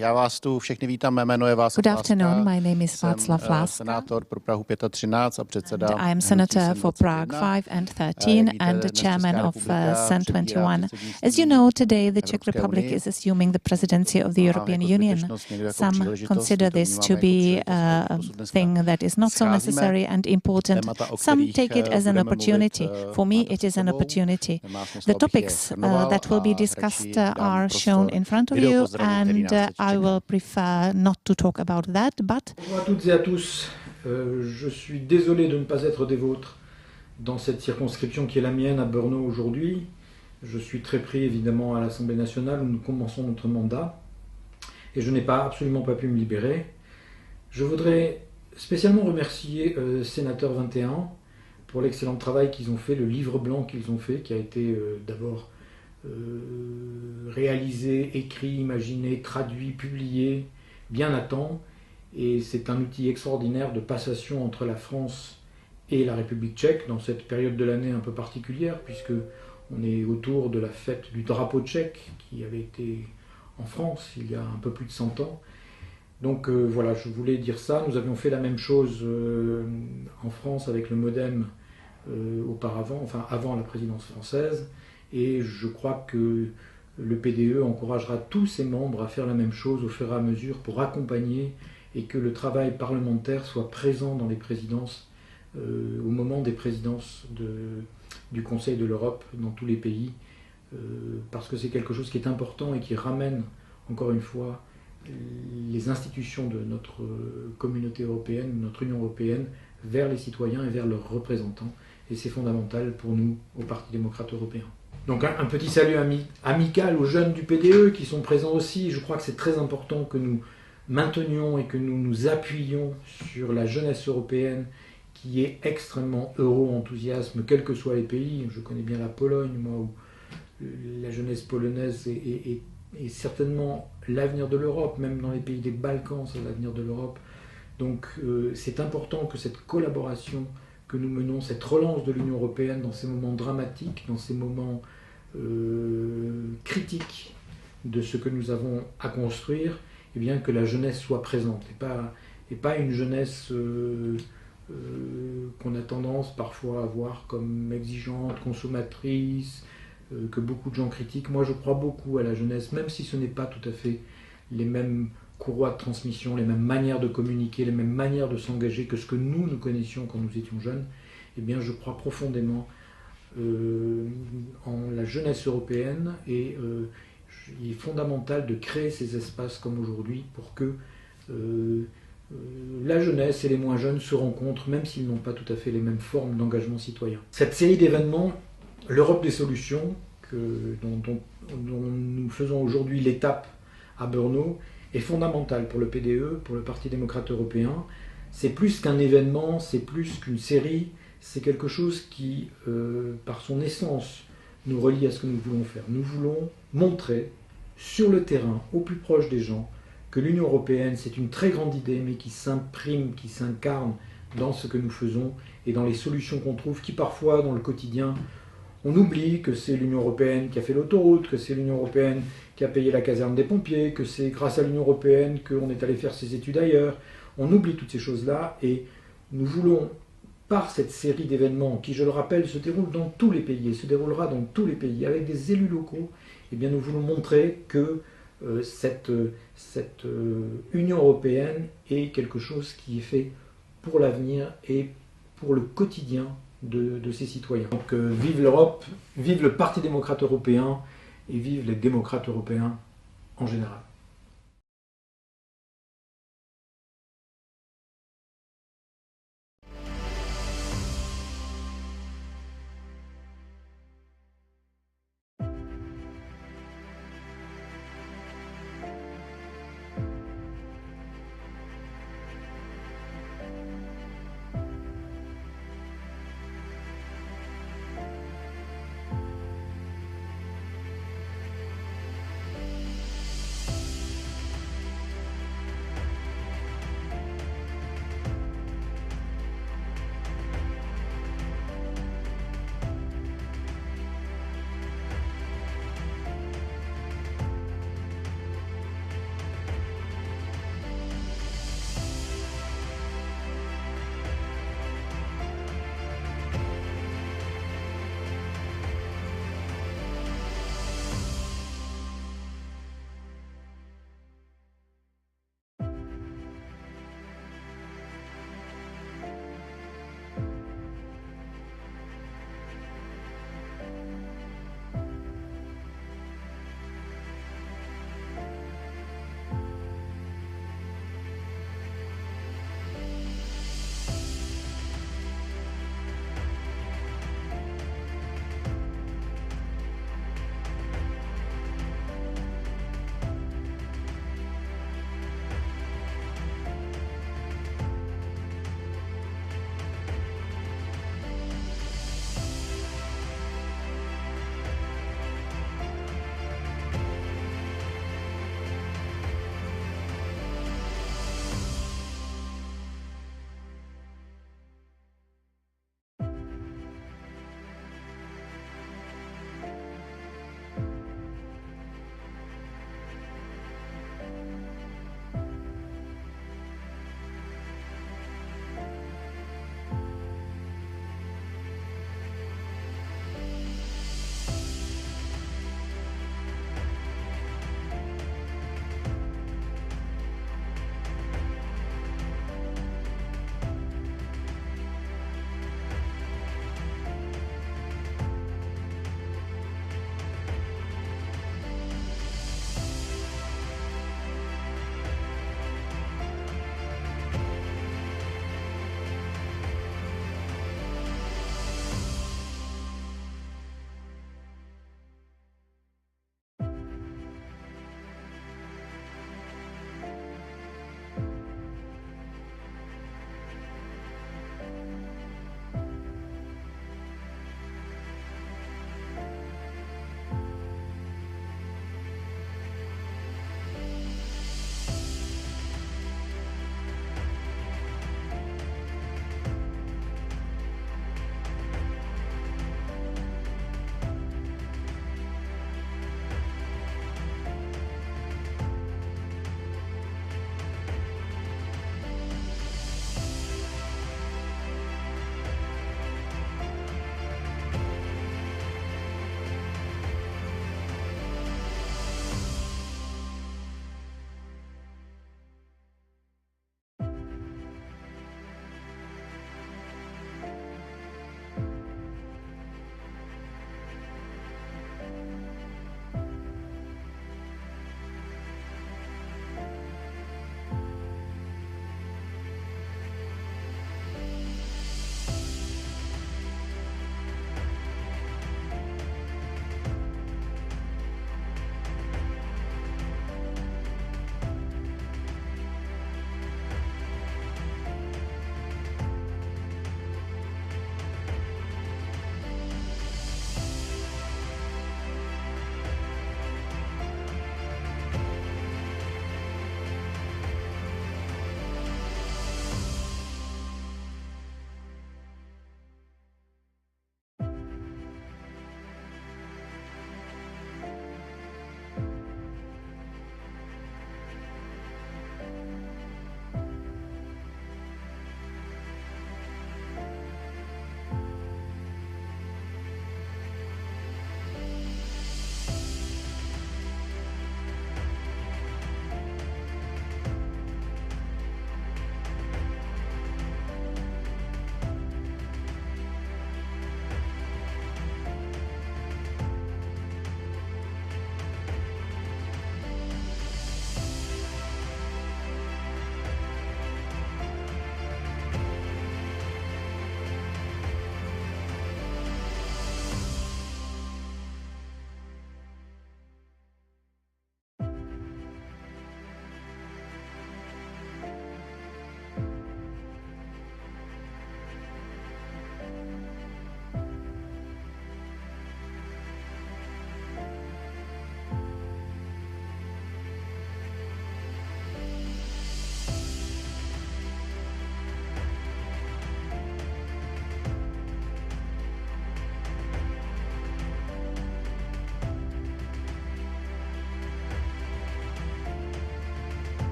Já vás tu všechny vítám, mé jméno je Good afternoon, my name is Václav Láska. Senátor pro Prahu 513 a předseda And I am Senator for Prague 5 and 13 and the chairman of SEN 21. As you know, today the Czech Republic is assuming the presidency of the European Union. Some consider this to be a thing that is not so necessary and important. Some take it as an opportunity. For me, it is an opportunity. The topics that will be discussed are shown in front of you, and I will prefer not to talk about that, but... Bonjour à toutes et à tous. Je suis désolé de ne pas être des vôtres dans cette circonscription qui est la mienne à Brno aujourd'hui. Je suis très pris évidemment à l'Assemblée nationale où nous commençons notre mandat et je n'ai absolument pas pu me libérer. Je voudrais spécialement remercier Sénateur 21 pour l'excellent travail qu'ils ont fait, le livre blanc qu'ils ont fait, qui a été d'abord réalisé, écrit, imaginé, traduit, publié bien à temps, et c'est un outil extraordinaire de passation entre la France et la République tchèque dans cette période de l'année un peu particulière, puisque on est autour de la fête du drapeau tchèque qui avait été en France il y a un peu plus de 100 ans. Donc voilà, je voulais dire ça. Nous avions fait la même chose en France avec le MODEM auparavant, enfin avant la présidence française, et je crois que le PDE encouragera tous ses membres à faire la même chose au fur et à mesure pour accompagner et que le travail parlementaire soit présent dans les présidences, au moment des présidences du Conseil de l'Europe dans tous les pays, parce que c'est quelque chose qui est important et qui ramène, encore une fois, les institutions de notre communauté européenne, notre Union européenne, vers les citoyens et vers leurs représentants. Et c'est fondamental pour nous, au Parti démocrate européen. Donc un petit salut amical aux jeunes du PDE qui sont présents aussi. Je crois que c'est très important que nous maintenions et que nous nous appuyions sur la jeunesse européenne qui est extrêmement euro-enthousiasme, quels que soient les pays. Je connais bien la Pologne, moi, où la jeunesse polonaise est certainement l'avenir de l'Europe, même dans les pays des Balkans, c'est l'avenir de l'Europe. Donc c'est important que cette collaboration que nous menons, cette relance de l'Union européenne dans ces moments dramatiques, dans ces moments critiques de ce que nous avons à construire, et bien que la jeunesse soit présente, et pas une jeunesse qu'on a tendance parfois à voir comme exigeante, consommatrice, que beaucoup de gens critiquent. Moi je crois beaucoup à la jeunesse, même si ce n'est pas tout à fait les mêmes courroies de transmission, les mêmes manières de communiquer, les mêmes manières de s'engager que ce que nous connaissions quand nous étions jeunes. Eh bien je crois profondément en la jeunesse européenne et il est fondamental de créer ces espaces comme aujourd'hui pour que la jeunesse et les moins jeunes se rencontrent, même s'ils n'ont pas tout à fait les mêmes formes d'engagement citoyen. Cette série d'événements, l'Europe des solutions, dont nous faisons aujourd'hui l'étape à Brno, est fondamentale pour le PDE, pour le Parti démocrate européen. C'est plus qu'un événement, c'est plus qu'une série, c'est quelque chose qui, par son essence, nous relie à ce que nous voulons faire. Nous voulons montrer sur le terrain, au plus proche des gens, que l'Union européenne, c'est une très grande idée, mais qui s'imprime, qui s'incarne dans ce que nous faisons et dans les solutions qu'on trouve, qui parfois, dans le quotidien, on oublie que c'est l'Union européenne qui a fait l'autoroute, que c'est l'Union européenne qui a payé la caserne des pompiers, que c'est grâce à l'Union européenne qu'on est allé faire ses études ailleurs. On oublie toutes ces choses-là et nous voulons, par cette série d'événements qui, je le rappelle, se déroule dans tous les pays et se déroulera dans tous les pays avec des élus locaux, eh bien nous voulons montrer que cette Union européenne est quelque chose qui est fait pour l'avenir et pour le quotidien de ses citoyens. Donc vive l'Europe, vive le Parti démocrate européen et vive les démocrates européens en général.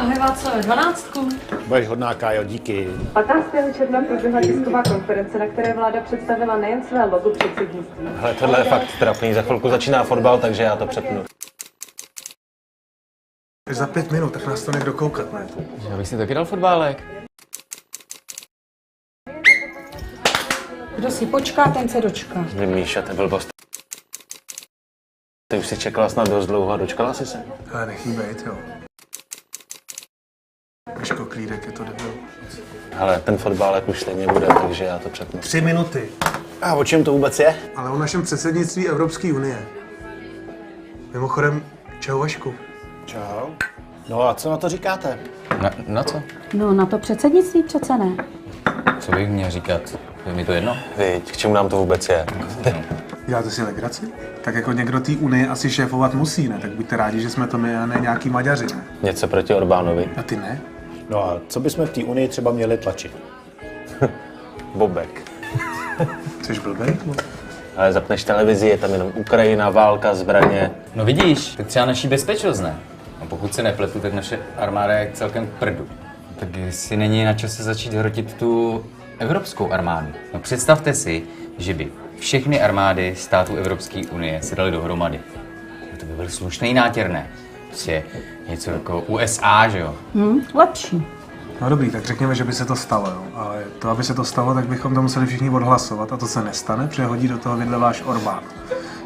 Zahajovat co, 12? Budeš hodná, Kájo, díky. 15. června proběhla tisková konference, na které vláda představila nejen své logo předsednictví. Ale tohle je fakt trapný. Za chvilku začíná fotbal, takže já to přepnu. Za 5 minut, tak nás to někdo koukat, ne? Já bych si taky dal fotbálek. Kdo si počká, ten se dočká. Míša, to byl blbost. Ty už si čekala snad dost dlouho a dočkala jsi se? Ale nechýbejt, jo. Kaško Klídek, je to debil. Ale ten fotbálek už stejně bude, takže já to přepnu. 3 minuty. A o čem to vůbec je? Ale o našem předsednictví Evropské unie. Mimochodem, čau Vašku. Čau. No a co na to říkáte? Na co? No, na to předsednictví přece ne. Co bych měl říkat? Je mi to jedno? Viď, k čemu nám to vůbec je? Děláte si legraci? Tak jako někdo té unie asi šéfovat musí, ne? Tak buďte rádi, že jsme to my a ne nějaký Maďaři, ne? Něco proti Orbánovi. A ty ne? No a co bychom v té unii třeba měli tlačit? Bobek. Jsi blbej? Ale zapneš televizi, je tam jenom Ukrajina, válka, zbraně. No vidíš, tak třeba naší bezpečnost ne. A pokud se nepletu, tak naše armáda je celkem k prdu. Tak jestli není na čase začít hrotit tu evropskou armádu. No představte si, že by všechny armády států Evropské unie se daly dohromady. No to by byl slušný nátěr, ne? Prostě něco jako USA, že jo? Lepší. No dobrý, tak řekněme, že by se to stalo, jo. Ale to, aby se to stalo, tak bychom to museli všichni odhlasovat a to se nestane, přehodí do toho vidle váš Orbán.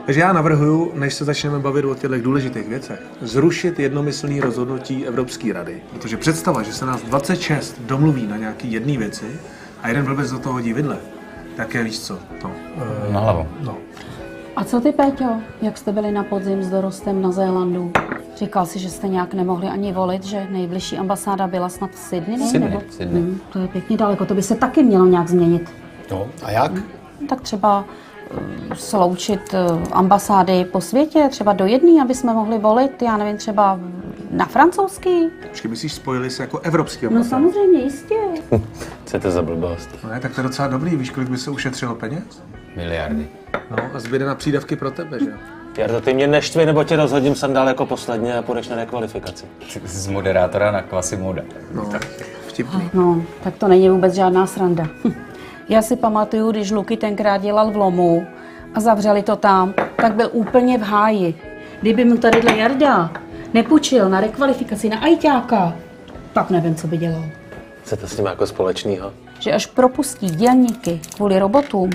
Takže já navrhuju, než se začneme bavit o těchto důležitých věcech, zrušit jednomyslný rozhodnutí Evropské rady. Protože představa, že se nás 26 domluví na nějaký jedné věci a jeden blbec do toho hodí vidle, tak je, víš co, to... Na hlavu. No. A co ty, Péťo? Jak jste byli na podzim s dorostem na Zélandu? Říkal si, že jste nějak nemohli ani volit, že nejbližší ambasáda byla snad v Sydney? Sydney. To je pěkně daleko, to by se taky mělo nějak změnit. No a jak? Tak třeba sloučit ambasády po světě, třeba do jedné, aby jsme mohli volit, já nevím, třeba na francouzský. Počkej, myslíš, spojili se jako evropský No ambasády? samozřejmě, jistě. Co je to za blbost? No ne, tak to je docela dobrý, víš, kolik by se ušetřilo peněz? Miliardy. No a zbyde na přídavky pro tebe, že? Jardo, ty mě neštvi, nebo tě rozhodím sandál jako posledně a půjdeš na rekvalifikaci. Z moderátora na Quasimoda. No, vtipný. No, tak to není vůbec žádná sranda. Já si pamatuju, když Luky tenkrát dělal v Lomu a zavřeli to tam, tak byl úplně v háji. Kdyby mu tadyhle Jarda nepůjčil na rekvalifikaci na ajťáka, tak nevím, co by dělal. Co to s tím jako společného? Že až propustí dělníky kvůli robotům,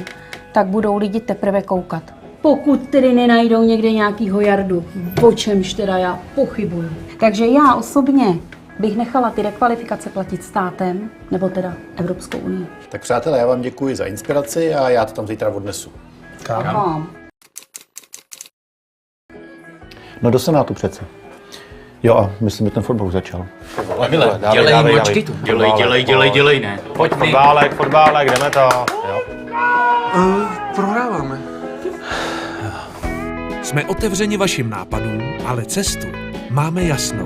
tak budou lidi teprve koukat. Pokud tedy nenajdou někde nějakýho Jardu, o čemž teda já pochybuju. Takže já osobně bych nechala ty rekvalifikace platit státem, nebo teda Evropskou unii. Tak přátelé, já vám děkuji za inspiraci a já to tam zítra odnesu. Kam? No do Senátu přece. Jo a myslím, že ten fotbal už začal. Emile, dělej, močky tu. Dělej, ne. Pojď, fotbálek, jdeme to. Jo. Prohráváme. Jsme otevřeni vašim nápadům, ale cestu máme jasnou.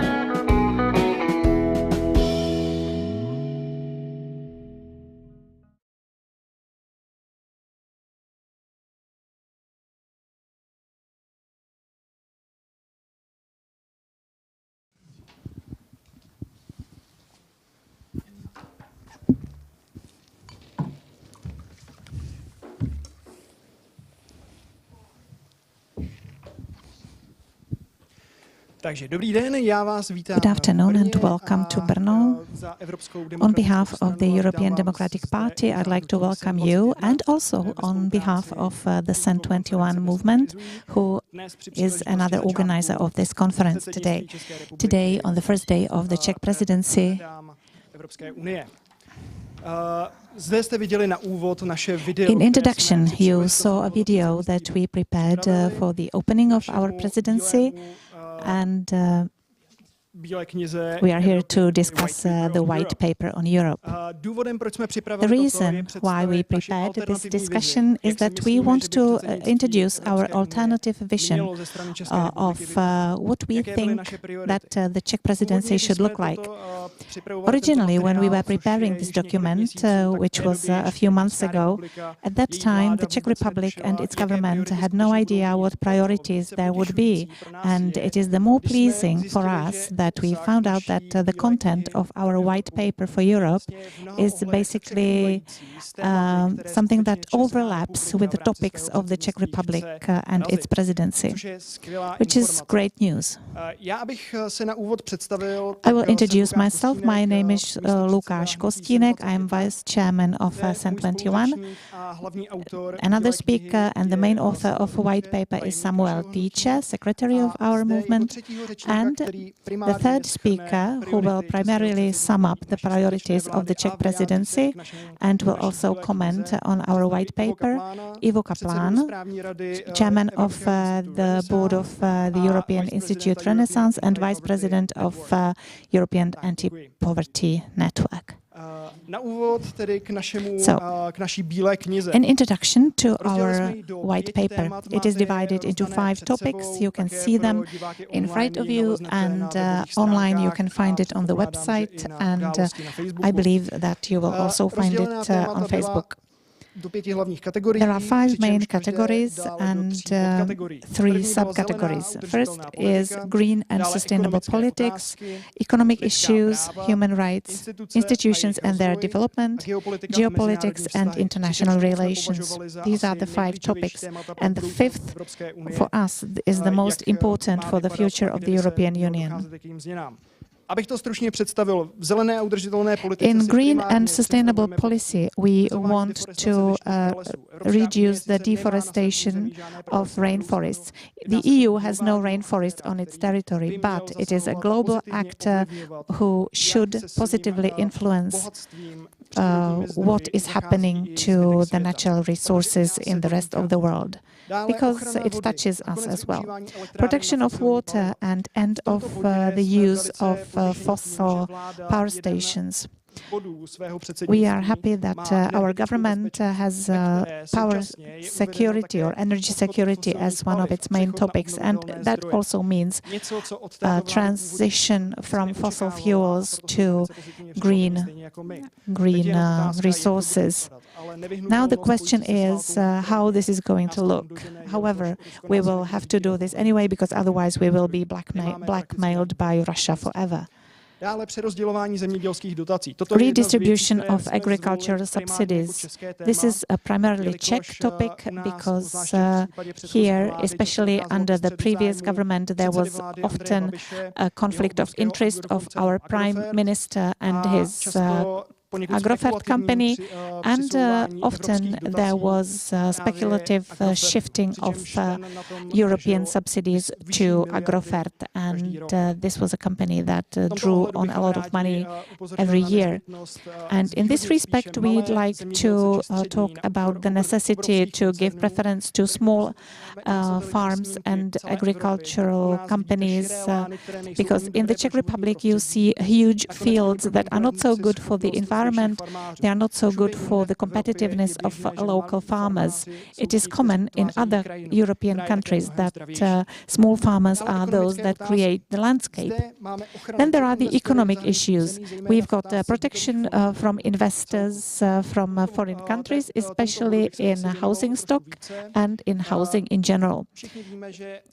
Takže dobrý den, já vás vítám. Good afternoon and welcome to Brno. On behalf of the European Democratic Party, I'd like to welcome you and also on behalf of the CEN21 movement, who is another organizer of this conference today. Today, on the first day of the Czech presidency, in introduction, you saw a video that we prepared for the opening of our presidency, and we are here to discuss the white paper on Europe. The reason why we prepared this discussion is that we want to introduce our alternative vision of what we think that the Czech presidency should look like. Originally, when we were preparing this document, which was a few months ago, at that time the Czech Republic and its government had no idea what priorities there would be, and it is the more pleasing for us that we found out that the content of our white paper for Europe is basically something that overlaps with the topics of the Czech Republic and its presidency, which is great news. I will introduce myself. My name is Lukáš Kostínek. I am vice chairman of CEN21. Another speaker and the main author of a white paper is Samuel Týče, secretary of our movement. And the third speaker, who will primarily sum up the priorities of the Czech presidency and will also comment on our white paper, Ivo Kaplan, chairman of the board of the European Institute Renaissance and vice president of European Anti-Poverty Network. So, an introduction to our white paper. It is divided into 5 topics. You can see them in front of you, and online you can find it on the website, and I believe that you will also find it on Facebook. There are 5 main categories and 3 subcategories. First is green and sustainable politics, economic issues, human rights, institutions and their development, geopolitics and international relations. These are the 5 topics. And the 5th, for us, is the most important for the future of the European Union. In green and sustainable policy, we want to reduce the deforestation of rainforests. The EU has no rainforest on its territory, but it is a global actor who should positively influence what is happening to the natural resources in the rest of the world, because it touches us as well. Protection of water and end of the use of fossil power stations. We are happy that our government has power security or energy security as one of its main topics, and that also means transition from fossil fuels to green resources. Now the question is how this is going to look. However, we will have to do this anyway, because otherwise we will be blackmailed by Russia forever. Redistribution of agricultural subsidies. This is a primarily Czech topic, because here, especially under the previous government, there was often a conflict of interest of our Prime Minister and his Agrofert company, and often there was speculative shifting of European subsidies to Agrofert, and this was a company that drew on a lot of money every year. And in this respect, we'd like to talk about the necessity to give preference to small farms and agricultural companies, because in the Czech Republic you see huge fields that are not so good for the environment. They are not so good for the competitiveness of local farmers. It is common in other European countries that small farmers are those that create the landscape. Then there are the economic issues. We've got protection from investors from foreign countries, especially in housing stock and in housing in general.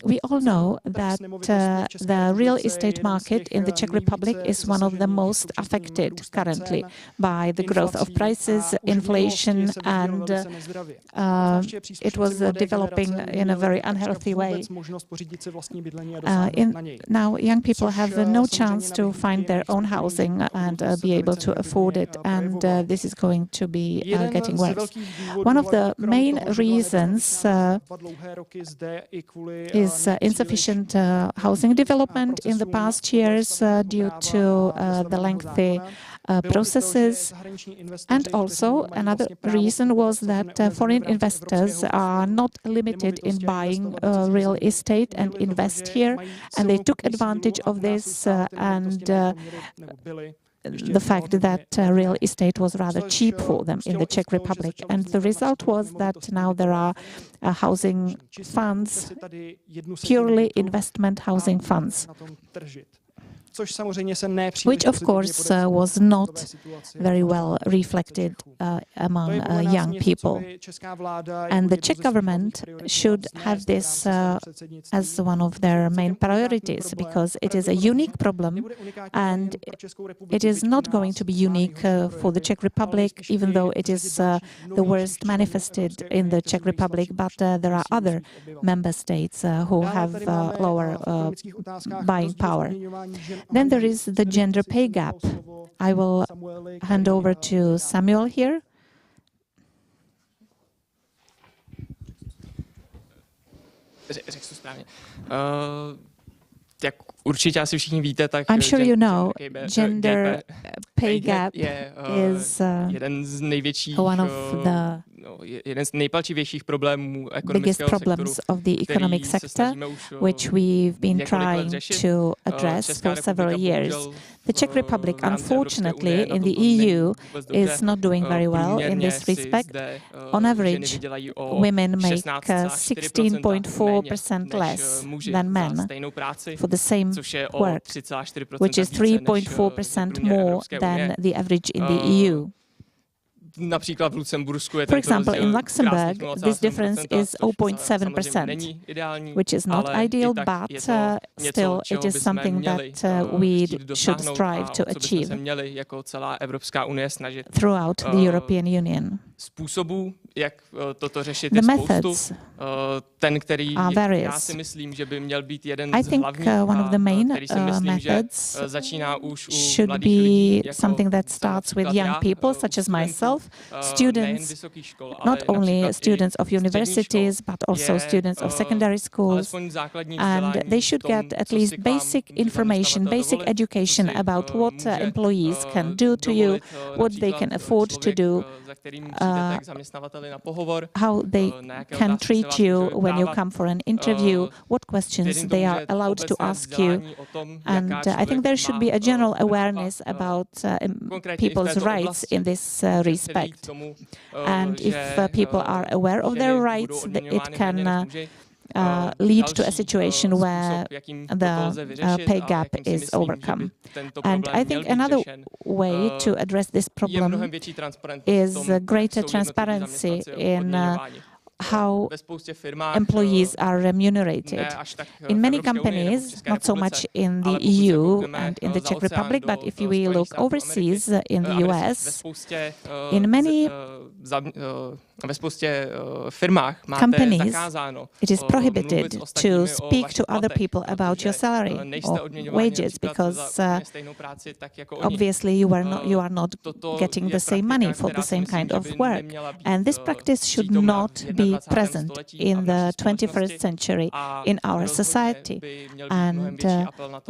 We all know that the real estate market in the Czech Republic is one of the most affected currently by the growth of prices, inflation, and it was developing in a very unhealthy way. Now young people have no chance to find their own housing and be able to afford it, and this is going to be getting worse. One of the main reasons is insufficient housing development in the past years due to the lengthy processes, and also another reason was that foreign investors are not limited in buying real estate and invest here, and they took advantage of this and the fact that real estate was rather cheap for them in the Czech Republic. And the result was that now there are housing funds, purely investment housing funds. což samozřejmě se nepříliš which of course was not very well reflected among young people. And the Czech government should have this as one of their main priorities, because it is a unique problem, and it is not going to be unique for the Czech Republic, even though it is the worst manifested in the Czech Republic, but there are other member states who have lower buying power. Then there is the gender pay gap. I will hand over to Samuel here. Řekl to správně. Jak určitě asi všichni víte, tak I'm sure you know, gender pay gap is one of the jeden z nejpalčivějších problémů biggest ekonomického problems sektoru, of the economic sector, which we've been trying to address for several years. The Czech Republic, unfortunately, in the EU, is not doing very well in this respect. On average, women make 16.4% less than men for the same work, which is 3.4% more than the average in the EU. Například v Lucembursku je For example, in Luxembourg, this difference is 0.7%, which is not ideal, but still it is something that we should strive to achieve throughout the European Union. Způsobů, jak toto řešit, The je spoustu. methods Ten, který are já various. si myslím, že by měl být jeden I z think hlavních, one of the main který si myslím, že methods začíná už u should mladých lidí, be jako something that starts with young people, such as myself, students, not only students of universities, but also students of secondary schools, and they should get at least basic information, basic education about what employees can do to you, what they can afford to do, how they can treat you when you come for an interview, what questions they are allowed to ask you. And I think there should be a general awareness about people's rights in this respect. And if people are aware of their rights, it can lead to a situation where the pay gap is overcome. And I think another way to address this problem is greater transparency in how employees are remunerated. In many companies, not so much in the EU and in the Czech Republic, but if we look overseas in the US, in many companies, it is prohibited to speak to other people about your salary or wages, because obviously you are not getting the same money for the same kind of work. And this practice should not be present in the 21st century in our society. And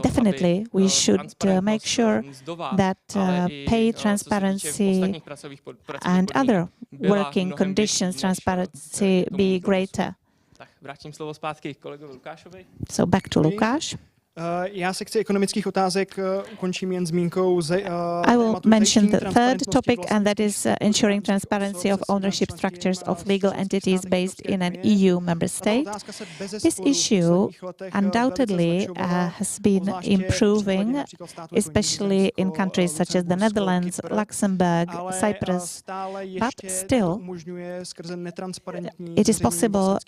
definitely we should make sure that pay transparency and other working conditions transparency be greater. So back to Lukáš. Já sekci ekonomických otázek ukončím jen zmínkou. I will mention the third topic, and that is ensuring transparency of ownership structures of legal entities based in an EU member state. This issue undoubtedly has been improving, especially in countries such as the Netherlands, Luxembourg, Cyprus, but still it is possible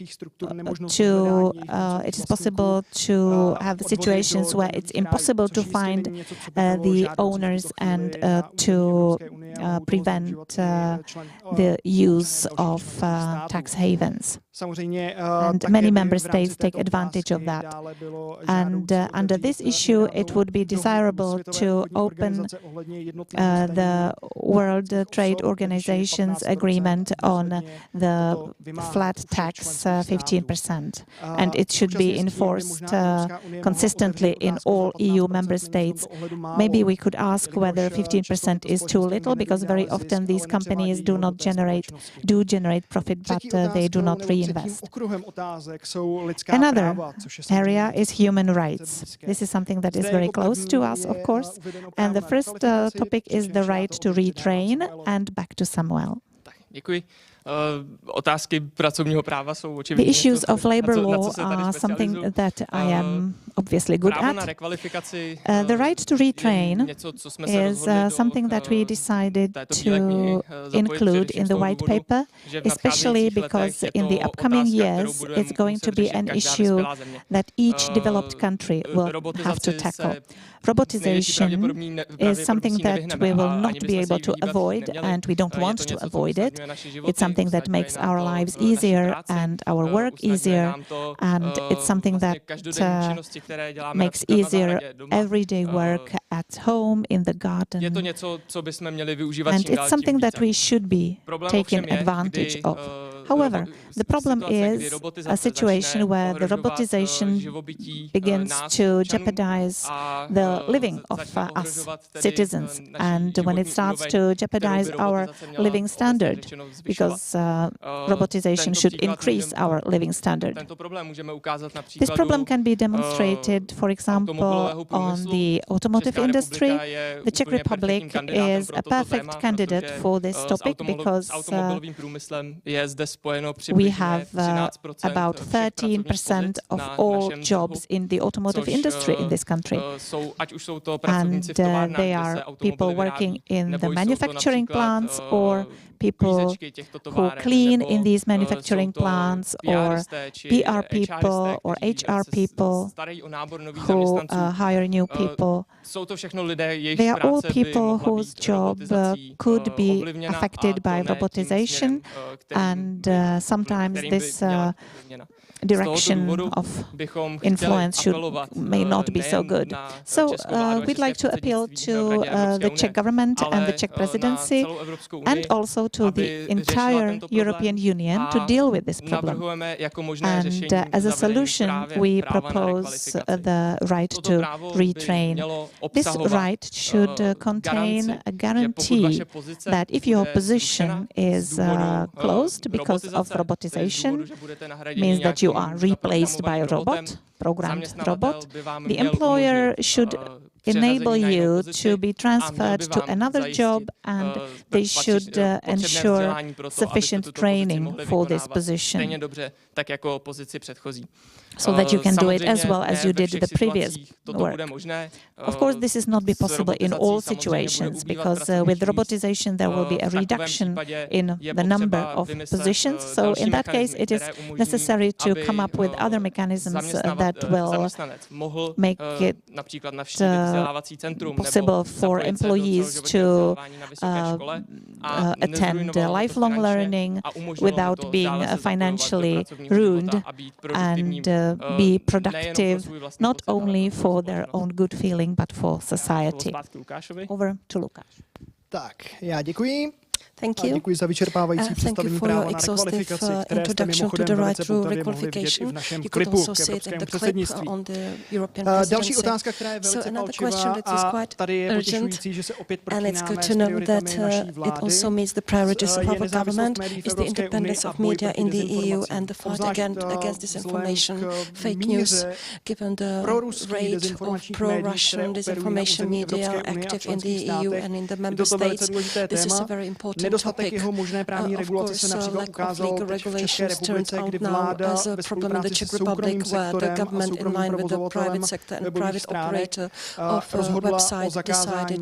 to have situations where it's impossible to find the owners and to prevent the use of tax havens. And many member states take advantage of that. And under this issue, it would be desirable to open the World Trade Organization's agreement on the flat tax 15%. And it should be enforced consistently in all EU member states. Maybe we could ask whether 15% is too little, because very often these companies do generate profit, but they do not reinvest. Another area is human rights. This is something that is very close to us, of course. And the first topic is the right to retrain, and back to Samuel. Děkuji. otázky pracovního práva jsou The očividně issues of labor na law co se tady are something specializuju. that I am obviously good Právo na at. rekvalifikaci The right to retrain něco, co jsme se is rozhodli do something that we decided této to bílé knihy zapojit include především in z the toho white důvodu, paper, že v especially nadcházejících because letech je in the to upcoming otázka, kterou years budeme it's going muset to be řešit an každá issue vyspělá země. that each developed country will have to tackle. Robotization is something that we will not be able to avoid, and we don't want to avoid it. It's something that makes our lives easier and our work easier, and it's something that makes easier everyday work at home, in the garden. Je to něco, co bychom měli využívat And čím dál it's tím something that více. we should be taking advantage of. However, the problem is a situation where the robotization begins to jeopardize the living of us citizens, and when it starts to jeopardize our living standard, because robotization should increase our living standard. This problem can be demonstrated, for example, on the automotive industry. The Czech Republic is a perfect candidate for this topic because we have about 13% of all jobs in the automotive industry in this country. And they are people working in the manufacturing plants or people who clean in these manufacturing plants, or PR people or HR people who hire new people. They are all people whose job could be affected by robotization, and sometimes this direction of influence may not be so good. So we'd like to appeal to the Czech government and the Czech presidency, and also to the entire European Union to deal with this problem. And as a solution, we propose the right to retrain. This right should contain a guarantee that if your position is closed because of robotization, means that you are replaced by a robot, programmed robot, the employer should enable you to be transferred to another job, and they should ensure sufficient training for this position, so that you can do it as well as you did the previous work. Of course, this is not be possible in all situations, because with robotization there will be a reduction in the number of positions. So in that case, it is necessary to come up with other mechanisms that will make it possible for employees to attend lifelong learning without being financially ruined, and be productive not only for their own good feeling but for society. Over to Lukáš. Tak, já děkuji. Thank you. Děkuji za vyčerpávající představení práva na rekvalifikaci, které jste mimochodem velice poutavě mohli vidět i v našem klipu k evropskému předsednictví. Další otázka, která je velice palčivá a tady je potěšující, že se opět protínáme s prioritami naší vlády. Je nezávislost médií v Evropské unii a boj proti dezinformacím. Obzvlášť vzhledem k míře proruských dezinformačních médií, které operují na území Evropské unie a členských státech. Je to velice důležité téma. Nedostatek jeho možné právní regulace se například ukázal teď v České republice, kdy vláda ve spolupráci se soukromým sektorem a soukromým provozovatelem webových stránek rozhodla o zakázání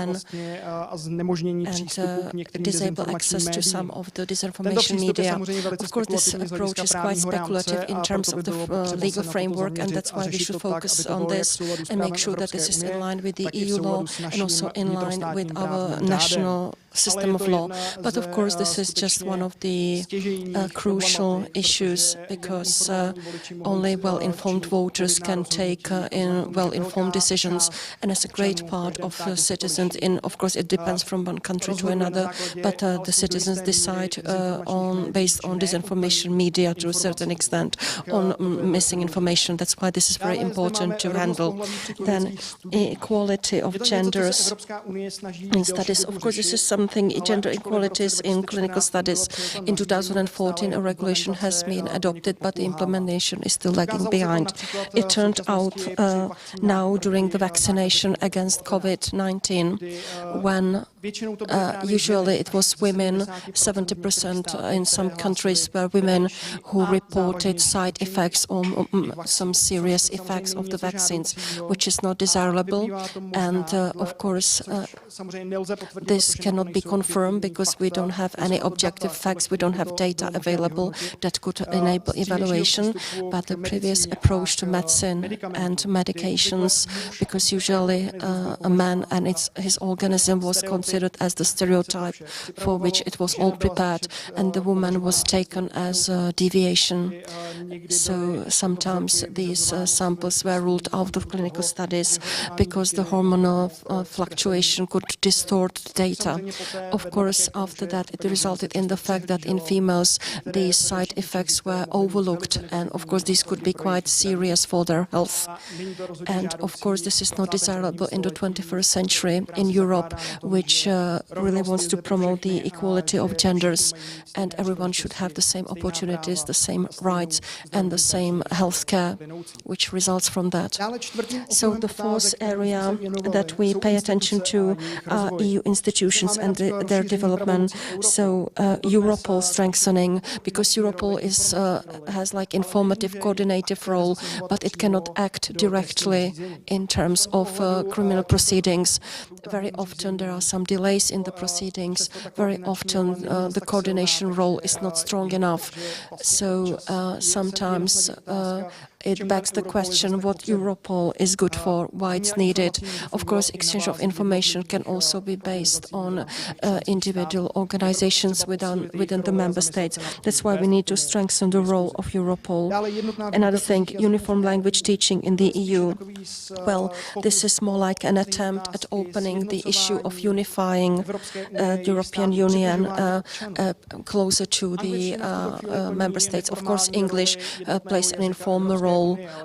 vlastně a znemožnění přístupu k některým dezinformačním médiím. Tento přístup je samozřejmě velice spekulativní z hlediska právního rámce a proto by bylo potřeba se na toto zaměřit a řešit to tak, aby to bylo jak v souladu s právem Evropské unie, tak i v souladu s naším vnitrostátním právním řádem. System of law. But of course, this is just one of the crucial issues, because only well-informed voters can take well-informed decisions. And as a great part of citizens, of course, it depends from one country to another, but the citizens decide based on disinformation media to a certain extent, on missing information. That's why this is very important to handle. Then equality of genders in studies. Of course, this is something, gender equalities in clinical studies. In 2014, a regulation has been adopted, but the implementation is still lagging behind. It turned out now during the vaccination against COVID-19, when Usually it was women, 70% in some countries were women who reported side effects or some serious effects of the vaccines, which is not desirable. And of course, this cannot be confirmed because we don't have any objective facts, we don't have data available that could enable evaluation. But the previous approach to medicine and medications, because usually a man and his organism was considered as the stereotype for which it was all prepared, and the woman was taken as a deviation. So sometimes these samples were ruled out of clinical studies because the hormonal fluctuation could distort the data. Of course, after that it resulted in the fact that in females these side effects were overlooked, and of course these could be quite serious for their health. And of course this is not desirable in the 21st century in Europe, which really wants to promote the equality of genders, and everyone should have the same opportunities, the same rights and the same health care, which results from that. So the fourth area that we pay attention to are EU institutions and their development. So Europol strengthening, because Europol has like informative coordinative role, but it cannot act directly in terms of criminal proceedings. Very often there are some delays in the proceedings. Very often the coordination role is not strong enough. So sometimes it begs the question what Europol is good for, why it's needed. Of course, exchange of information can also be based on individual organizations within the member states. That's why we need to strengthen the role of Europol. Another thing, uniform language teaching in the EU. Well, this is more like an attempt at opening the issue of unifying the European Union closer to the member states. Of course, English plays an informal role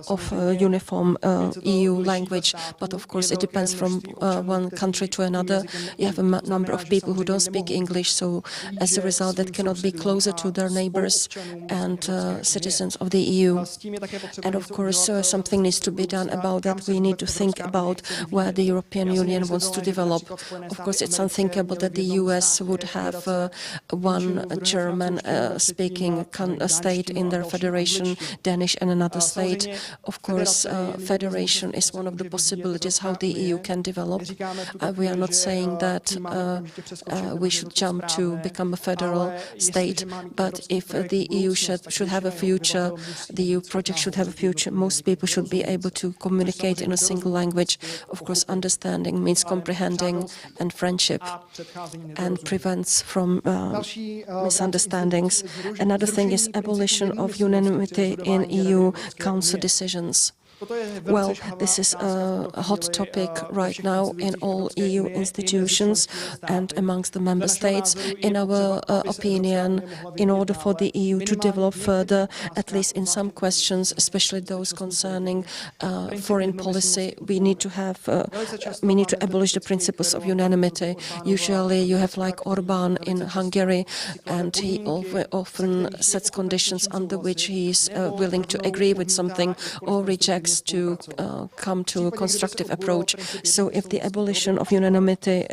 of uniform EU language, but of course it depends from one country to another. You have a number of people who don't speak English, so as a result that cannot be closer to their neighbors and citizens of the EU. And of course something needs to be done about that. We need to think about where the European Union wants to develop. Of course it's unthinkable that the US would have one German speaking state in their federation, Danish and another state. Of course, federation is one of the possibilities how the EU can develop. We are not saying that we should jump to become a federal state, but if the EU should have a future, the EU project should have a future, most people should be able to communicate in a single language. Of course, understanding means comprehending and friendship, and prevents from misunderstandings. Another thing is abolition of unanimity in EU Council decisions. Well, this is a hot topic right now in all EU institutions and amongst the member states. In our opinion, in order for the EU to develop further, at least in some questions, especially those concerning foreign policy, we need to abolish the principles of unanimity. Usually you have like Orbán in Hungary, and he often sets conditions under which he is willing to agree with something or rejects to come to a constructive approach. So if the abolition of unanimity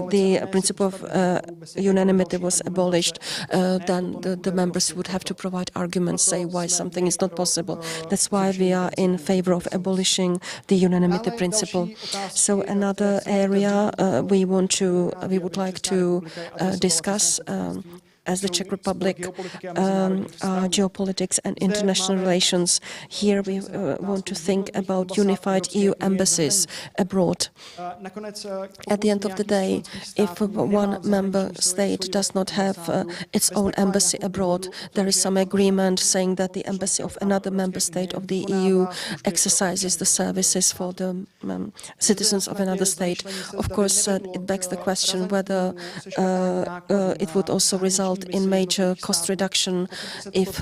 the principle of unanimity was abolished, then the members would have to provide arguments, say why something is not possible. That's why we are in favor of abolishing the unanimity principle. So another area we would like to discuss as the Czech Republic, geopolitics and international relations. Here we want to think about unified EU embassies abroad. At the end of the day, if one member state does not have its own embassy abroad, there is some agreement saying that the embassy of another member state of the EU exercises the services for the citizens of another state. Of course, it begs the question whether it would also result result in major cost reduction if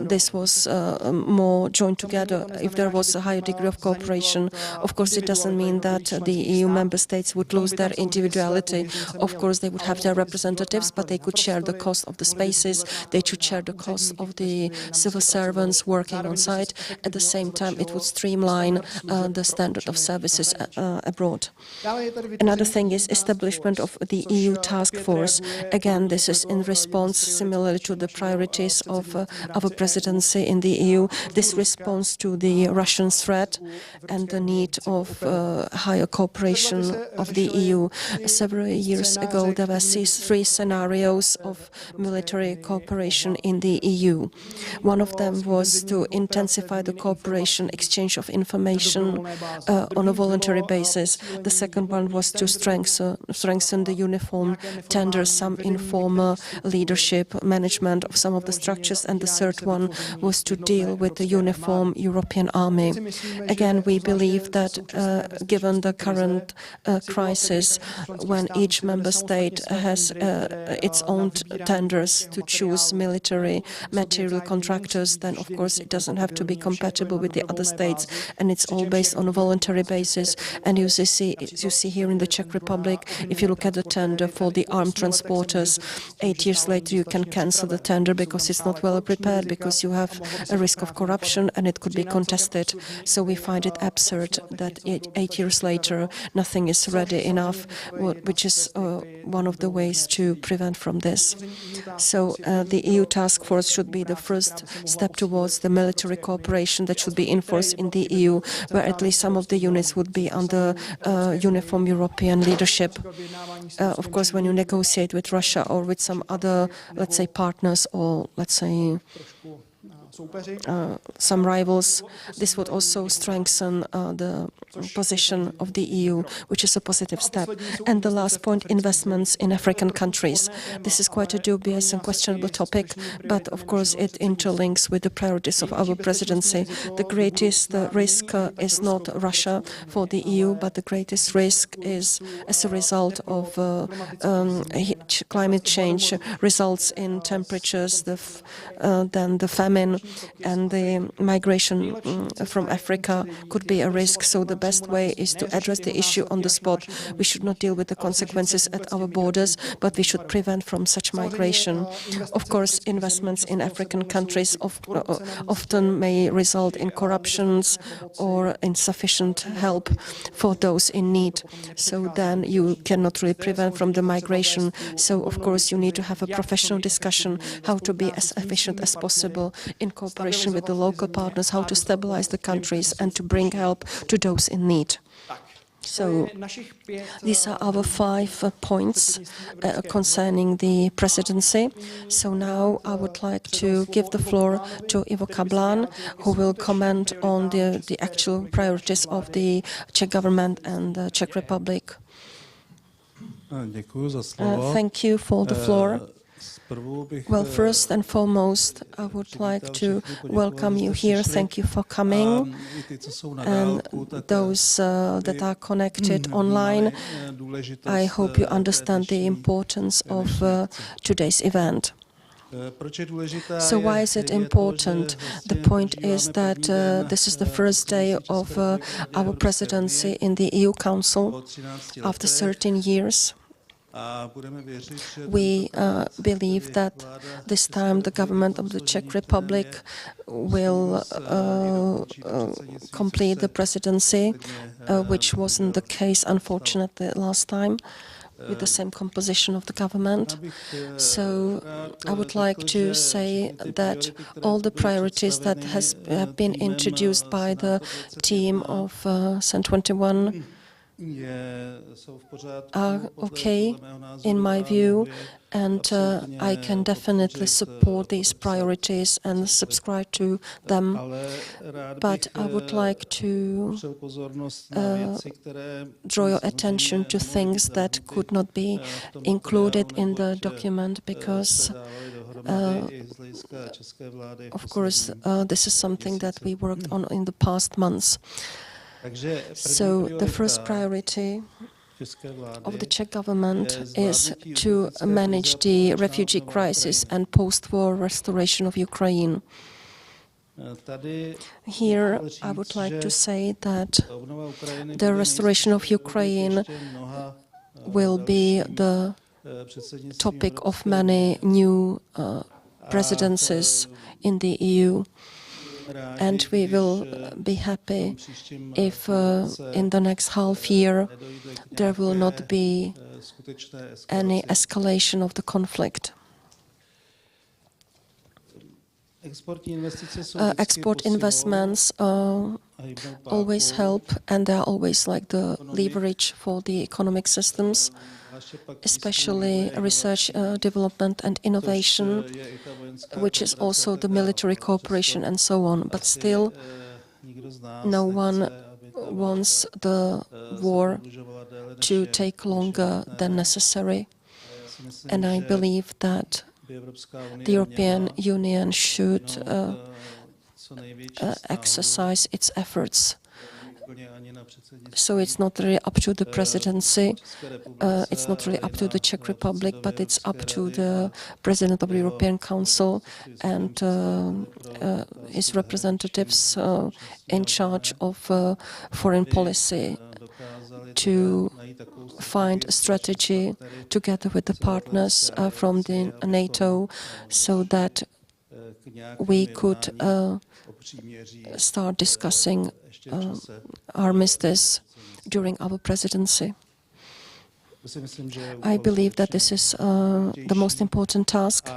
this was more joined together, if there was a higher degree of cooperation. Of course, it doesn't mean that the EU member states would lose their individuality. Of course, they would have their representatives, but they could share the cost of the spaces, they should share the cost of the civil servants working on site. At the same time, it would streamline the standard of services abroad. Another thing is establishment of the EU task force. Again, this is in response similarly to the priorities of our presidency in the EU. This responds to the Russian threat and the need of higher cooperation of the EU. Several years ago, there were three scenarios of military cooperation in the EU. One of them was to intensify the cooperation, exchange of information on a voluntary basis. The second one was to strengthen the uniform tenders, some informal leadership, management of some of the structures, and the third one was to deal with the uniform European army. Again, we believe that given the current crisis, when each member state has its own tenders to choose military material contractors, then of course it doesn't have to be compatible with the other states, and it's all based on a voluntary basis. And you see here in the Czech Republic, if you look at the tender for the armed transporters, 8 years later you can cancel the tender because it's not well prepared, because you have a risk of corruption and it could be contested. So we find it absurd that 8 years later nothing is ready enough, which is one of the ways to prevent from this. So the EU task force should be the first step towards the military cooperation that should be enforced in the EU, where at least some of the units would be under uniform European leadership. Of course, when you negotiate with Russia or with some other, let's say, partners or, let's say, some rivals, this would also strengthen the position of the EU, which is a positive step. And the last point, investments in African countries. This is quite a dubious and questionable topic, but of course it interlinks with the priorities of our presidency. The greatest risk is not Russia for the EU, but the greatest risk is as a result of climate change, results in temperatures, then the famine, and the migration from Africa could be a risk. So the best way is to address the issue on the spot. We should not deal with the consequences at our borders, but we should prevent from such migration. Of course, investments in African countries often may result in corruptions or insufficient help for those in need. So then you cannot really prevent from the migration. So of course you need to have a professional discussion how to be as efficient as possible in cooperation with the local partners, how to stabilize the countries and to bring help to those in need. So these are our 5 points concerning the presidency. So now I would like to give the floor to Ivo Kablan, who will comment on the actual priorities of the Czech government and the Czech Republic. Thank you for the floor. Well, first and foremost, I would like to welcome you here. Thank you for coming. And those that are connected online, I hope you understand the importance of today's event. So why is it important? The point is that this is the first day of our presidency in the EU Council after 13 years. We believe that this time the government of the Czech Republic will complete the presidency, which wasn't the case, unfortunately, last time, with the same composition of the government. So I would like to say that all the priorities that have been introduced by the team of CEN21 are okay, in my view, and I can definitely support these priorities and subscribe to them. But I would like to draw your attention to things that could not be included in the document because, of course, this is something that we worked on in the past months. So the first priority of the Czech government is to manage the refugee crisis and post-war restoration of Ukraine. Here, I would like to say that the restoration of Ukraine will be the topic of many new presidencies in the EU. And we will be happy if in the next half year there will not be any escalation of the conflict. Export investments always help, and they are always like the leverage for the economic systems, especially research, development and innovation, which is also the military cooperation and so on. But still, no one wants the war to take longer than necessary. And I believe that the European Union should exercise its efforts. So it's not really up to the presidency, it's not really up to the Czech Republic, but it's up to the President of the European Council and his representatives in charge of foreign policy to find a strategy together with the partners from the NATO so that we could start discussing armistice during our presidency. I believe that this is the most important task.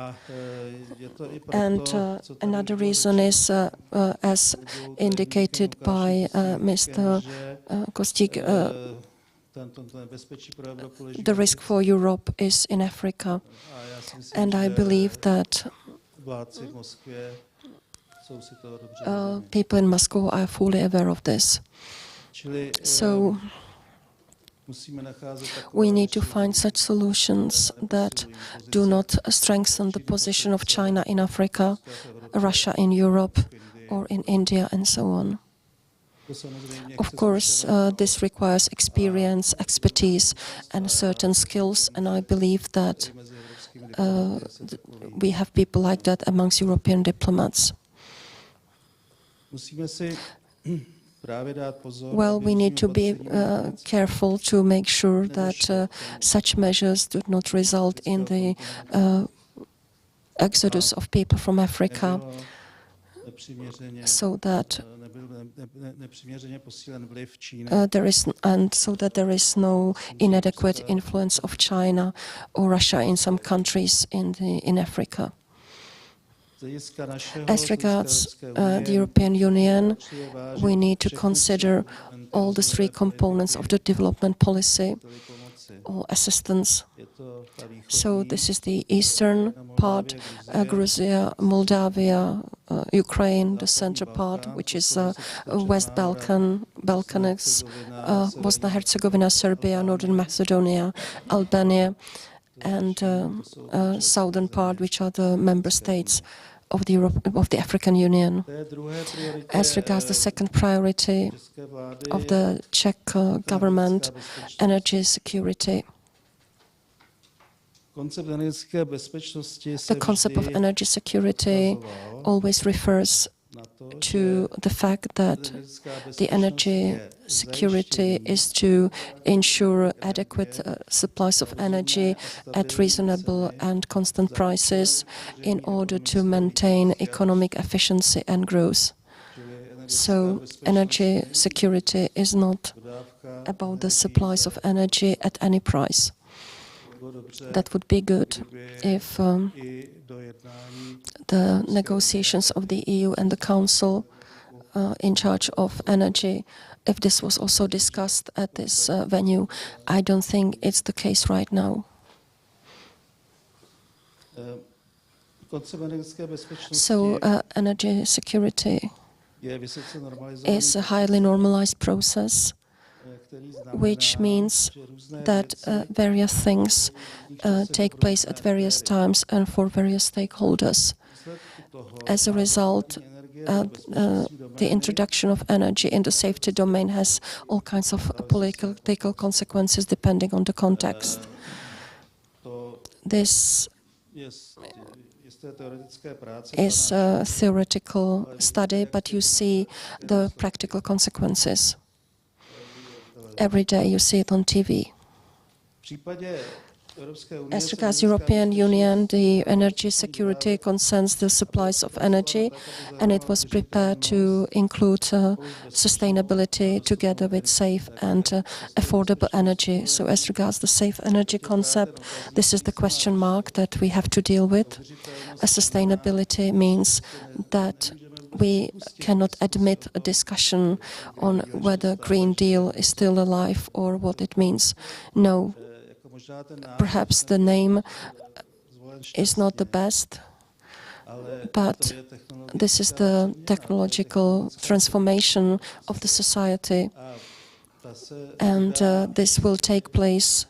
And another reason is, as indicated by Mr. Kostik, the risk for Europe is in Africa. And I believe that people in Moscow are fully aware of this. So we need to find such solutions that do not strengthen the position of China in Africa, Russia in Europe, or in India, and so on. Of course, this requires experience, expertise, and certain skills, and I believe that we have people like that amongst European diplomats. Well, we need to be careful to make sure that such measures do not result in the exodus of people from Africa, so that there is no inadequate influence of China or Russia in some countries in Africa. As regards the European Union, we need to consider all the three components of the development policy or assistance. So this is the eastern part, Georgia, Moldavia, Ukraine, the center part, which is West Balkans, Bosnia-Herzegovina, Serbia, Northern Macedonia, Albania, and southern part, which are the member states of the African Union. As regards the second priority of the Czech government, energy security. The concept of energy security always refers to the fact that the energy security is to ensure adequate supplies of energy at reasonable and constant prices in order to maintain economic efficiency and growth. So energy security is not about the supplies of energy at any price. That would be good if the negotiations of the EU and the Council in charge of energy, if this was also discussed at this venue. I don't think it's the case right now. So energy security is a highly normalized process, which means that various things take place at various times and for various stakeholders. As a result, the introduction of energy in the safety domain has all kinds of political consequences depending on the context. This is a theoretical study, but you see the practical consequences. Every day you see it on TV. As regards European Union, the energy security concerns the supplies of energy, and it was prepared to include sustainability together with safe and affordable energy. So as regards the safe energy concept, this is the question mark that we have to deal with. Sustainability means that we cannot admit a discussion on whether Green Deal is still alive or what it means. No. Perhaps the name is not the best, but this is the technological transformation of the society, and this will take place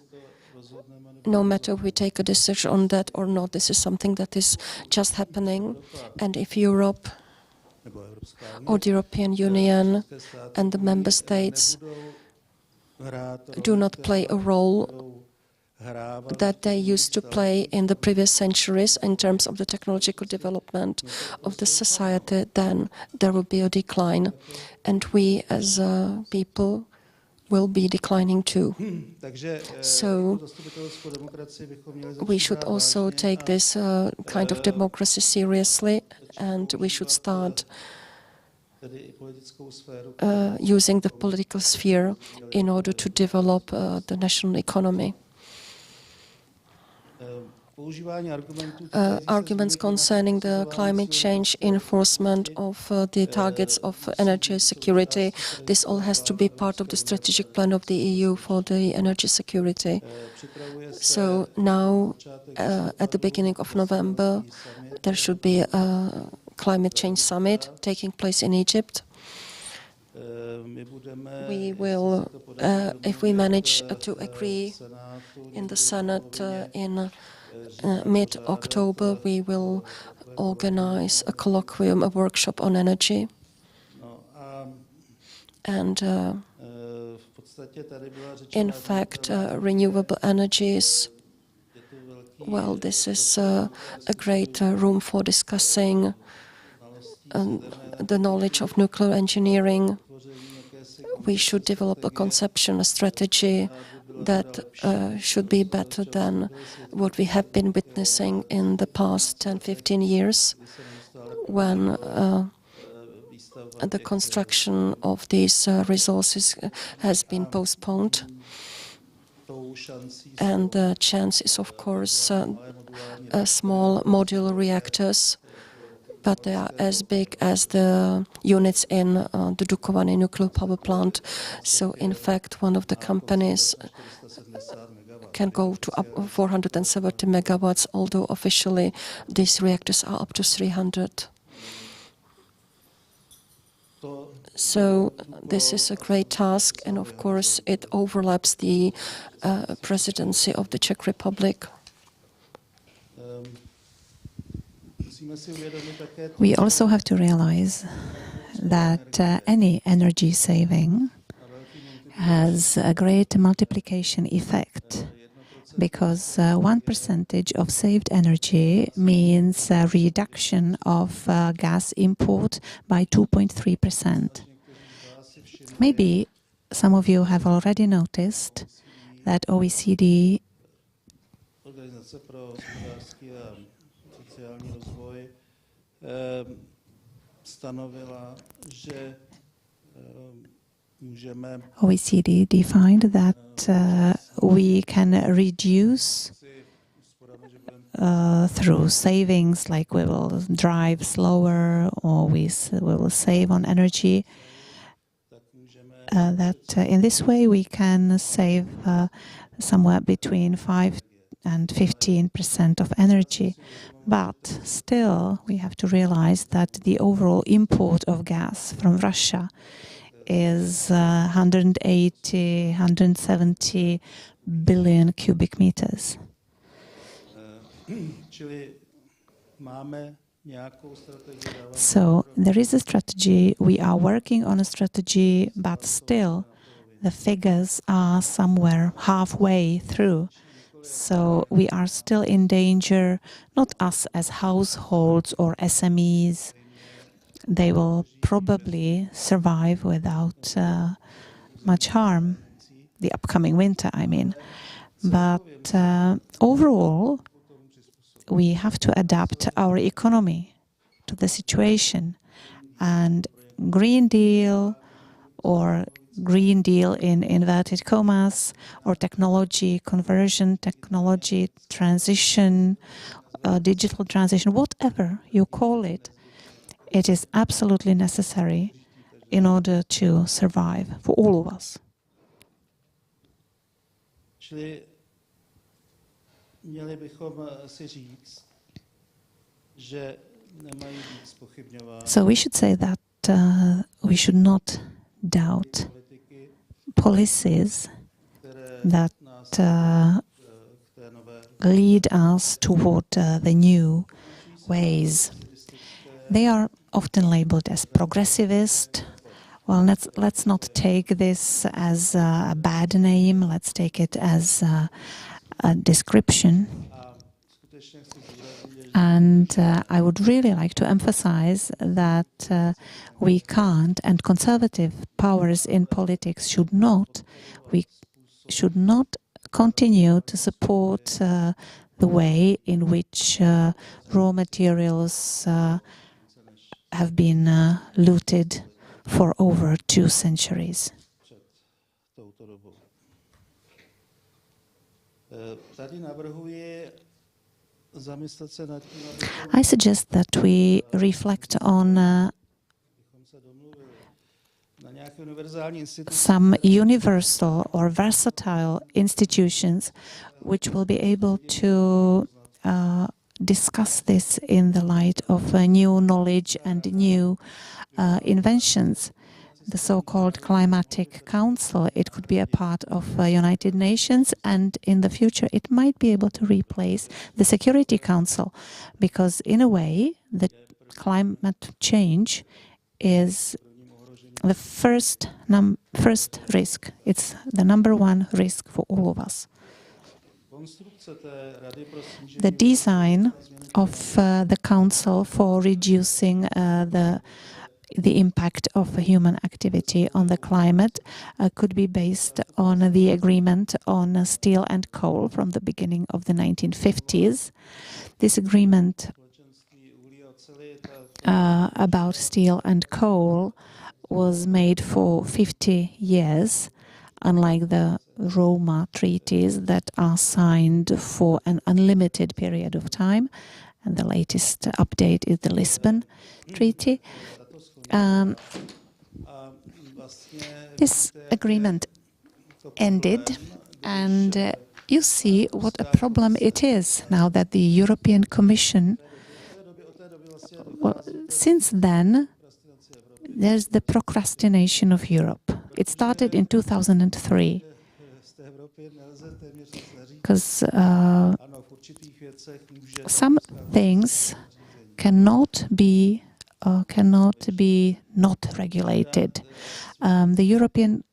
no matter if we take a decision on that or not. This is something that is just happening, and if Europe or the European Union and the member states do not play a role that they used to play in the previous centuries in terms of the technological development of the society, then there will be a decline. And we as people will be declining too. So we should also take this kind of democracy seriously, and we should start using the political sphere in order to develop the national economy. Arguments concerning the climate change, enforcement of the targets of energy security, this all has to be part of the strategic plan of the EU for the energy security. So now, at the beginning of November, there should be a climate change summit taking place in Egypt. We will, if we manage to agree in the Senate in mid-October, we will organize a colloquium, a workshop on energy. And in fact, renewable energies, well, this is a great room for discussing the knowledge of nuclear engineering. We should develop a conception, a strategy that should be better than what we have been witnessing in the past 10-15 years, when the construction of these resources has been postponed. And the chance is, of course, small modular reactors, but they are as big as the units in the Dukovany nuclear power plant. So, in fact, one of the companies can go to up 470 megawatts, although officially these reactors are up to 300. So this is a great task, and of course it overlaps the presidency of the Czech Republic. We also have to realize that any energy saving has a great multiplication effect, because 1% of saved energy means a reduction of gas import by 2.3%. Maybe some of you have already noticed that OECD defined that we can reduce through savings, like we will drive slower or we will save on energy, that in this way we can save somewhere between 5 and 15% of energy. But still, we have to realize that the overall import of gas from Russia is 180, 170 billion cubic meters. So there is a strategy, we are working on a strategy, but still the figures are somewhere halfway through. So we are still in danger, not us as households or SMEs. They will probably survive without much harm, the upcoming winter, I mean. But overall, we have to adapt our economy to the situation. And Green Deal, or Green Deal in inverted commas, or technology conversion, technology transition, digital transition, whatever you call it, it is absolutely necessary in order to survive for all of us. So we should say that we should not doubt policies that lead us toward the new ways. They are often labeled as progressivist. Well, let's not take this as a bad name. Let's take it as a description. And I would really like to emphasize that we can't, and conservative powers in politics should not, we should not continue to support the way in which raw materials have been looted for over 2 centuries. I suggest that we reflect on some universal or versatile institutions which will be able to discuss this in the light of new knowledge and new inventions. The so-called Climatic Council, it could be a part of United Nations, and in the future it might be able to replace the Security Council, because in a way the climate change is the first risk. It's the number 1 risk for all of us. The design of the Council for reducing the impact of human activity on the climate could be based on the agreement on steel and coal from the beginning of the 1950s. This agreement about steel and coal was made for 50 years, unlike the Roma treaties that are signed for an unlimited period of time. And the latest update is the Lisbon Treaty. This agreement ended, and you see what a problem it is now that the European Commission, well, since then, there's the procrastination of Europe. It started in 2003, because some things cannot be not regulated. The European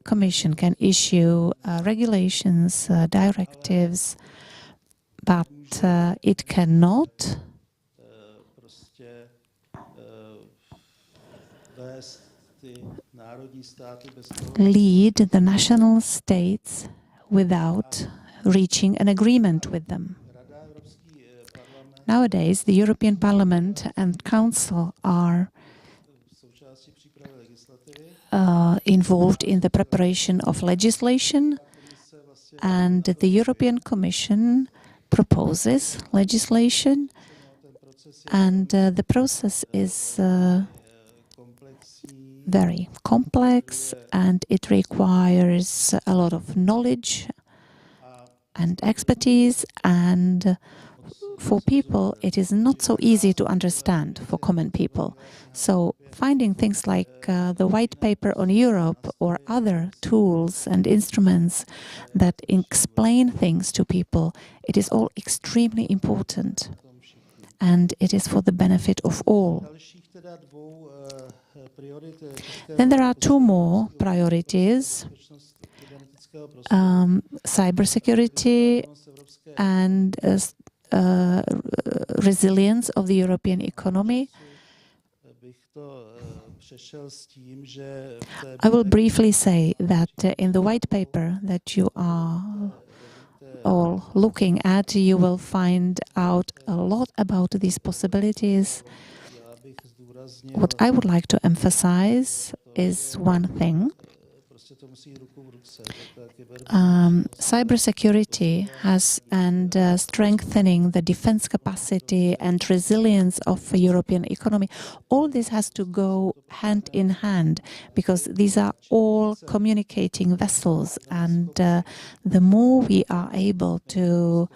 Commission can issue regulations, directives, but it cannot lead the national states without reaching an agreement with them. Nowadays, the European Parliament and Council are involved in the preparation of legislation, and the European Commission proposes legislation, and the process is very complex, and it requires a lot of knowledge and expertise, and for people it is not so easy to understand, for common people. So finding things like the white paper on Europe or other tools and instruments that explain things to people, it is all extremely important. and it is for the benefit of all. Then there are two more priorities, cybersecurity and resilience of the European economy. I will briefly say that in the white paper that you are all looking at, you will find out a lot about these possibilities. What I would like to emphasize is one thing. Cybersecurity and strengthening the defense capacity and resilience of the European economy, all this has to go hand in hand, because these are all communicating vessels, and the more we are able to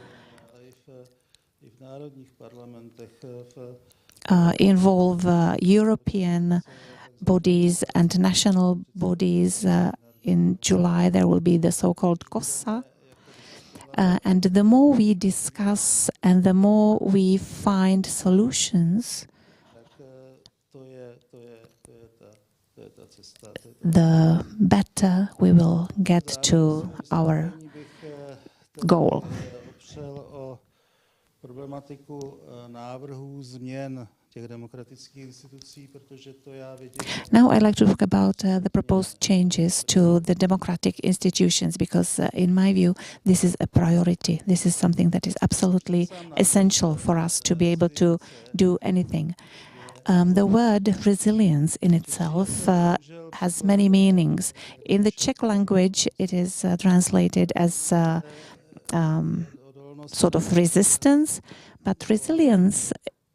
involve European bodies and national bodies. In July there will be the so-called COSSA, and the more we discuss and the more we find solutions, the better we will get to our goal. Now I'd like to talk about the proposed changes to the democratic institutions, because in my view this is a priority. This is something that is absolutely essential for us to be able to do anything. The word resilience in itself has many meanings. In the Czech language it is translated as sort of resistance, but resilience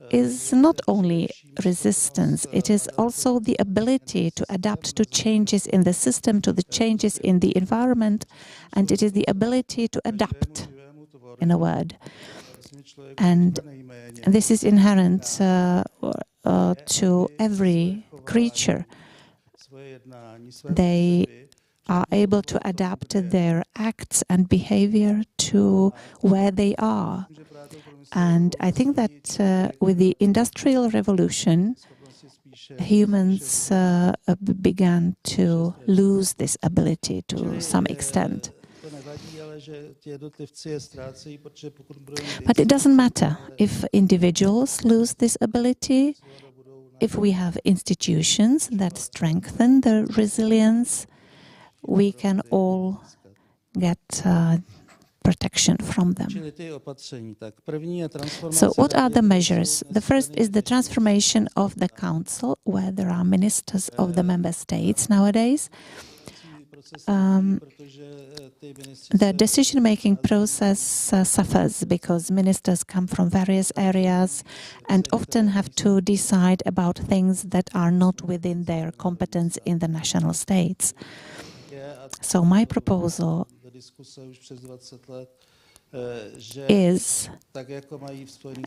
is not only resistance, it is also the ability to adapt to changes in the system, to the changes in the environment, and it is the ability to adapt, in a word. And this is inherent to every creature. They are able to adapt their acts and behavior to where they are. And I think that with the Industrial Revolution, humans began to lose this ability to some extent. But it doesn't matter if individuals lose this ability, if we have institutions that strengthen the resilience, we can all get protection from them. So what are the measures? The first is the transformation of the Council, where there are ministers of the member states nowadays. The decision-making process suffers because ministers come from various areas and often have to decide about things that are not within their competence in the national states. So my proposal is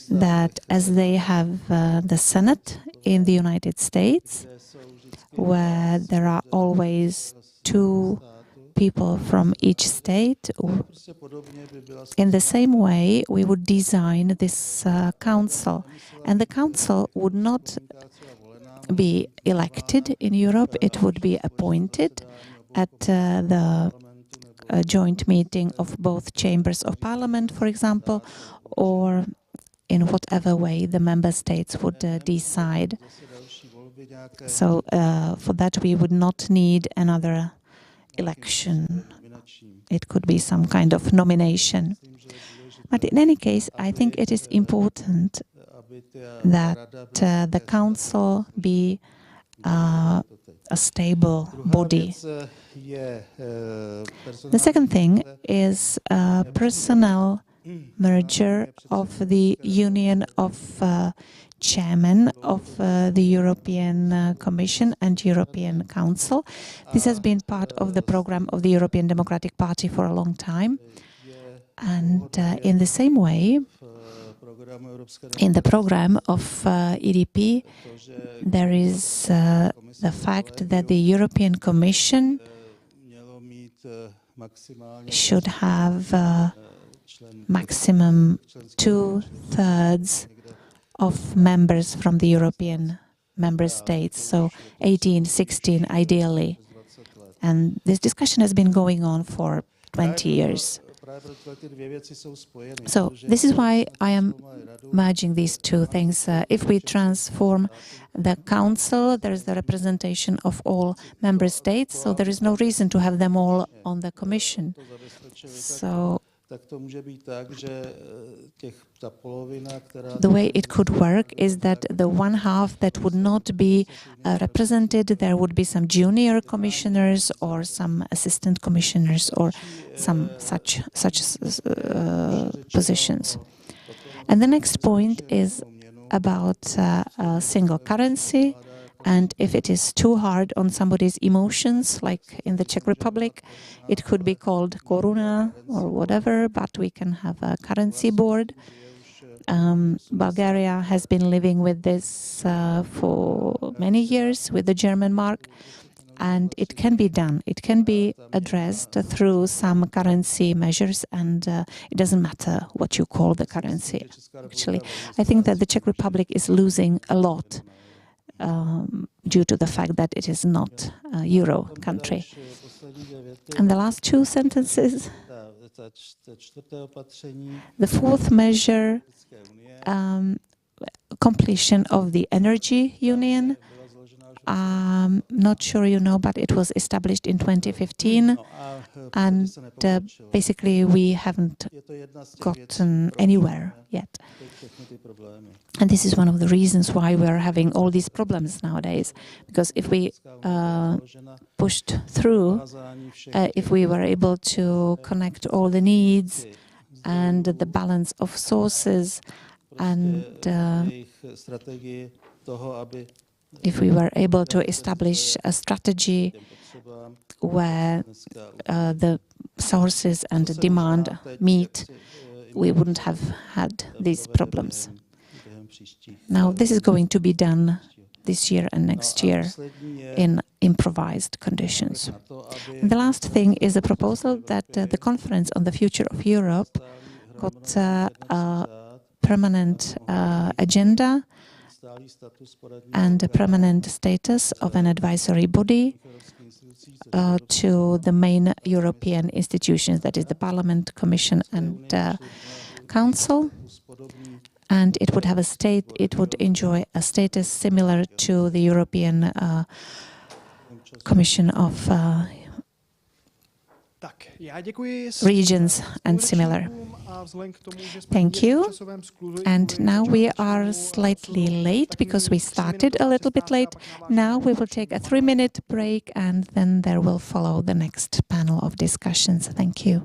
that as they have the Senate in the United States, where there are always two people from each state, in the same way we would design this council. And the council would not be elected in Europe, it would be appointed at the joint meeting of both chambers of parliament, for example, or in whatever way the member states would decide. So for that we would not need another election. It could be some kind of nomination. But in any case, I think it is important that the council be a stable body. The second thing is personnel merger of the Union of Chairmen of the European Commission and European Council. This has been part of the program of the European Democratic Party for a long time. And in the same way, in the program of EDP, there is the fact that the European Commission should have maximum 2/3 of members from the European member states, so 18, 16 ideally. And this discussion has been going on for 20 years. So this is why I am merging these two things. If we transform the council, there is the representation of all member states, so there is no reason to have them all on the commission. So the way it could work is that the one half that would not be represented, there would be some junior commissioners or some assistant commissioners or some such positions. And the next point is about a single currency. And if it is too hard on somebody's emotions, like in the Czech Republic, it could be called koruna or whatever, but we can have a currency board. Bulgaria has been living with this for many years, with the German mark, and it can be done. It can be addressed through some currency measures, and it doesn't matter what you call the currency, actually. I think that the Czech Republic is losing a lot due to the fact that it is not a Euro country. And the last two sentences. The fourth measure, completion of the energy union. Not sure you know, but it was established in 2015, and basically we haven't gotten anywhere yet. And this is one of the reasons why we're having all these problems nowadays, because if we pushed through, if we were able to connect all the needs and the balance of sources, and if we were able to establish a strategy where the sources and the demand meet, we wouldn't have had these problems. Now, this is going to be done this year and next year in improvised conditions. And the last thing is a proposal that the Conference on the Future of Europe got a permanent agenda and a permanent status of an advisory body to the main European institutions, that is the Parliament, Commission and Council. And it would have it would enjoy a status similar to the European Commission of regions and similar. Thank you. And now we are slightly late because we started a little bit late. Now we will take a 3-minute break and then there will follow the next panel of discussions. Thank you.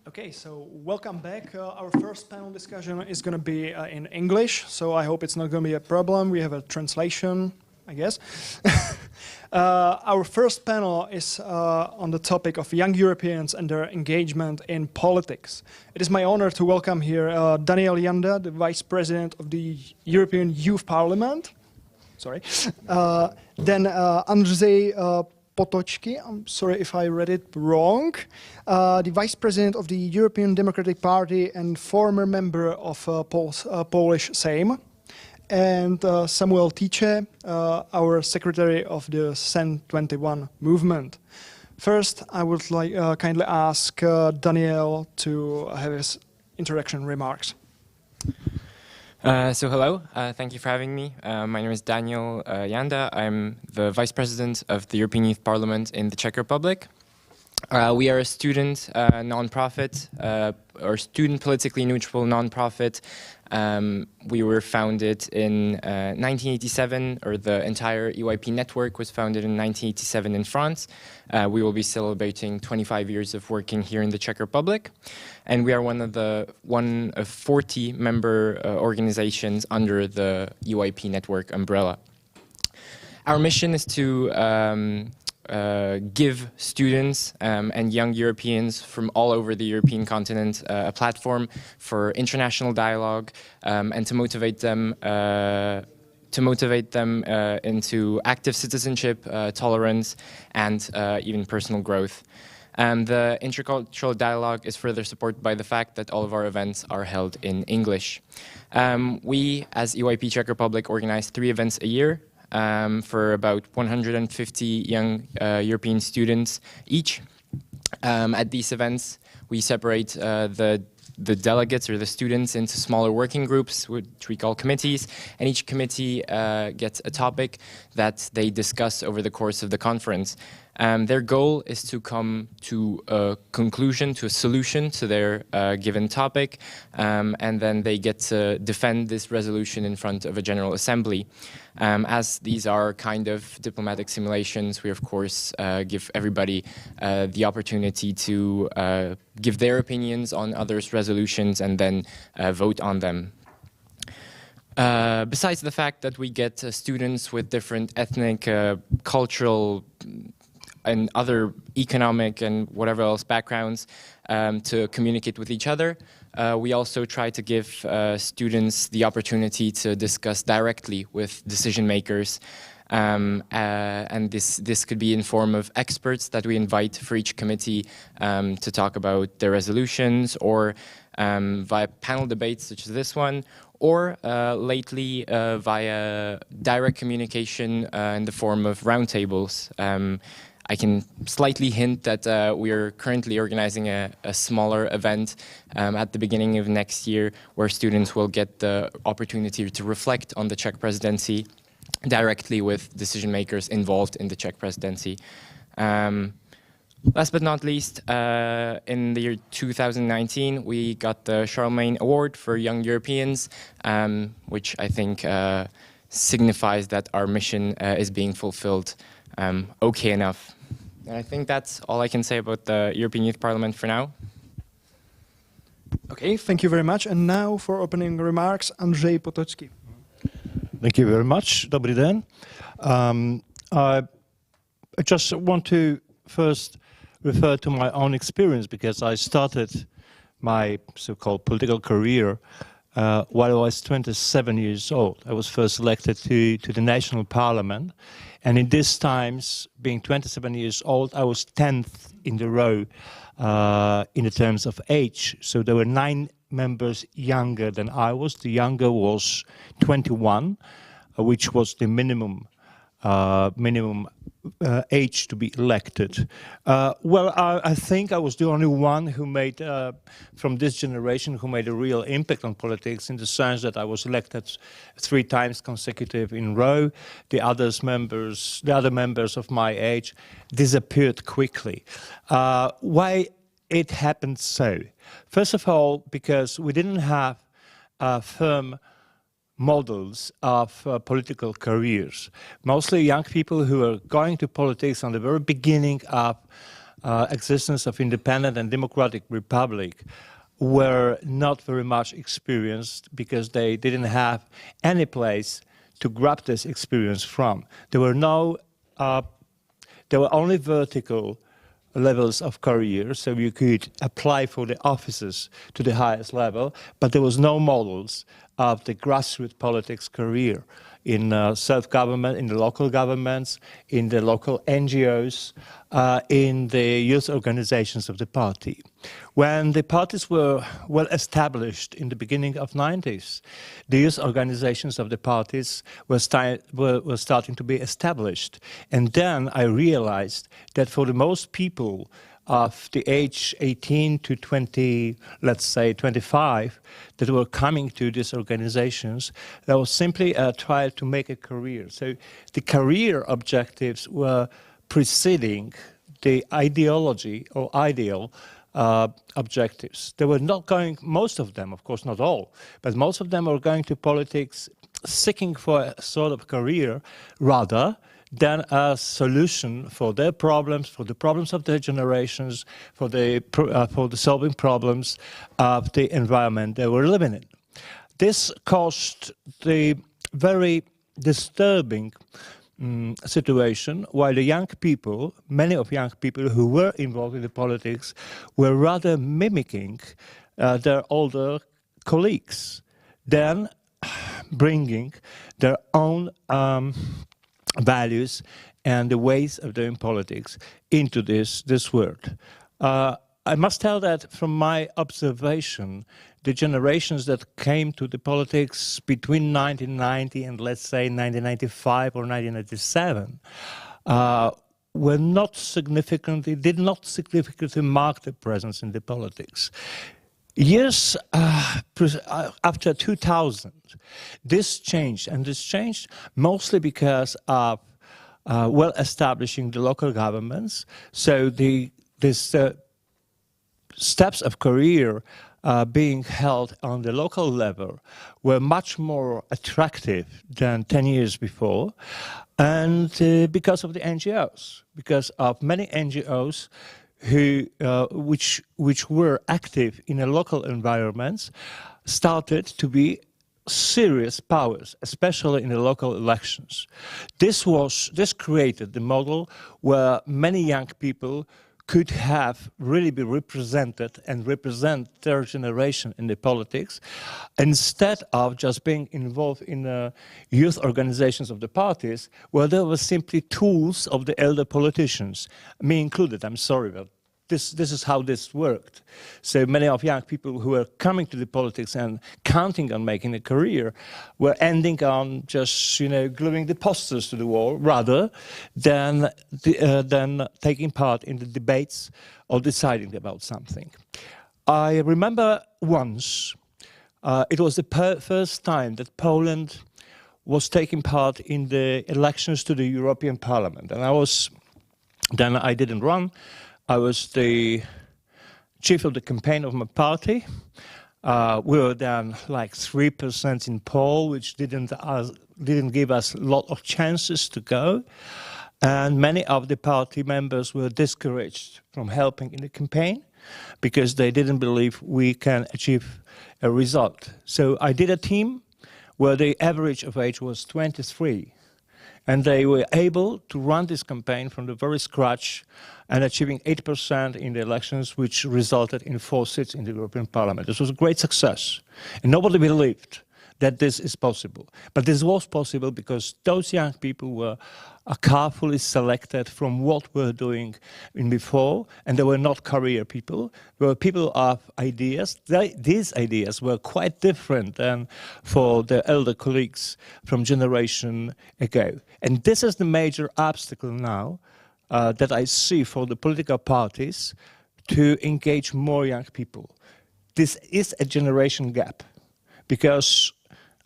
Okay, so welcome back. Our first panel discussion is going to be in English, so I hope it's not going to be a problem. We have a translation, I guess. Our first panel is on the topic of young Europeans and their engagement in politics. It is my honor to welcome here Daniel Janda, the Vice President of the European Youth Parliament. Sorry. Then Andrzej Potočky, I'm sorry if I read it wrong, the Vice President of the European Democratic Party and former member of Polish Sejm, and Samuel Tice, our Secretary of the CEN21 movement. First, I would like kindly ask Daniel to have his introduction remarks. So hello, thank you for having me. My name is Daniel Janda. I'm the Vice President of the European Youth Parliament in the Czech Republic. We are a student non-profit, or student politically neutral non-profit. We were founded in 1987, or the entire EYP network was founded in 1987 in France. We will be celebrating 25 years of working here in the Czech Republic. And we are one of 40 member organizations under the EYP network umbrella. Our mission is to give students and young Europeans from all over the European continent a platform for international dialogue and to motivate them into active citizenship, tolerance, and even personal growth. The intercultural dialogue is further supported by the fact that all of our events are held in English. We, as EYP Czech Republic, organize 3 events a year. For about 150 young European students each. At these events, we separate the delegates or the students into smaller working groups, which we call committees, and each committee gets a topic that they discuss over the course of the conference. Their goal is to come to a conclusion, to a solution to their given topic, and then they get to defend this resolution in front of a General Assembly. As these are kind of diplomatic simulations, we of course give everybody the opportunity to give their opinions on others' resolutions and then vote on them. Besides the fact that we get students with different ethnic, cultural, and other economic and whatever else backgrounds to communicate with each other, we also try to give students the opportunity to discuss directly with decision makers. And this could be in form of experts that we invite for each committee to talk about their resolutions, or via panel debates such as this one, or lately via direct communication in the form of roundtables. I can slightly hint that we are currently organizing a smaller event at the beginning of next year, where students will get the opportunity to reflect on the Czech presidency directly with decision makers involved in the Czech presidency. Last but not least, in the year 2019, we got the Charlemagne Award for Young Europeans, which I think signifies that our mission is being fulfilled okay enough. And I think that's all I can say about the European Youth Parliament for now. Okay, thank you very much. And now for opening remarks, Andrzej Potočky. Thank you very much. Dobrý den. I just want to first refer to my own experience, because I started my so-called political career while I was 27 years old. I was first elected to the national parliament. And in these times, being 27 years old, I was 10th in the row in the terms of age. So there were 9 members younger than I was. The younger was 21, which was the minimum age to be elected. Well, I think I was the only one who made, from this generation, who made a real impact on politics, in the sense that I was elected 3 times consecutive in row. The other members of my age disappeared quickly. Why it happened so? First of all, because we didn't have firm models of political careers. Mostly young people who were going to politics on the very beginning of existence of independent and democratic republic were not very much experienced because they didn't have any place to grab this experience from. There were only vertical levels of career, so you could apply for the offices to the highest level, but there was no models of the grassroots politics career in self-government, in the local governments, in the local NGOs, in the youth organizations of the party. When the parties were well established in the beginning of 90s, the youth organizations of the parties were starting to be established. And then I realized that for the most people of the age 18 to 20, let's say 25, that were coming to these organizations, that was simply a try to make a career. So the career objectives were preceding the ideology or ideal objectives. They were not going, most of them, of course not all, but most of them were going to politics seeking for a sort of career rather than a solution for their problems, for the problems of their generations, for the solving problems of the environment they were living in. This caused the very disturbing situation while the young people, many of young people who were involved in the politics, were rather mimicking their older colleagues than bringing their own values and the ways of doing politics into this world. I must tell that from my observation, the generations that came to the politics between 1990 and let's say 1995 or 1997 were not significantly, did not significantly mark their presence in the politics. Years after 2000, this changed, and this changed mostly because of well establishing the local governments. So these steps of career being held on the local level were much more attractive than 10 years before, and because of the NGOs, because of many NGOs which were active in the local environments started to be serious powers, especially in the local elections. This created the model where many young people could have really be represented and represent their generation in the politics, instead of just being involved in the youth organizations of the parties, where there were simply tools of the elder politicians, me included. I'm sorry, but this is how this worked. So many of young people who were coming to the politics and counting on making a career were ending on just, gluing the posters to the wall rather than taking part in the debates or deciding about something. I remember once, it was the first time that Poland was taking part in the elections to the European Parliament. And I didn't run. I was the chief of the campaign of my party. We were then like 3% in poll, which didn't give us a lot of chances to go. And many of the party members were discouraged from helping in the campaign because they didn't believe we can achieve a result. So I did a team where the average of age was 23. And they were able to run this campaign from the very scratch and achieving 8% in the elections, which resulted in 4 seats in the European Parliament. This was a great success. And nobody believed that this is possible. But this was possible because those young people were carefully selected from what we were doing in before, and they were not career people. They were people of ideas. These ideas were quite different than for the elder colleagues from generation ago. And this is the major obstacle now that I see for the political parties to engage more young people. This is a generation gap because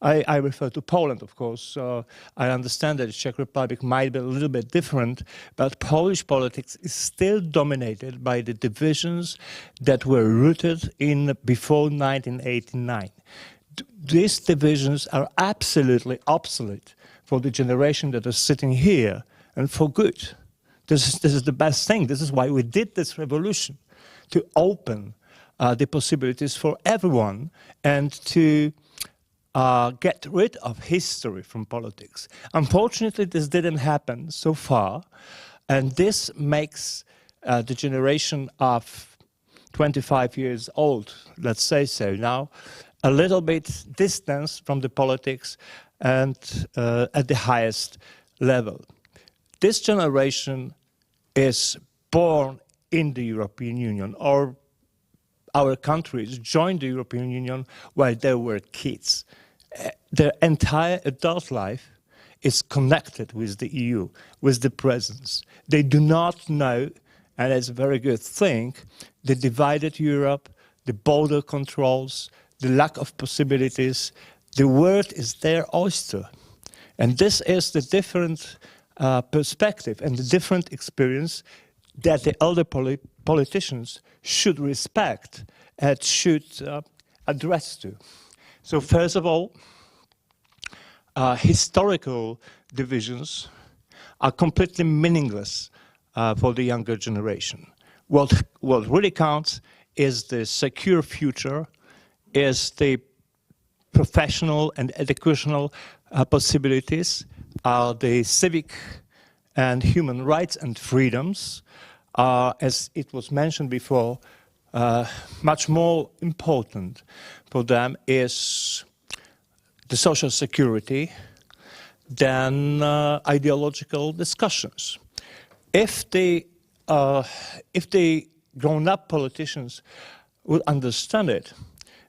I refer to Poland, of course, so I understand that the Czech Republic might be a little bit different, but Polish politics is still dominated by the divisions that were rooted in before 1989. These divisions are absolutely obsolete for the generation that is sitting here, and for good. This is the best thing. This is why we did this revolution, to open the possibilities for everyone and to get rid of history from politics. Unfortunately, this didn't happen so far, and this makes the generation of 25 years old, let's say so now, a little bit distanced from the politics and at the highest level. This generation is born in the European Union, or our countries joined the European Union while they were kids. Their entire adult life is connected with the EU, with the presence. They do not know, and it's a very good thing, the divided Europe, the border controls, the lack of possibilities. The world is their oyster. And this is the different perspective and the different experience that the elder politicians should respect and should address to. So first of all, historical divisions are completely meaningless for the younger generation. What really counts is the secure future, is the professional and educational possibilities, are the civic and human rights and freedoms, as it was mentioned before, much more important for them is the social security than ideological discussions. If the grown-up politicians would understand it,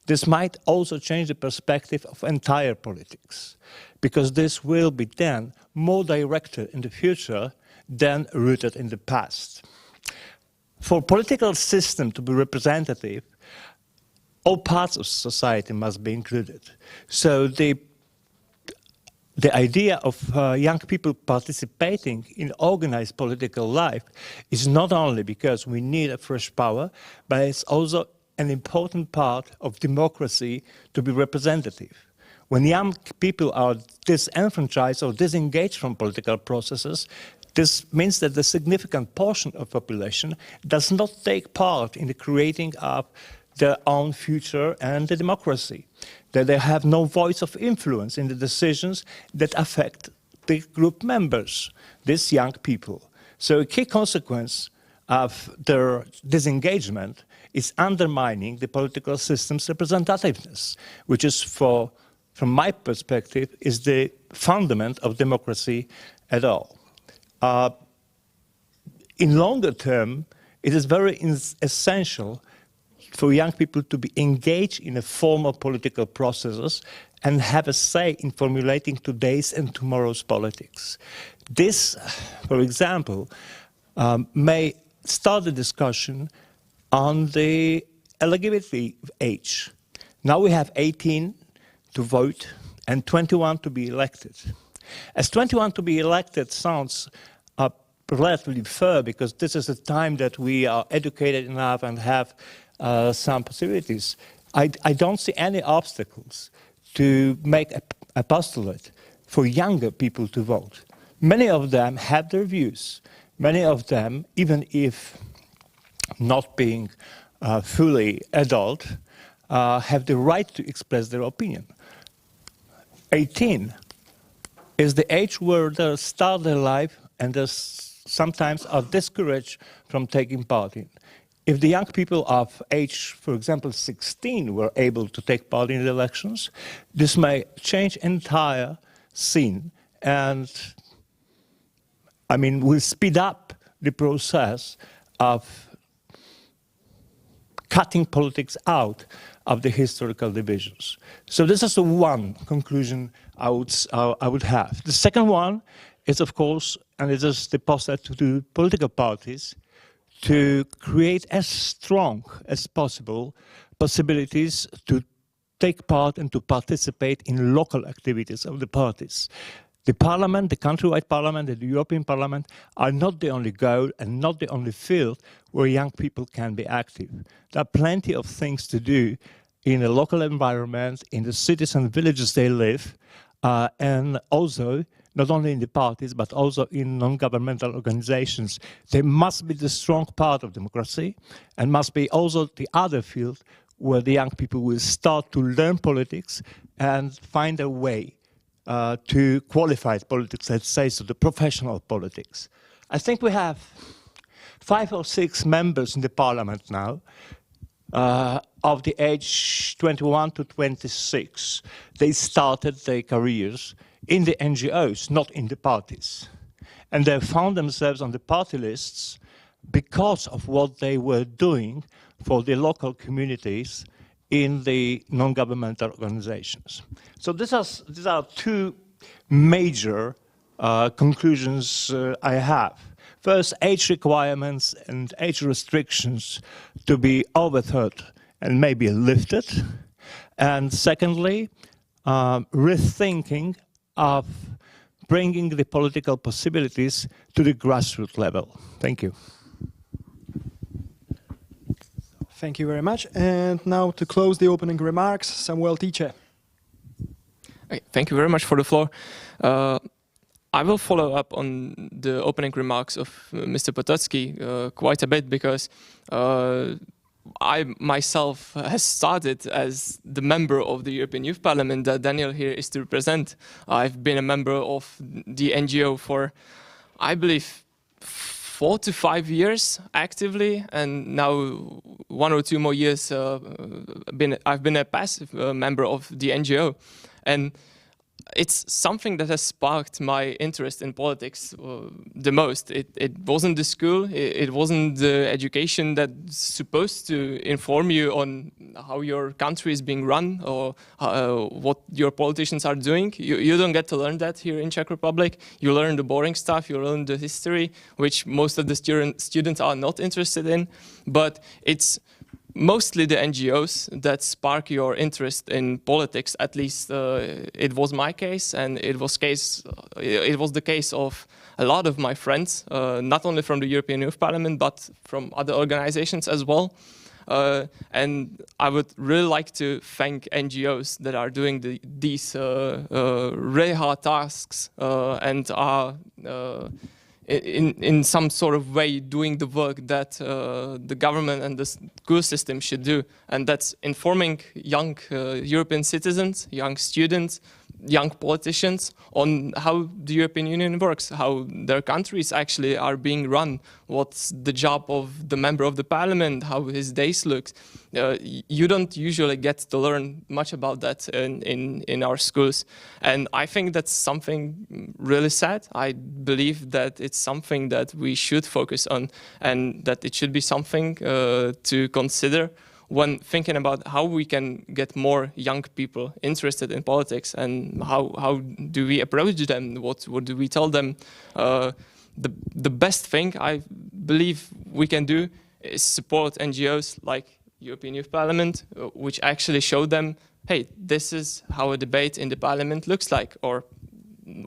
this might also change the perspective of entire politics, because this will be then more directed in the future than rooted in the past. For a political system to be representative, all parts of society must be included. So the idea of young people participating in organized political life is not only because we need a fresh power, but it's also an important part of democracy to be representative. When young people are disenfranchised or disengaged from political processes, this means that the significant portion of population does not take part in the creating of their own future and the democracy, that they have no voice of influence in the decisions that affect the group members, these young people. So a key consequence of their disengagement is undermining the political system's representativeness, which is, from my perspective, is the fundament of democracy at all. In longer term, it is very essential for young people to be engaged in a formal political processes and have a say in formulating today's and tomorrow's politics. This, for example, may start a discussion on the eligibility age. Now we have 18 to vote and 21 to be elected. As 21 to be elected sounds relatively fair, because this is the time that we are educated enough and have some possibilities. I don't see any obstacles to make a postulate for younger people to vote. Many of them have their views. Many of them, even if not being fully adult, have the right to express their opinion. 18 is the age where they start their life and they sometimes are discouraged from taking part in. If the young people of age, for example, 16 were able to take part in the elections, this may change entire scene and, I mean, will speed up the process of cutting politics out of the historical divisions. So this is the one conclusion I would have. The second one is, of course, and it is the postulate to the political parties, to create as strong as possible possibilities to take part and to participate in local activities of the parties. The parliament, the countrywide parliament and the European Parliament are not the only goal and not the only field where young people can be active. There are plenty of things to do in a local environment, in the cities and villages they live, and also not only in the parties, but also in non-governmental organizations. They must be the strong part of democracy and must be also the other field where the young people will start to learn politics and find a way to qualified politics, let's say, so the professional politics. I think we have 5 or 6 members in the parliament now of the age 21 to 26. They started their careers in the NGOs, not in the parties. And they found themselves on the party lists because of what they were doing for the local communities in the non-governmental organizations. So these are 2 major conclusions I have. First, age requirements and age restrictions to be overthought and maybe lifted. And secondly, rethinking of bringing the political possibilities to the grassroots level. Thank you. Thank you very much. And now to close the opening remarks, Samuel Tice. Thank you very much for the floor. I will follow up on the opening remarks of Mr. Potocki quite a bit, because I myself has started as the member of the European Youth Parliament that Daniel here is to represent. I've been a member of the NGO for, I believe, 4 to 5 years actively, and now 1 or 2 more years I've been a passive member of the NGO. And it's something that has sparked my interest in politics the most. It wasn't the school, it wasn't the education that's supposed to inform you on how your country is being run or what your politicians are doing. You don't get to learn that here in Czech Republic. You learn the boring stuff, you learn the history, which most of the students are not interested in. But it's mostly the NGOs that spark your interest in politics. At least it was my case, and it was the case of a lot of my friends, not only from the European Youth Parliament, but from other organizations as well. And I would really like to thank NGOs that are doing these really hard tasks and are in some sort of way doing the work that the government and the school system should do. And that's informing young European citizens, young students, young politicians on how the European Union works, how their countries actually are being run, what's the job of the member of the parliament, how his days look. You don't usually get to learn much about that in our schools. And I think that's something really sad. I believe that it's something that we should focus on, and that it should be something to consider when thinking about how we can get more young people interested in politics, and how do we approach them, what do we tell them. The best thing I believe we can do is support NGOs like European Youth Parliament, which actually show them, hey, this is how a debate in the parliament looks like, or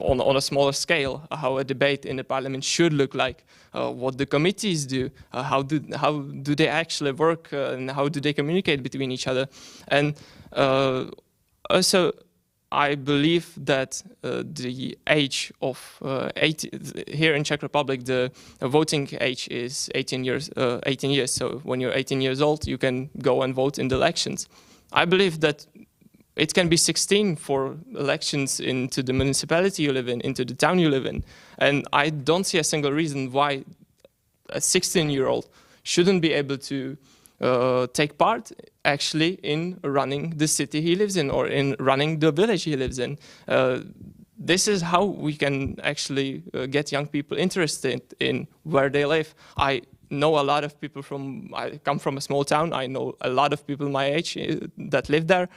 on a smaller scale, how a debate in the parliament should look like, what the committees do, how do they actually work, and how do they communicate between each other. And also, I believe that the age of 18 here in Czech Republic, the voting age is 18 years. So when you're 18 years old, you can go and vote in the elections. I believe that it can be 16 for elections into the municipality you live in, into the town you live in. And I don't see a single reason why a 16-year-old shouldn't be able to take part actually in running the city he lives in, or in running the village he lives in. This is how we can actually get young people interested in where they live. I know a lot of people I come from a small town, I know a lot of people my age that live there.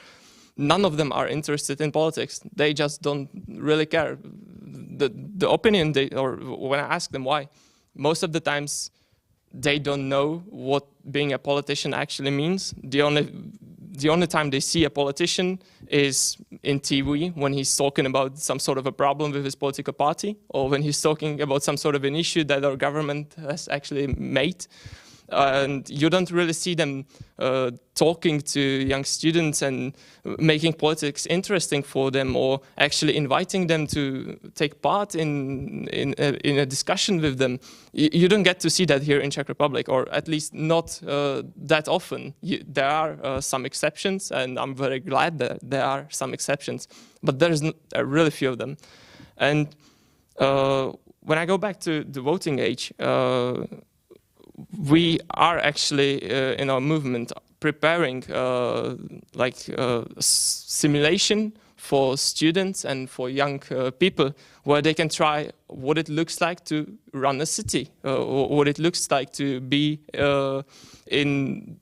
None of them are interested in politics. They just don't really care. The opinion, or when I ask them why, most of the times they don't know what being a politician actually means. The only time they see a politician is in TV, when he's talking about some sort of a problem with his political party, or when he's talking about some sort of an issue that our government has actually made. and you don't really see them talking to young students and making politics interesting for them, or actually inviting them to take part in a discussion with them. You don't get to see that here in Czech Republic, or at least not that often. There are some exceptions, and I'm very glad that there are some exceptions, but there's really few of them. And when I go back to the voting age, we are actually in our movement preparing simulation for students and for young people, where they can try what it looks like to run a city, or what it looks like to be in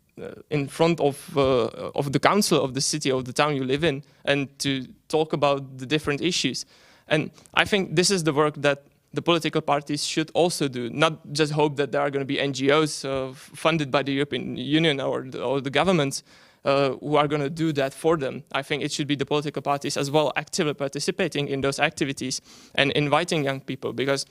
front of the council of the city, of the town you live in, and to talk about the different issues. And I think this is the work that the political parties should also do, not just hope that there are going to be NGOs funded by the European Union or the governments who are going to do that for them. I think it should be the political parties as well actively participating in those activities and inviting young people, because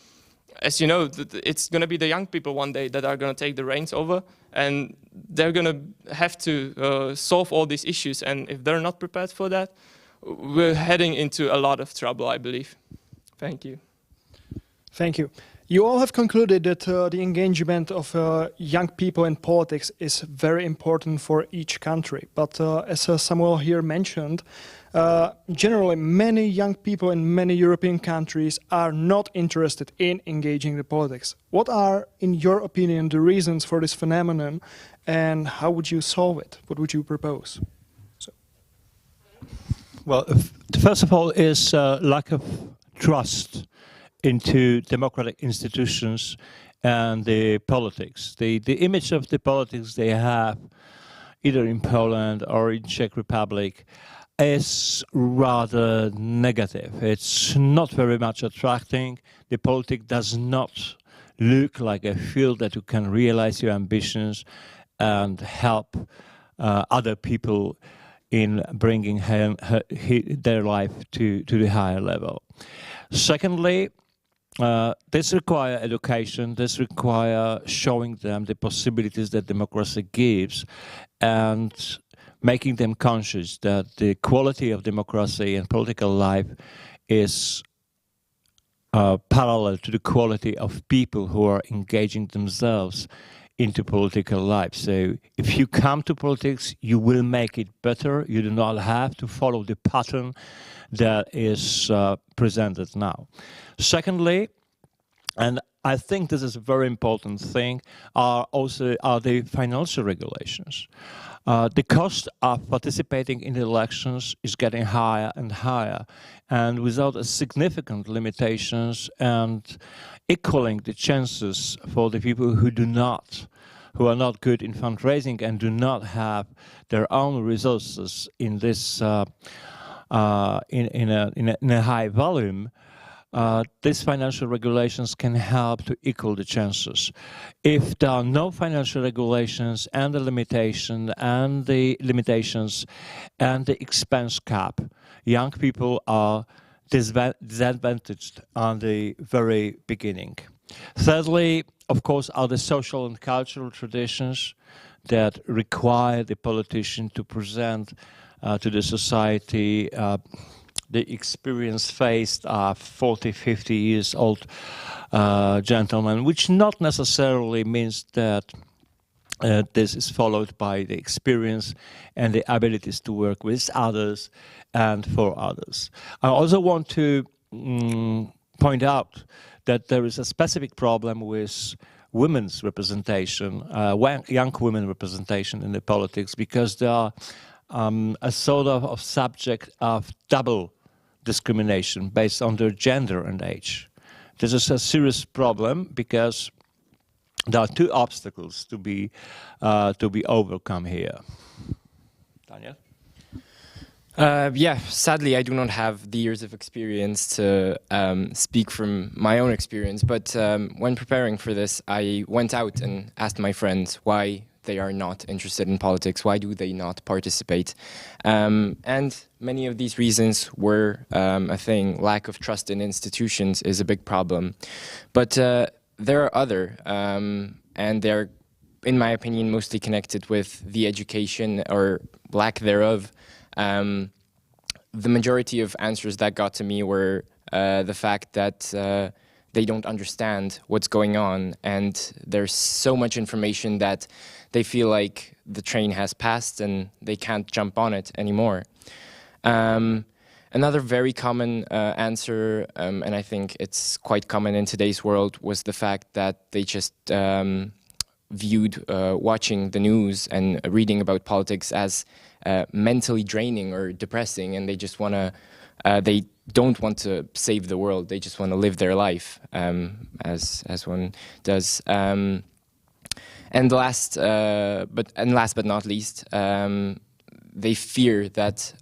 as you know, it's going to be the young people one day that are going to take the reins over, and they're going to have to solve all these issues. And if they're not prepared for that, we're heading into a lot of trouble, I believe. Thank you. Thank you. You all have concluded that the engagement of young people in politics is very important for each country. But as Samuel here mentioned, generally many young people in many European countries are not interested in engaging the politics. What are, in your opinion, the reasons for this phenomenon, and how would you solve it? What would you propose? Well, first of all is lack of trust into democratic institutions and the politics. The image of the politics they have, either in Poland or in Czech Republic, is rather negative. It's not very much attracting. The politics does not look like a field that you can realize your ambitions and help other people in bringing their life to the higher level. Secondly, this requires education, this requires showing them the possibilities that democracy gives and making them conscious that the quality of democracy and political life is parallel to the quality of people who are engaging themselves into political life. So if you come to politics, you will make it better. You do not have to follow the pattern that is presented now. Secondly, and I think this is a very important thing, are the financial regulations. The cost of participating in the elections is getting higher and higher, and without significant limitations and equaling the chances for the people who are not good in fundraising and do not have their own resources in this in a high volume. These financial regulations can help to equal the chances. If there are no financial regulations and the limitations and the expense cap, young people are disadvantaged on the very beginning. Thirdly, of course, are the social and cultural traditions that require the politician to present to the society the experience faced of 40, 50 years old gentlemen, which not necessarily means that this is followed by the experience and the abilities to work with others and for others. I also want to point out that there is a specific problem with women's representation, young women representation in the politics, because they are a sort of subject of double discrimination based on their gender and age. This is a serious problem because there are two obstacles to be overcome here. Daniel? Yeah, sadly, I do not have the years of experience to speak from my own experience, but when preparing for this, I went out and asked my friends why they are not interested in politics, why do they not participate? And many of these reasons were a thing. Lack of trust in institutions is a big problem. But there are other, and they're in my opinion, mostly connected with the education or lack thereof. The majority of answers that got to me were the fact that they don't understand what's going on, and there's so much information that they feel like the train has passed and they can't jump on it anymore. Another very common answer, and I think it's quite common in today's world, was the fact that they just viewed watching the news and reading about politics as mentally draining or depressing, and they just want to, they don't want to save the world. They just want to live their life, as one does. And last but not least, they fear that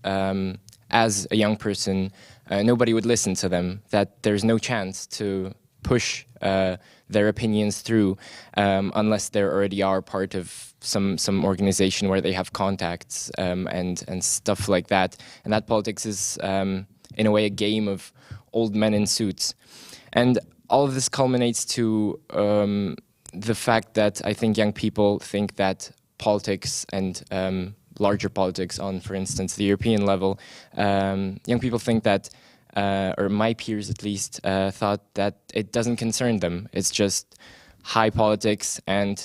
as a young person, nobody would listen to them. That there's no chance to push their opinions through unless they already are part of some organization where they have contacts and stuff like that. And that politics is in a way a game of old men in suits. And all of this culminates to the fact that I think young people think that politics and larger politics on, for instance, the European level, young people think that, or my peers at least, thought that it doesn't concern them. It's just high politics, and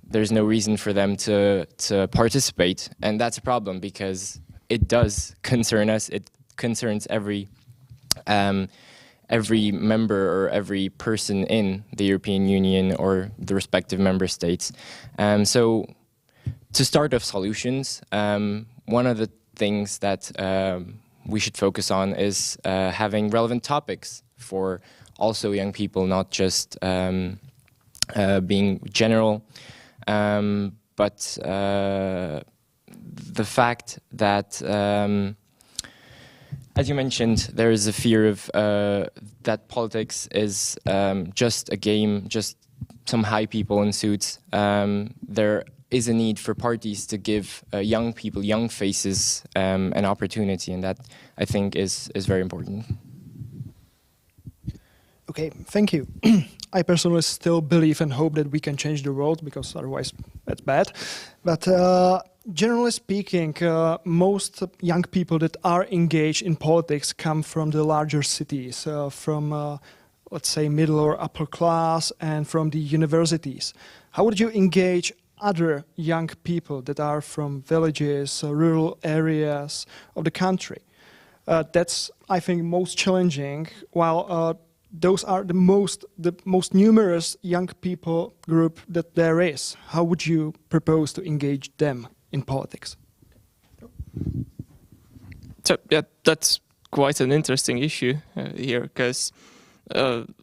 there's no reason for them to participate. And that's a problem, because it does concern us. It concerns every member or every person in the European Union or the respective member states. So to start off solutions, one of the things that we should focus on is having relevant topics for also young people, not just being general, but the fact that as you mentioned, there is a fear of that politics is just a game, just some high people in suits. There is a need for parties to give young people, young faces, an opportunity, and that I think is very important. Okay, thank you. I personally still believe and hope that we can change the world, because otherwise that's bad. But generally speaking, most young people that are engaged in politics come from the larger cities, from let's say middle or upper class, and from the universities. How would you engage other young people that are from villages, rural areas of the country? That's, I think, most challenging, while those are the most numerous young people group that there is. How would you propose to engage them in politics? So, yeah, that's quite an interesting issue here, because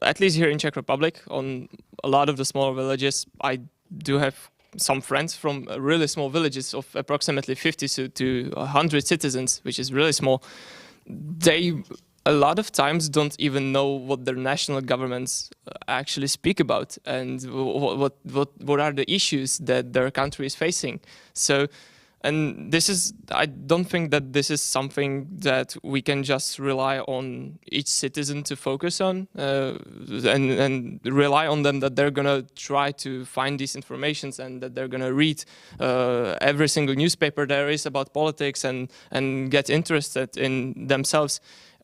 at least here in Czech Republic, on a lot of the smaller villages, I do have some friends from really small villages of approximately 50 to 100 citizens, which is really small. They a lot of times don't even know what their national governments actually speak about and what are the issues that their country is facing. So, and this is, I don't think that this is something that we can just rely on each citizen to focus on and rely on them that they're gonna try to find these informations and that they're gonna read every single newspaper there is about politics and get interested in themselves.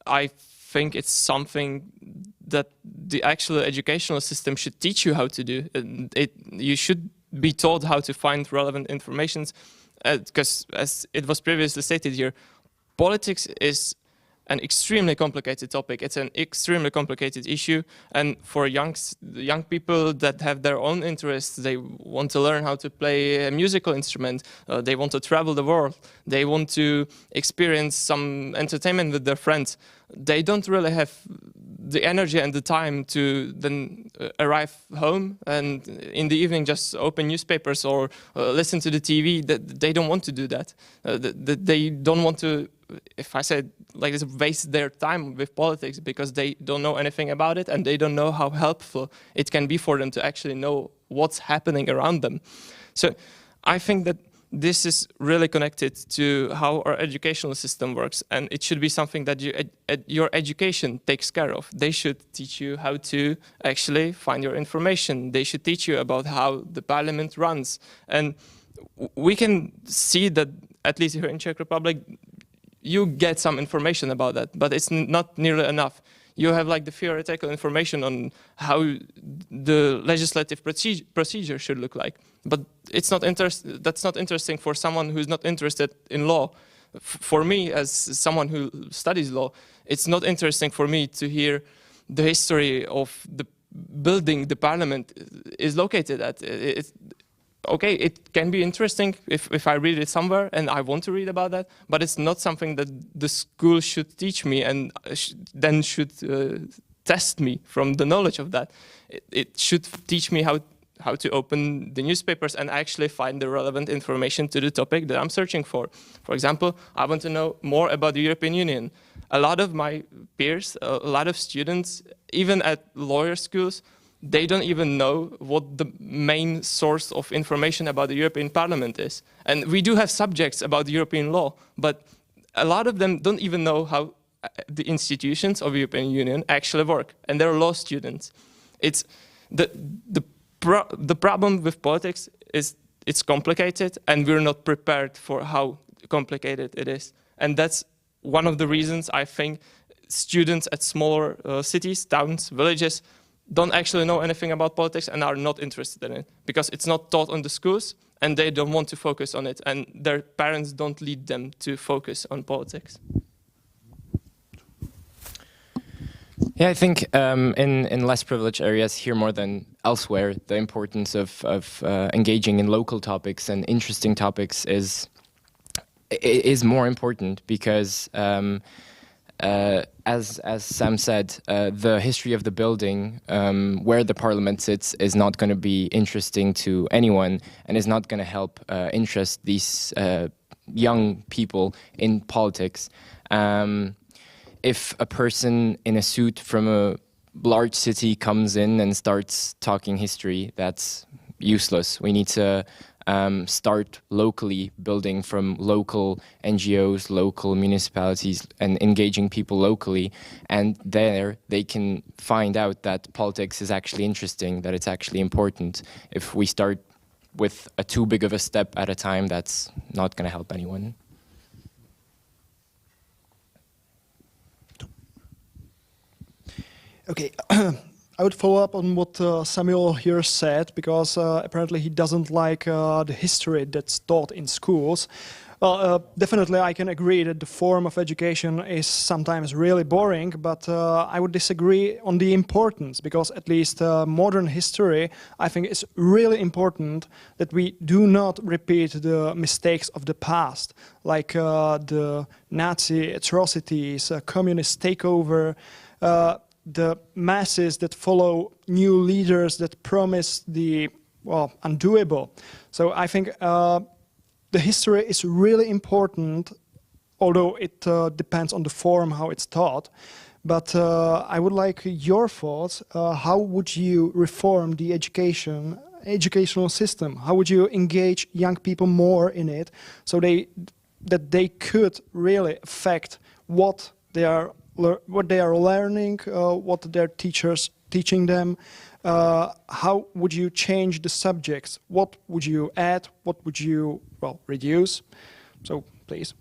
I think it's something that the actual educational system should teach you how to do. You should be taught how to find relevant information, because as it was previously stated here, politics is an extremely complicated topic. It's an extremely complicated issue, and for young people that have their own interests, they want to learn how to play a musical instrument, they want to travel the world, they want to experience some entertainment with their friends. They don't really have the energy and the time to then arrive home and in the evening just open newspapers or listen to the TV. They don't want to do that. They don't want to, if I said like this, waste their time with politics, because they don't know anything about it and they don't know how helpful it can be for them to actually know what's happening around them. So I think that this is really connected to how our educational system works, and it should be something that your education takes care of. They should teach you how to actually find your information. They should teach you about how the parliament runs. And we can see that, at least here in Czech Republic, you get some information about that, but it's not nearly enough. You have like the theoretical information on how the legislative procedure should look like, but it's not that's not interesting for someone who's not interested in law. For me, as someone who studies law, it's not interesting for me to hear the history of the building the parliament is located at. Okay, it can be interesting if I read it somewhere and I want to read about that, but it's not something that the school should teach me and then should test me from the knowledge of that. It should teach me how to open the newspapers and actually find the relevant information to the topic that I'm searching for. For example, I want to know more about the European Union. A lot of my peers, a lot of students, even at lawyer schools, they don't even know what the main source of information about the European Parliament is. And we do have subjects about European law, but a lot of them don't even know how the institutions of the European Union actually work, and they're law students. It's the problem with politics is it's complicated, and we're not prepared for how complicated it is. And that's one of the reasons I think students at smaller cities, towns, villages, don't actually know anything about politics and are not interested in it, because it's not taught on the schools and they don't want to focus on it, and their parents don't lead them to focus on politics. Yeah, I think in less privileged areas here more than elsewhere, the importance of engaging in local topics and interesting topics is more important, because as Sam said, the history of the building where the parliament sits is not going to be interesting to anyone and is not going to help interest these young people in politics. If a person in a suit from a large city comes in and starts talking history, that's useless. We need to start locally, building from local NGOs, local municipalities, and engaging people locally. And there they can find out that politics is actually interesting, that it's actually important. If we start with too big of a step at a time, that's not going to help anyone. Okay. I would follow up on what Samuel here said, because apparently he doesn't like the history that's taught in schools. Well, definitely I can agree that the form of education is sometimes really boring, but I would disagree on the importance, because at least modern history, I think it's really important that we do not repeat the mistakes of the past, like the Nazi atrocities, communist takeover, the masses that follow new leaders that promise the, well, undoable. So I think the history is really important, although it depends on the form, how it's taught. But I would like your thoughts. How would you reform the educational system? How would you engage young people more in it, so that they could really affect what they are learning, what their teachers teaching them? How would you change the subjects? What would you add? What would you, well, reduce? So, please.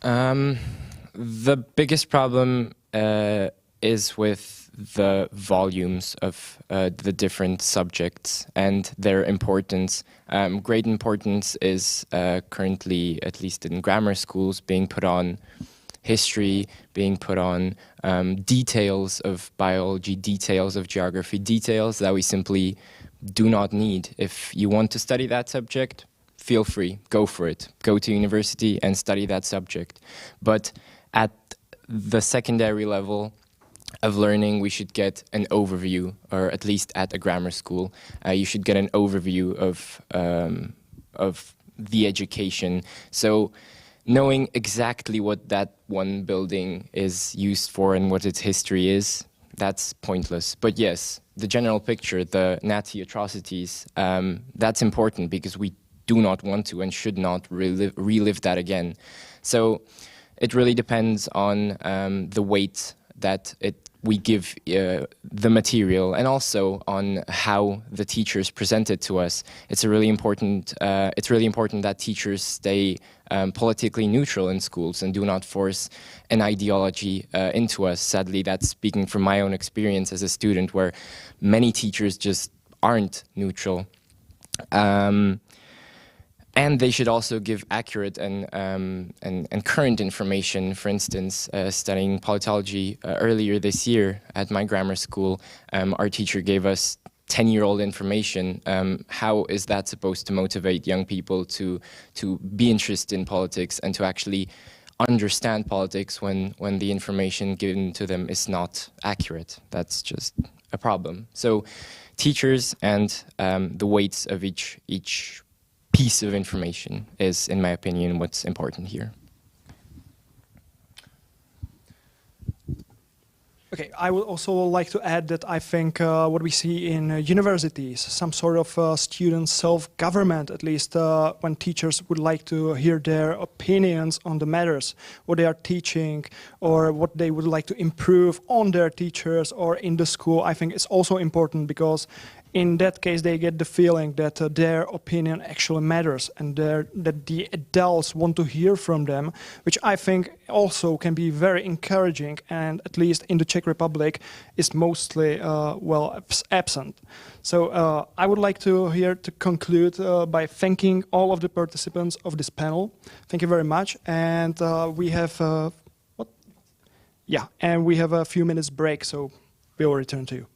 The biggest problem is with the volumes of the different subjects and their importance. Great importance is currently, at least in grammar schools, being put on history, being put on details of biology, details of geography, details that we simply do not need. If you want to study that subject, feel free, go for it. Go to university and study that subject. But at the secondary level of learning, we should get an overview, or at least at a grammar school, you should get an overview of the education. So knowing exactly what that one building is used for and what its history is, that's pointless. But yes, the general picture, the Nazi atrocities, that's important because we do not want to and should not relive that again. So it really depends on the weight that we give the material, and also on how the teachers present it to us. It's really important that teachers stay politically neutral in schools and do not force an ideology into us. Sadly, that's speaking from my own experience as a student, where many teachers just aren't neutral. And they should also give accurate and current information. For instance, studying politology earlier this year at my grammar school, our teacher gave us 10-year-old information. How is that supposed to motivate young people to be interested in politics and to actually understand politics when the information given to them is not accurate? That's just a problem. So teachers and the weights of each piece of information is, in my opinion, what's important here. Okay, I would also like to add that I think what we see in universities, some sort of student self-government, at least when teachers would like to hear their opinions on the matters, what they are teaching, or what they would like to improve on their teachers or in the school, I think it's also important, because in that case they get the feeling that their opinion actually matters and that the adults want to hear from them, which I think also can be very encouraging, and at least in the Czech Republic is mostly absent. So I would like to conclude by thanking all of the participants of this panel. Thank you very much, and we have we have a few minutes break, so we will return to you.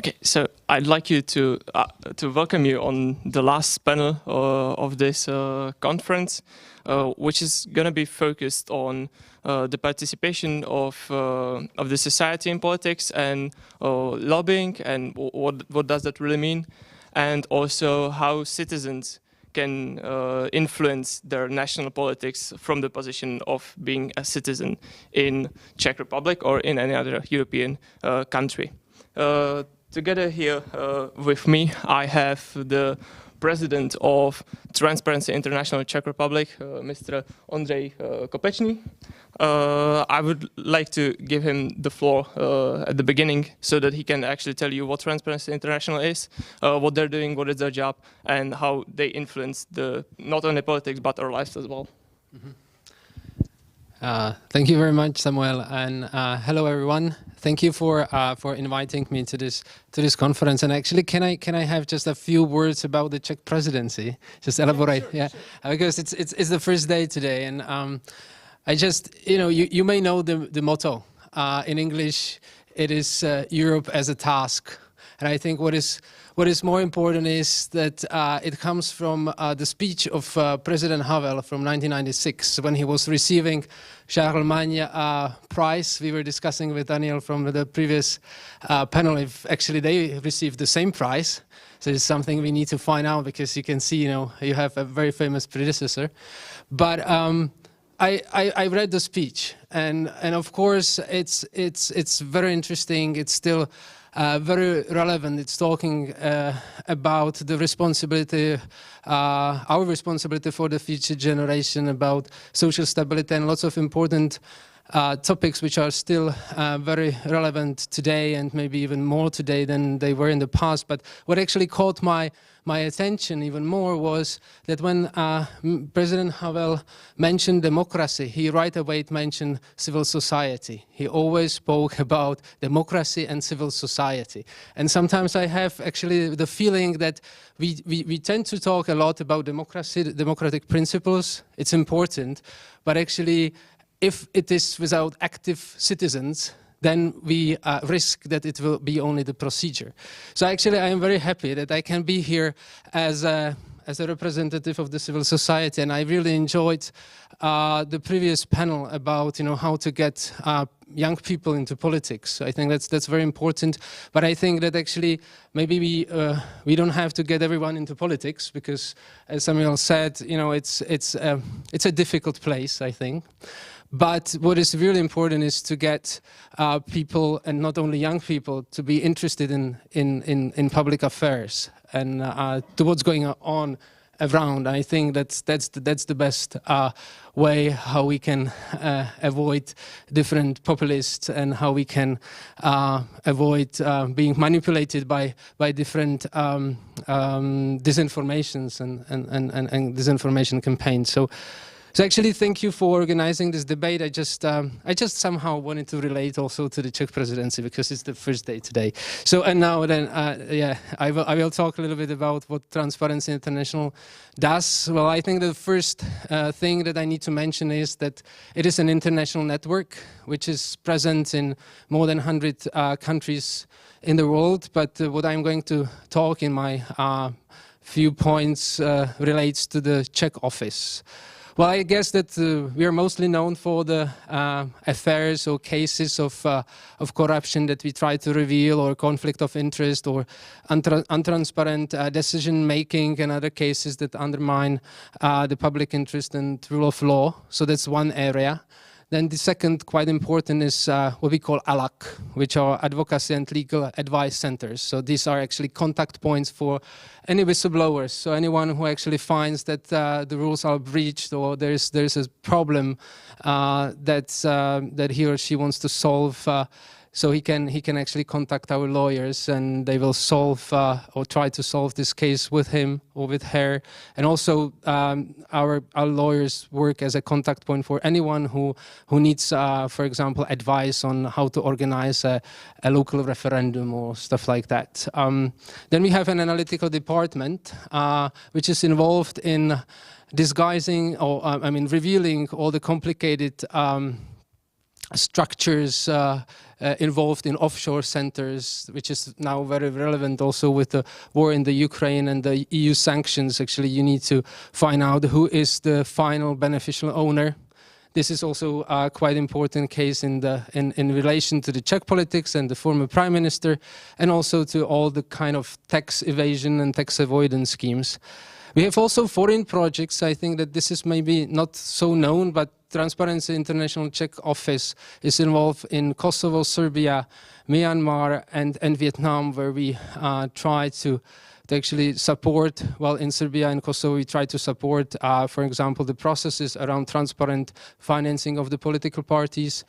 Okay, so I'd like you to welcome you on the last panel of this conference, which is going to be focused on the participation of the society in politics and lobbying, and what does that really mean, and also how citizens can influence their national politics from the position of being a citizen in Czech Republic or in any other European country. Together here with me, I have the president of Transparency International Czech Republic, Mr. Ondřej Kopečný. I would like to give him the floor at the beginning so that he can actually tell you what Transparency International is, what they're doing, what is their job, and how they influence not only politics but our lives as well. Thank you very much, Samuel, and hello everyone. Thank you for inviting me to this conference. And actually, can I have just a few words about the Czech presidency? Just elaborate, yeah, sure. Because it's the first day today, and I just you may know the motto in English. It is Europe as a task, and I think what is more important is that it comes from the speech of President Havel from 1996 when he was receiving Charlemagne Prize. We were discussing with Daniel from the previous panel if actually they received the same prize. So it's something we need to find out, because you can see, you have a very famous predecessor. But I read the speech, and of course it's very interesting. It's still very relevant. It's talking about the responsibility, our responsibility for the future generation, about social stability, and lots of important topics which are still very relevant today, and maybe even more today than they were in the past. But what actually caught my attention even more was that when President Havel mentioned democracy, he right away mentioned civil society. He always spoke about democracy and civil society. And sometimes I have actually the feeling that we tend to talk a lot about democracy, democratic principles. It's important, but actually if it is without active citizens, then we risk that it will be only the procedure. So actually I am very happy that I can be here as a representative of the civil society, and I really enjoyed the previous panel about how to get young people into politics. I think that's very important, but I think that actually maybe we don't have to get everyone into politics, because as Samuel said, it's a difficult place, I think. But what is really important is to get people, and not only young people, to be interested in public affairs and to what's going on around. I think that's the best way how we can avoid different populists, and how we can avoid being manipulated by different disinformations and disinformation campaigns. So actually, thank you for organizing this debate. I just somehow wanted to relate also to the Czech presidency, because it's the first day today. So, and now then, yeah, I will talk a little bit about what Transparency International does. Well, I think the first thing that I need to mention is that it is an international network which is present in more than 100 countries in the world. But what I'm going to talk in my few points relates to the Czech office. Well, I guess that we are mostly known for the affairs or cases of corruption that we try to reveal, or conflict of interest, or untransparent decision-making, and other cases that undermine the public interest and rule of law. So that's one area. Then the second, quite important, is what we call ALAC, which are Advocacy and Legal Advice Centers. So these are actually contact points for any whistleblowers. So anyone who actually finds that the rules are breached, or there's a problem that he or she wants to solve, so he can actually contact our lawyers, and they will solve or try to solve this case with him or with her. And also our lawyers work as a contact point for anyone who needs, for example, advice on how to organize a local referendum or stuff like that. Then we have an analytical department which is involved in disguising, or revealing all the complicated structures involved in offshore centers, which is now very relevant also with the war in the Ukraine and the EU sanctions. Actually, you need to find out who is the final beneficial owner. This is also a quite important case in relation to the Czech politics and the former prime minister, and also to all the kind of tax evasion and tax avoidance schemes. We have also foreign projects. I think that this is maybe not so known, but Transparency International Czech office is involved in Kosovo, Serbia, Myanmar, and Vietnam, where we try to actually support, well, in Serbia and Kosovo, we try to support, for example, the processes around transparent financing of the political parties.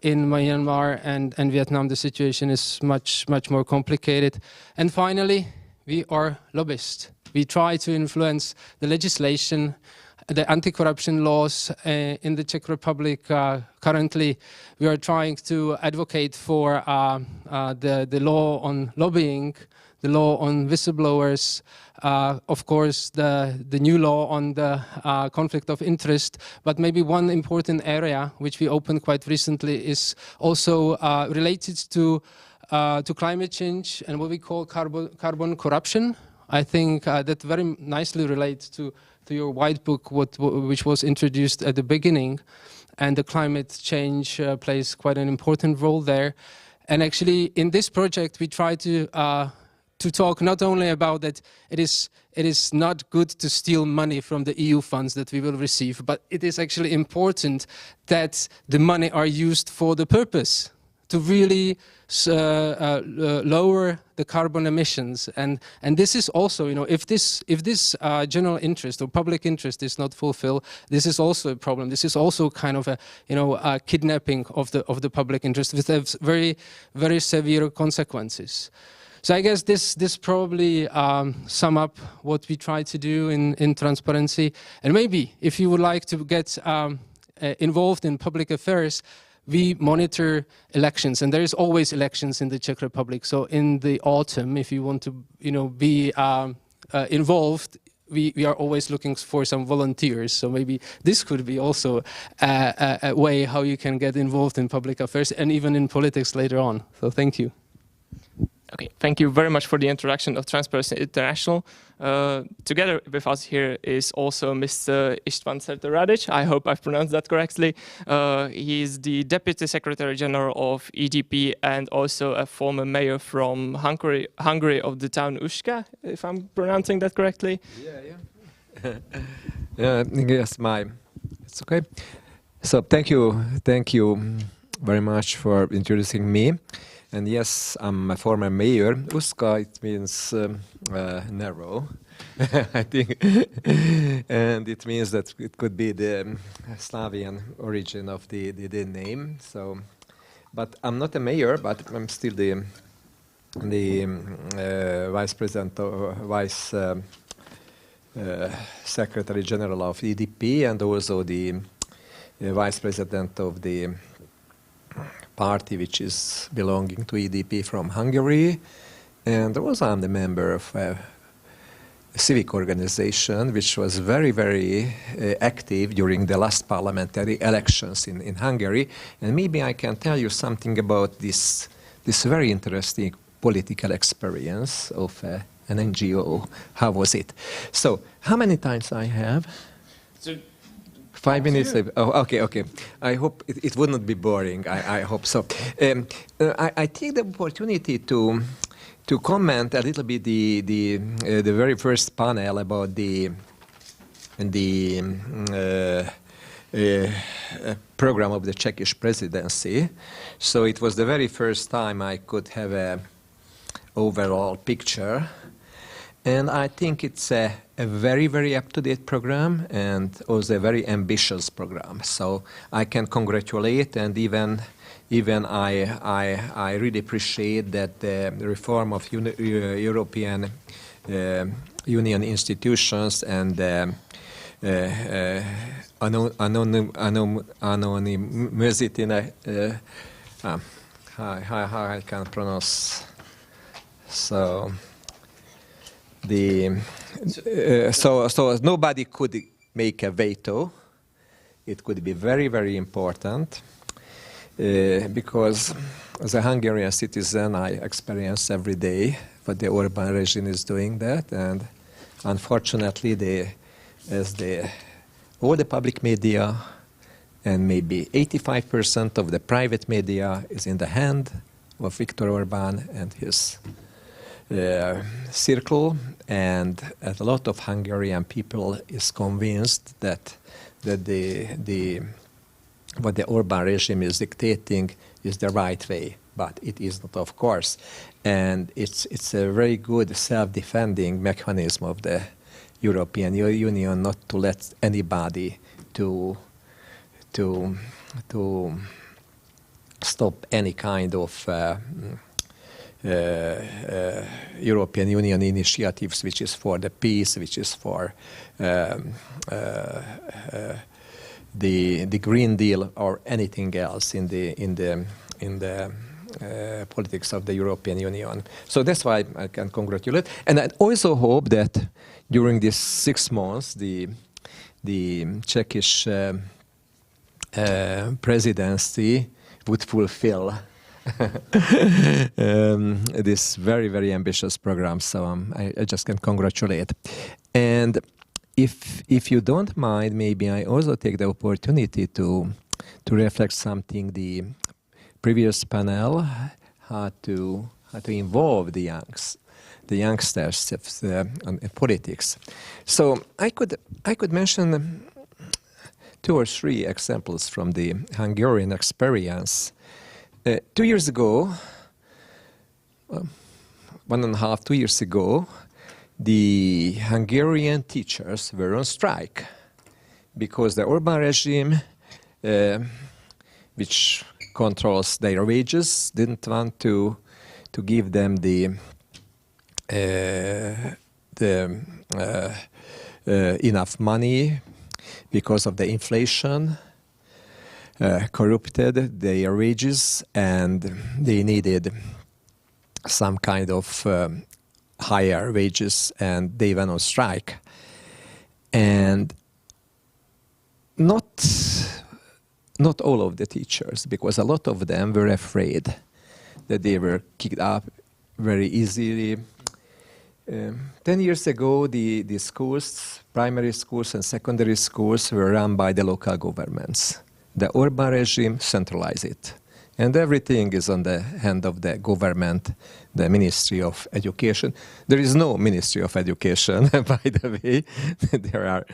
In Myanmar and Vietnam, the situation is much more complicated. And finally, we are lobbyists. We try to influence the legislation, the anti-corruption laws in the Czech Republic. Currently, we are trying to advocate for the law on lobbying, the law on whistleblowers, of course, the new law on the conflict of interest. But maybe one important area which we opened quite recently is also related to climate change and what we call carbon corruption. I think that very nicely relates to your white book, which was introduced at the beginning, and the climate change plays quite an important role there. And actually, in this project, we try to talk not only about that it is not good to steal money from the EU funds that we will receive, but it is actually important that the money are used for the purpose to really lower the carbon emissions, and this is also, you know, if this general interest or public interest is not fulfilled, this is also a problem. This is also kind of a, you know, a kidnapping of the public interest with very severe consequences. So I guess this probably sum up what we try to do in transparency. And maybe if you would like to get involved in public affairs, we monitor elections, and there is always elections in the Czech Republic. So in the autumn, if you want to, you know, be involved, we are always looking for some volunteers. So maybe this could be also a way how you can get involved in public affairs and even in politics later on. So thank you. Okay, thank you very much for the introduction of Transparency International. Together with us here is also Mr. István Szerta-Radics. I hope I've pronounced that correctly. He is the Deputy Secretary General of EDP and also a former mayor from Hungary of the town Ušća, if I'm pronouncing that correctly. Yeah. Yes, it's okay. So thank you very much for introducing me. And yes, I'm a former mayor. Ušća, it means narrow, I think. And it means that it could be the Slavian origin of the name. So, but I'm not a mayor, but I'm still the vice president or vice secretary general of EDP, and also the vice president of the party which is belonging to EDP from Hungary, and also I'm the member of a civic organization which was very active during the last parliamentary elections in Hungary, and maybe I can tell you something about this very interesting political experience of an NGO. How was it? So, how many times I have? 5 minutes. Oh, okay. I hope it would not be boring. I hope so. I take the opportunity to comment a little bit the very first panel about the program of the Czechish presidency. So it was the very first time I could have a overall picture. And I think it's a very up-to-date program and also a very ambitious program. So I can congratulate, and even I really appreciate that the reform of European Union institutions and anonymity. How I can pronounce so. So nobody could make a veto. It could be very important. because as a Hungarian citizen, I experience every day what the Orbán regime is doing that, and unfortunately, all the public media and maybe 85% of the private media is in the hand of Viktor Orbán and his circle, and a lot of Hungarian people is convinced that what the Orbán regime is dictating is the right way, but it is not, of course. And it's a very good self-defending mechanism of the European Union not to let anybody to stop any kind of European Union initiatives, which is for the peace, which is for the Green Deal or anything else in the politics of the European Union. So that's why I can congratulate, and I also hope that during these 6 months, the Czechish presidency would fulfill this very, very ambitious program. So I just can congratulate. And if you don't mind, maybe I also take the opportunity to reflect something the previous panel, how to involve the youngsters in politics. So I could mention 2 or 3 examples from the Hungarian experience. 2 years ago, 1.5, 2 years ago, the Hungarian teachers were on strike because the Orbán regime, which controls their wages, didn't want to give them enough money because of the inflation, corrupted their wages, and they needed some kind of higher wages, and they went on strike. And not all of the teachers, because a lot of them were afraid that they were kicked out very easily. 10 years ago, the schools, primary schools and secondary schools, were run by the local governments. The Orbán regime centralized it. And everything is on the hand of the government, the Ministry of Education. There is no Ministry of Education, by the way. There are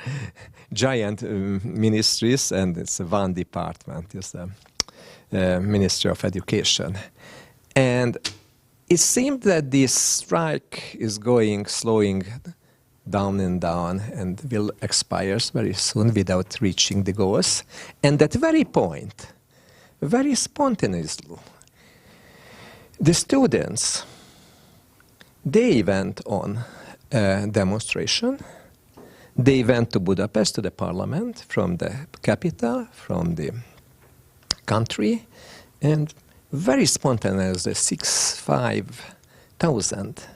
giant ministries, and it's one department, it's the Ministry of Education. And it seemed that this strike is slowing down and will expire very soon without reaching the goals. And at very point, very spontaneously, the students, they went on a demonstration. They went to Budapest, to the parliament, from the capital, from the country, and very spontaneously, 5,000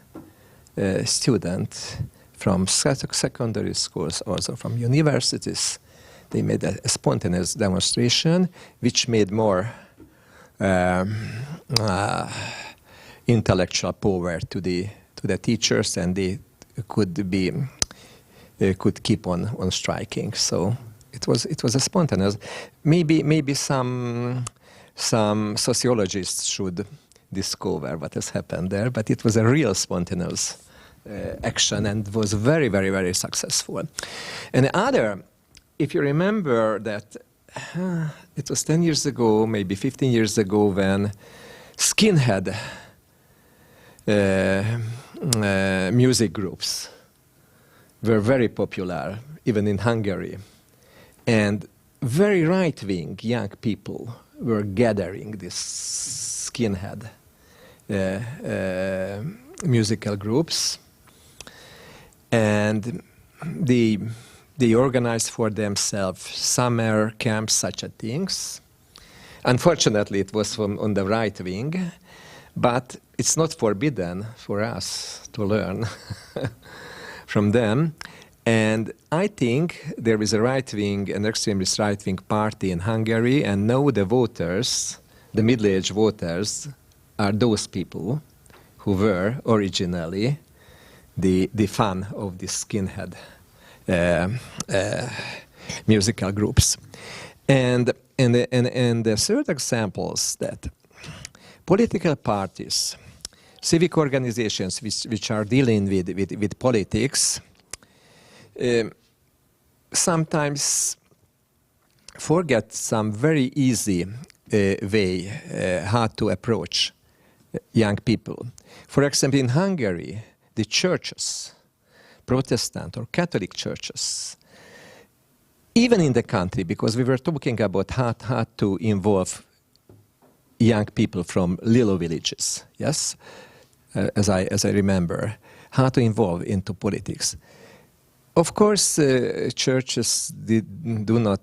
students from secondary schools, also from universities. They made a spontaneous demonstration, which made more intellectual power to the teachers, and they could keep on striking. So it was a spontaneous. Maybe some sociologists should discover what has happened there, but it was a real spontaneous action, and was very, very, very successful. And the other, if you remember that it was 10 years ago, maybe 15 years ago, when skinhead music groups were very popular, even in Hungary, and very right-wing young people were gathering this skinhead musical groups, and they organized for themselves summer camps, such as things. Unfortunately, it was on the right wing, but it's not forbidden for us to learn from them. And I think there is a right-wing and extremist right-wing party in Hungary, and now the voters the middle-aged voters are those people who were originally the fan of the skinhead musical groups. And the third example is that political parties, civic organizations which are dealing with politics, sometimes forget some very easy way how to approach young people. For example, in Hungary, the churches, Protestant or Catholic churches, even in the country, because we were talking about how to involve young people from little villages, yes, as I remember, how to involve into politics. Of course, churches do not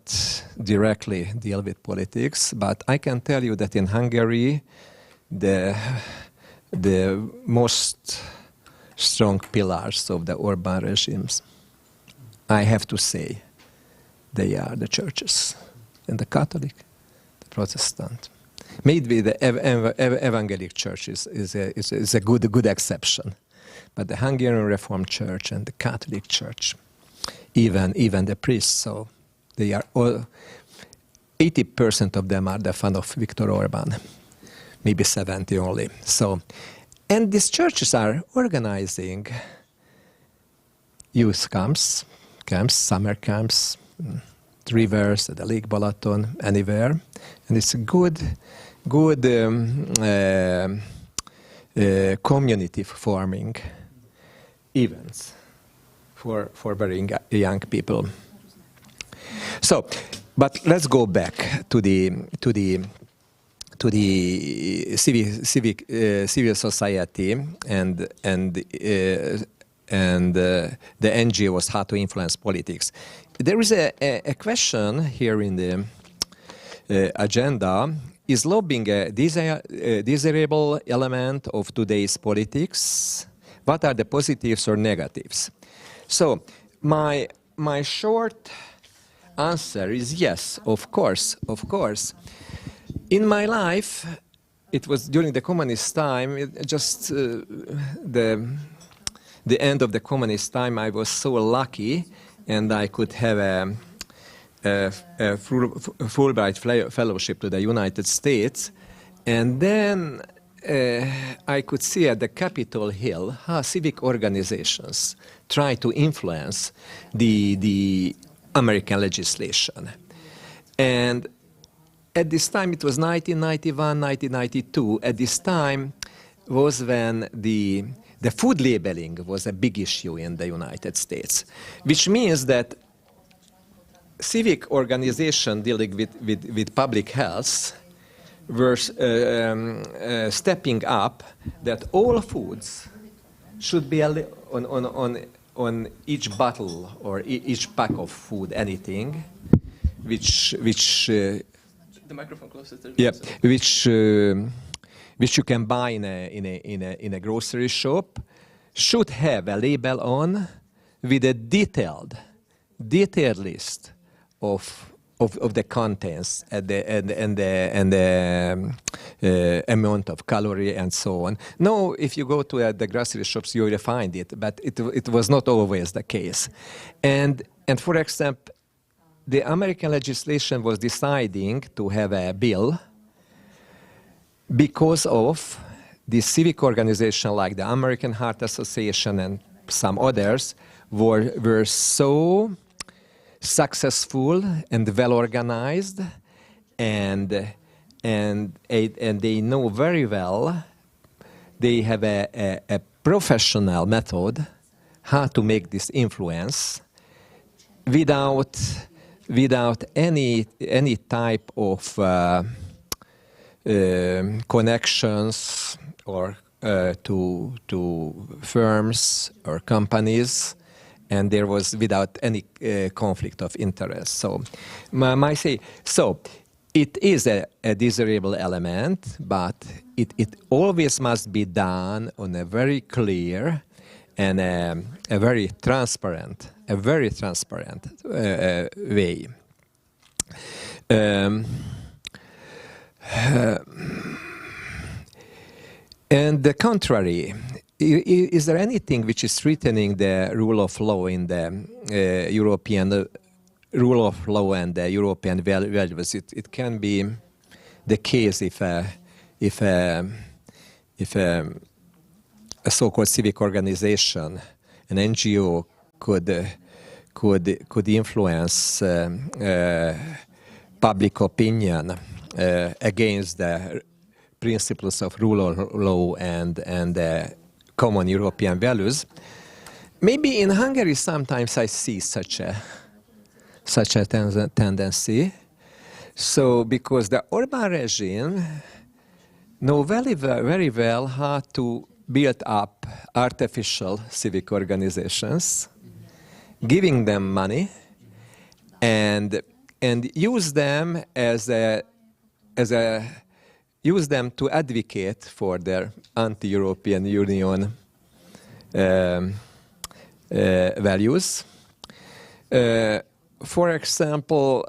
directly deal with politics, but I can tell you that in Hungary, the most strong pillars of the Orban regimes, I have to say, they are the churches, and the Catholic, the Protestant. Maybe the Evangelic Church is a good exception, but the Hungarian Reformed Church and the Catholic Church, even the priests, so they are all, 80% of them are the fan of Viktor Orban, maybe 70 only. So, and these churches are organizing youth camps, summer camps, rivers, at the Lake Balaton, anywhere, and it's a good community forming events for very young people. So, but let's go back to the civil society and the NGOs, how to influence politics. There is a question here in the agenda. Is lobbying a desirable element of today's politics? What are the positives or negatives? So my short answer is yes, of course. In my life, it was during the communist time, just the end of the communist time, I was so lucky, and I could have a Fulbright fellowship to the United States, and then I could see at the Capitol Hill how civic organizations try to influence the American legislation. And at this time, it was 1991, 1992, at this time was when the food labeling was a big issue in the United States, which means that civic organization dealing with public health were stepping up that all foods should be on each bottle or each pack of food, anything which the microphone closer to yeah, which you can buy in a grocery shop should have a label on with a detailed list of the contents and the amount of calorie and so on. Now, if you go to the grocery shops, you will find it, but it was not always the case. And for example, the American legislation was deciding to have a bill because of the civic organization like the American Heart Association and some others were so successful and well organized, and they know very well. They have a professional method how to make this influence without any type of connections or to firms or companies, and there was without any conflict of interest. So, it is a desirable element, but it always must be done on a very clear and a very transparent way. And the contrary, is there anything which is threatening the rule of law in the European rule of law and the European values? It can be the case if a so-called civic organization, an NGO, could influence public opinion against the principles of rule of law and common European values. Maybe in Hungary sometimes I see such a tendency. So because the Orbán regime know very well how to build up artificial civic organizations, giving them money, and use them use them to advocate for their anti-European Union values. For example,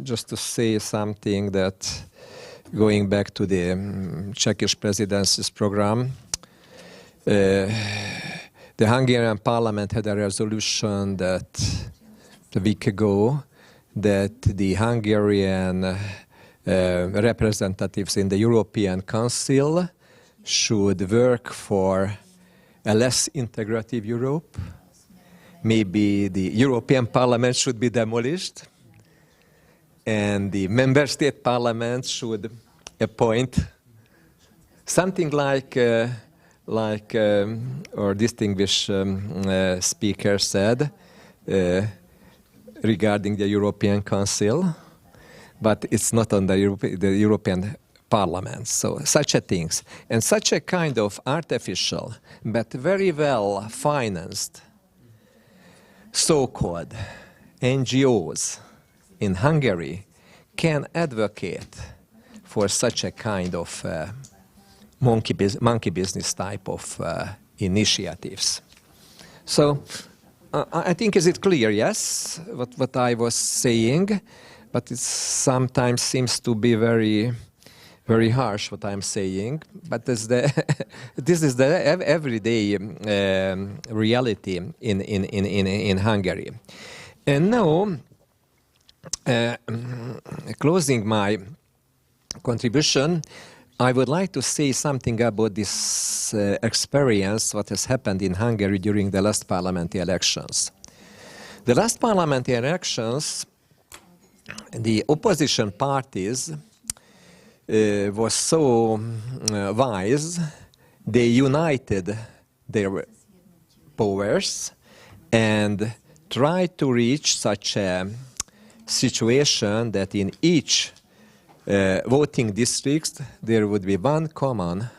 just to say something that going back to the Czech presidency's program, the Hungarian parliament had a resolution that a week ago that the Hungarian representatives in the European Council should work for a less integrative Europe. Maybe the European Parliament should be demolished and the member state parliaments should appoint something like our distinguished speaker said regarding the European Council, but it's not on the European Parliament. So such a things and such a kind of artificial but very well financed so-called NGOs in Hungary can advocate for such a kind of monkey business type of initiatives. So I think is it clear, yes, what I was saying, but it sometimes seems to be very harsh what I'm saying, but this is the everyday reality in Hungary. And now, closing my contribution, I would like to say something about this experience, what has happened in Hungary during the last parliamentary elections. The last parliamentary elections, the opposition parties was so wise, they united their powers and tried to reach such a situation that in each voting district there would be one common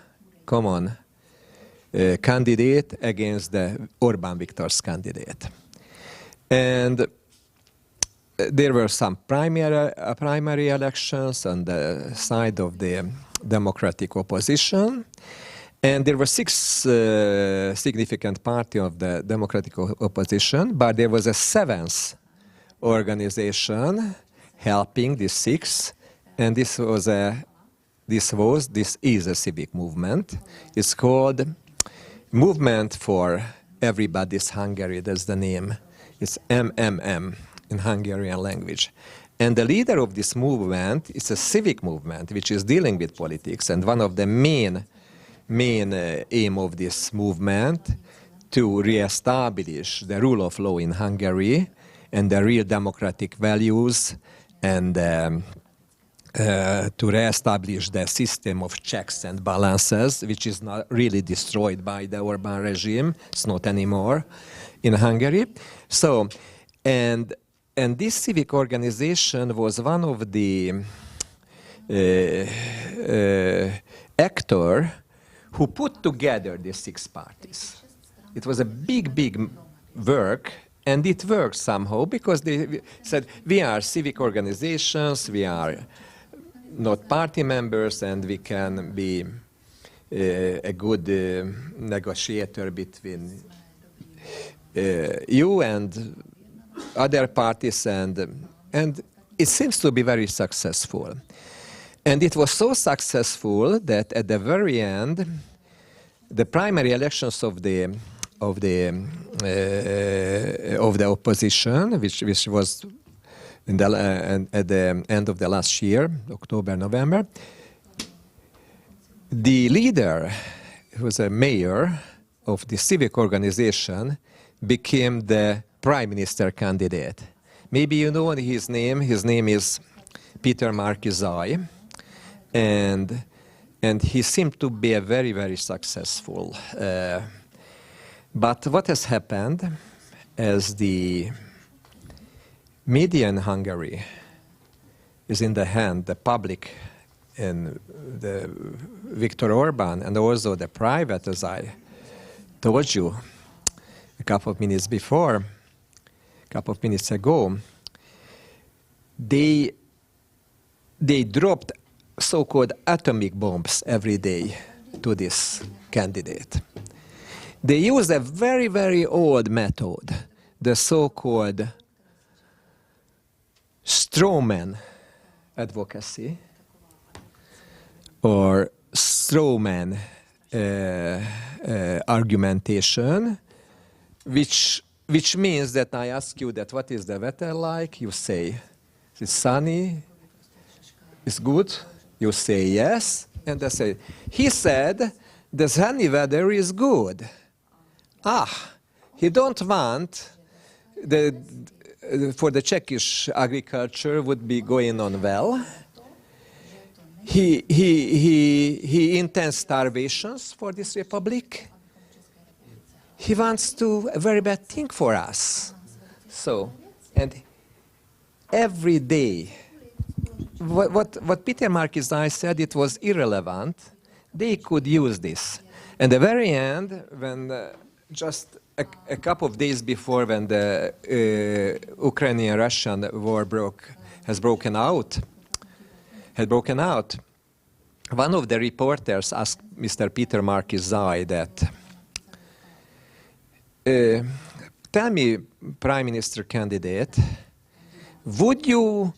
candidate against the Orbán Viktor's candidate. And there were some primary elections on the side of the democratic opposition, and there were 6 significant parties of the democratic opposition, but there was a 7th organization helping the 6, and this is a civic movement. It's called Movement for Everybody's Hungary. That's the name. It's MMM in Hungarian language. And the leader of this movement is a civic movement which is dealing with politics, and one of the main aim of this movement to re-establish the rule of law in Hungary and the real democratic values, and to re-establish the system of checks and balances, which is not really destroyed by the Orbán regime. It's not anymore in Hungary. So, and this civic organization was one of the actors who put together the 6 parties. It was a big work, and it worked somehow because they said, we are civic organizations, we are not party members, and we can be a good negotiator between you and other parties, and it seems to be very successful. And it was so successful that at the very end, the primary elections of the opposition, which was at the end of the last year, October, November, the leader, who was a mayor of the civic organization, became the prime minister candidate. Maybe you know his name. His name is Peter Markizai, and he seemed to be a very, very successful. But what has happened, as the media in Hungary is in the hand, the public, and the Viktor Orban, and also the private, as I told you a couple of minutes ago, they dropped so-called atomic bombs every day to this candidate. They used a very, very old method, the so-called strawman advocacy, or strawman argumentation, which means that I ask you that what is the weather like? You say, it's sunny, it's good. You say yes, and I say, he said the sunny weather is good. He don't want for the Czechish agriculture would be going on well. He intends starvations for this republic. He wants to a very bad thing for us. So, and every day, what Peter Markizai said, it was irrelevant. They could use this. And at the very end, when just a couple of days before, when the Ukrainian-Russian war had broken out, one of the reporters asked Mr. Peter Markizai that, tell me, Prime Minister candidate, would you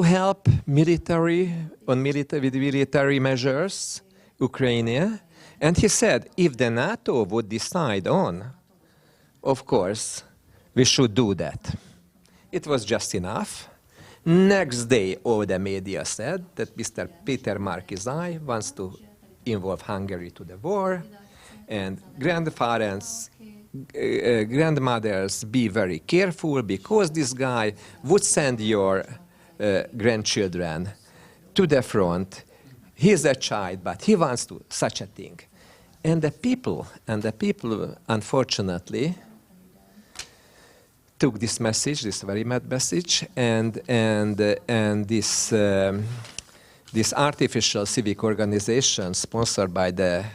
help with military measures, Ukraine? And he said, if the NATO would decide on, of course, we should do that. It was just enough. Next day, all the media said that Mr. Peter Markizai wants to involve Hungary to the war, and grandmothers, be very careful, because this guy would send your grandchildren to the front. He's a child, but he wants to such a thing. And the people, unfortunately, took this message, this very mad message, and this artificial civic organization sponsored by the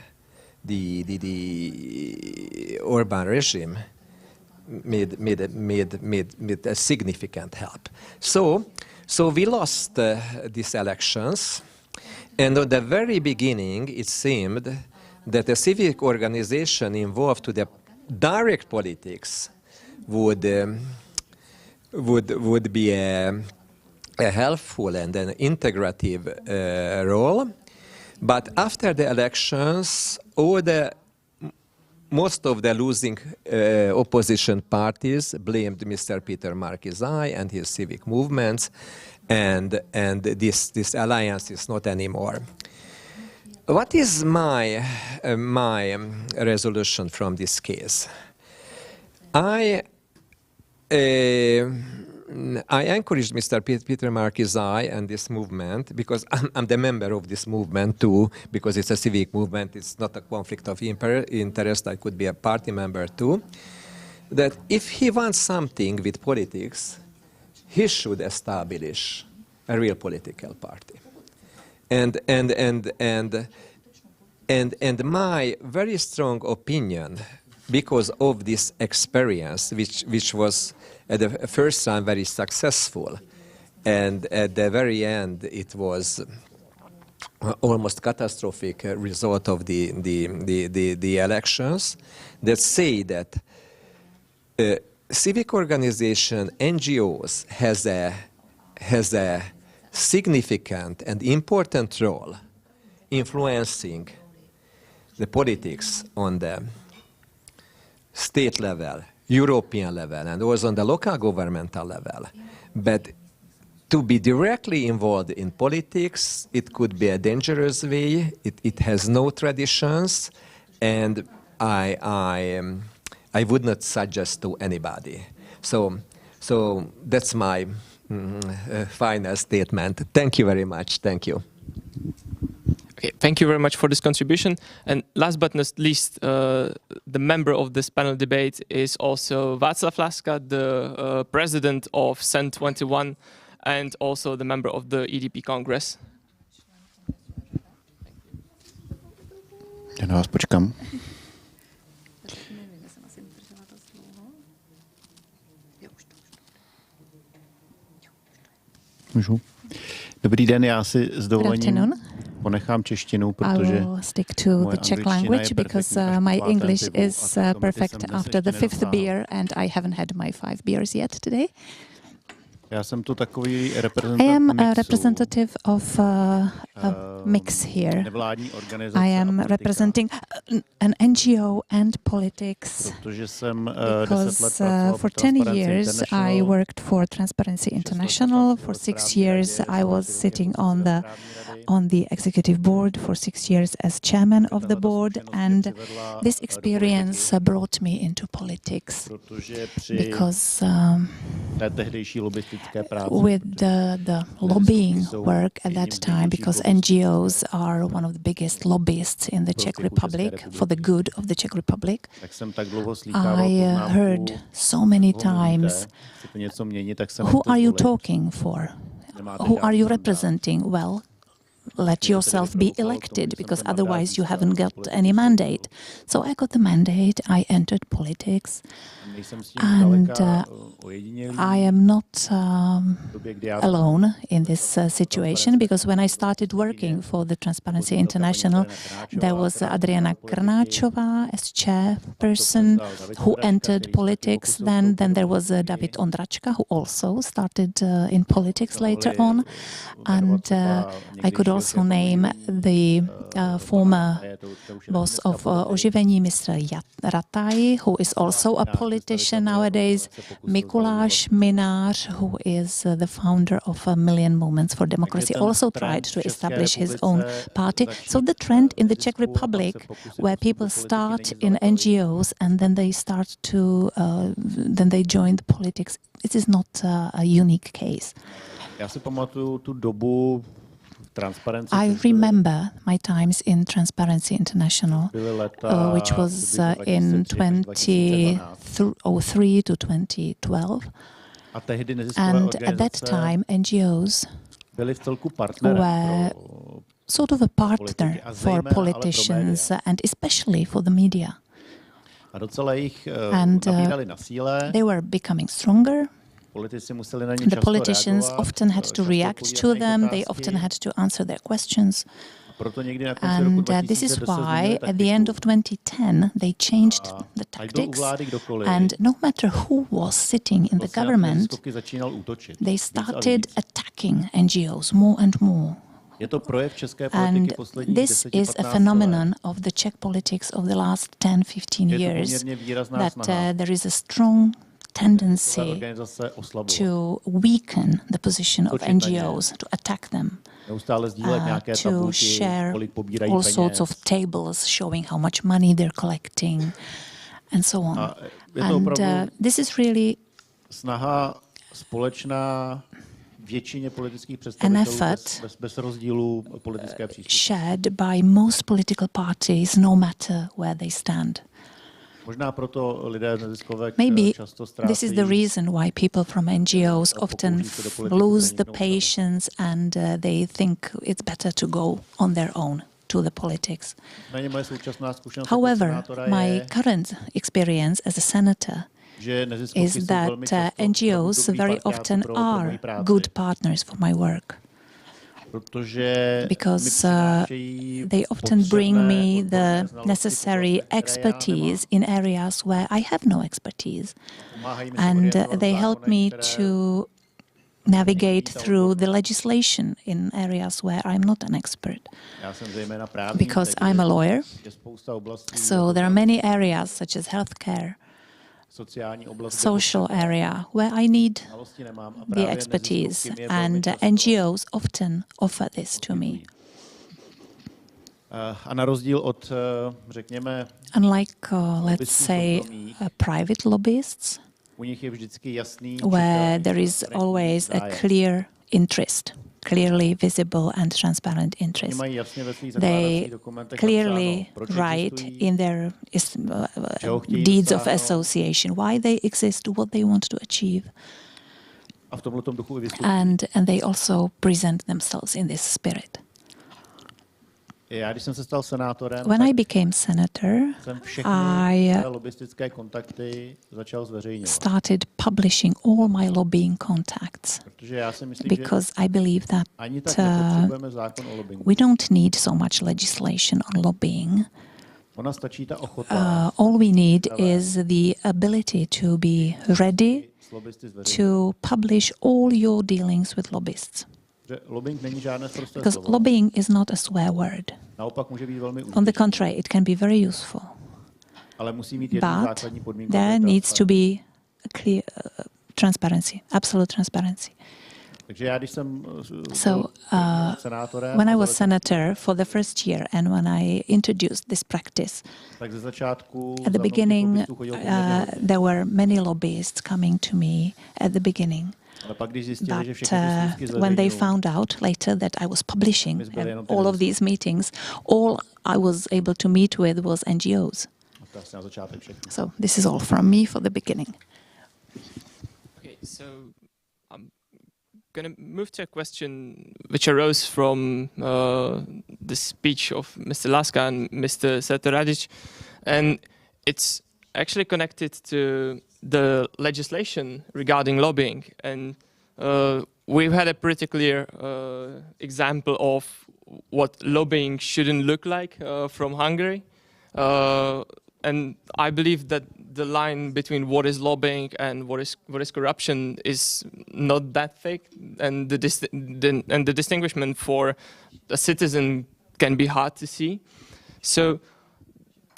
Orban regime made a significant help. So we lost these elections, and at the very beginning it seemed that a civic organization involved to the direct politics would be a helpful and an integrative role. But after the elections, most of the losing opposition parties blamed Mr. Peter Markizai and his civic movements, and this alliance is not anymore. What is my resolution from this case? I encouraged Mr. Peter Markizai and this movement, because I'm the member of this movement too, because it's a civic movement, it's not a conflict of interest, I could be a party member too, that if he wants something with politics, he should establish a real political party. And my very strong opinion, because of this experience, which was at the first time very successful, and at the very end it was almost catastrophic result of the elections, that say that civic organization, NGOs, has a has a significant and important role influencing the politics on the state level, European level, and also on the local governmental level. But to be directly involved in politics, it could be a dangerous way. It has no traditions, and I would not suggest to anybody. So that's my final statement. Thank you very much. Thank you. Okay, thank you very much for this contribution. And last but not least, the member of this panel debate is also Václav Láska, the president of CEN21 and also the member of the EDP Congress. Já na vás počkám. Můžu? Dobrý den, já si s dovolením ponechám češtinu, protože I will stick to the Czech language because my English is perfect after the fifth beer and I haven't had my 5 beers yet today. Já jsem tu takový I am a representative of a mix here. I am representing an NGO and politics because for 10 years I worked for Transparency International. For 6 years I was sitting on the executive board, for 6 years as chairman of the board, and this experience brought me into politics because with the lobbying work at that time, because NGOs are one of the biggest lobbyists in the Czech Republic for the good of the Czech Republic, I heard so many times, who are you talking for? Who are you representing? Well, let yourself be elected, because otherwise you haven't got any mandate. So I got the mandate, I entered politics, and I am not alone in this situation, because when I started working for the Transparency International, there was Adriana Krnáčová as chairperson who entered politics. Then there was David Ondračka, who also started in politics later on, and I could also name the former boss of Oživení, Mr. Rataj, who is also a politician nowadays, Mikuláš Minář, who is the founder of A Million Movements for Democracy, also tried to establish his own party. So the trend in the Czech Republic, where people start in NGOs and then they start to, then they join the politics, it is not a unique case. Já si pamatuju tu dobu I remember my times in Transparency International, which was in 2003 to 2012. And at that time, NGOs were sort of a partner for politicians and especially for the media. And they were becoming stronger. The politicians often had to react to them, they often had to answer their questions. And this is why, at the end of 2010, they changed the tactics, and no matter who was sitting in the government, they started attacking NGOs more and more. And this is a phenomenon of the Czech politics of the last 10-15 years, that there is a strong tendency to weaken the position of NGOs, to attack them, to share all sorts of tables showing how much money they're collecting, and so on. And this is really an effort shared by most political parties, no matter where they stand. Maybe this is the reason why people from NGOs often lose the patience and they think it's better to go on their own to the politics. However, my current experience as a senator is that NGOs very often are good partners for my work, because they often bring me the necessary expertise in areas where I have no expertise, and they help me to navigate through the legislation in areas where I'm not an expert. Because I'm a lawyer, so there are many areas such as healthcare, social area, where I need the expertise, and NGOs often offer this to me. Unlike, let's say, private lobbyists, where there is always a clear interest, clearly visible and transparent interest. They clearly write in their deeds of association why they exist, what they want to achieve. And they also present themselves in this spirit. When I became senator, I started publishing all my lobbying contacts because I believe that we don't need so much legislation on lobbying. All we need is the ability to be ready to publish all your dealings with lobbyists. Because lobbying is not a swear word. On the contrary, it can be very useful. But there needs to be a clear transparency, absolute transparency. So when I was senator for the first year and when I introduced this practice, at the beginning there were many lobbyists coming to me at the beginning. But when they found out later that I was publishing all of these meetings, all I was able to meet with was NGOs. So this is all from me for the beginning. Okay, so I'm going to move to a question which arose from the speech of Mr. Laska and Mr. Seteradic, and it's actually connected to the legislation regarding lobbying, and we've had a pretty clear example of what lobbying shouldn't look like from Hungary, and I believe that the line between what is lobbying and what is corruption is not that thick, and the distinguishment for a citizen can be hard to see. So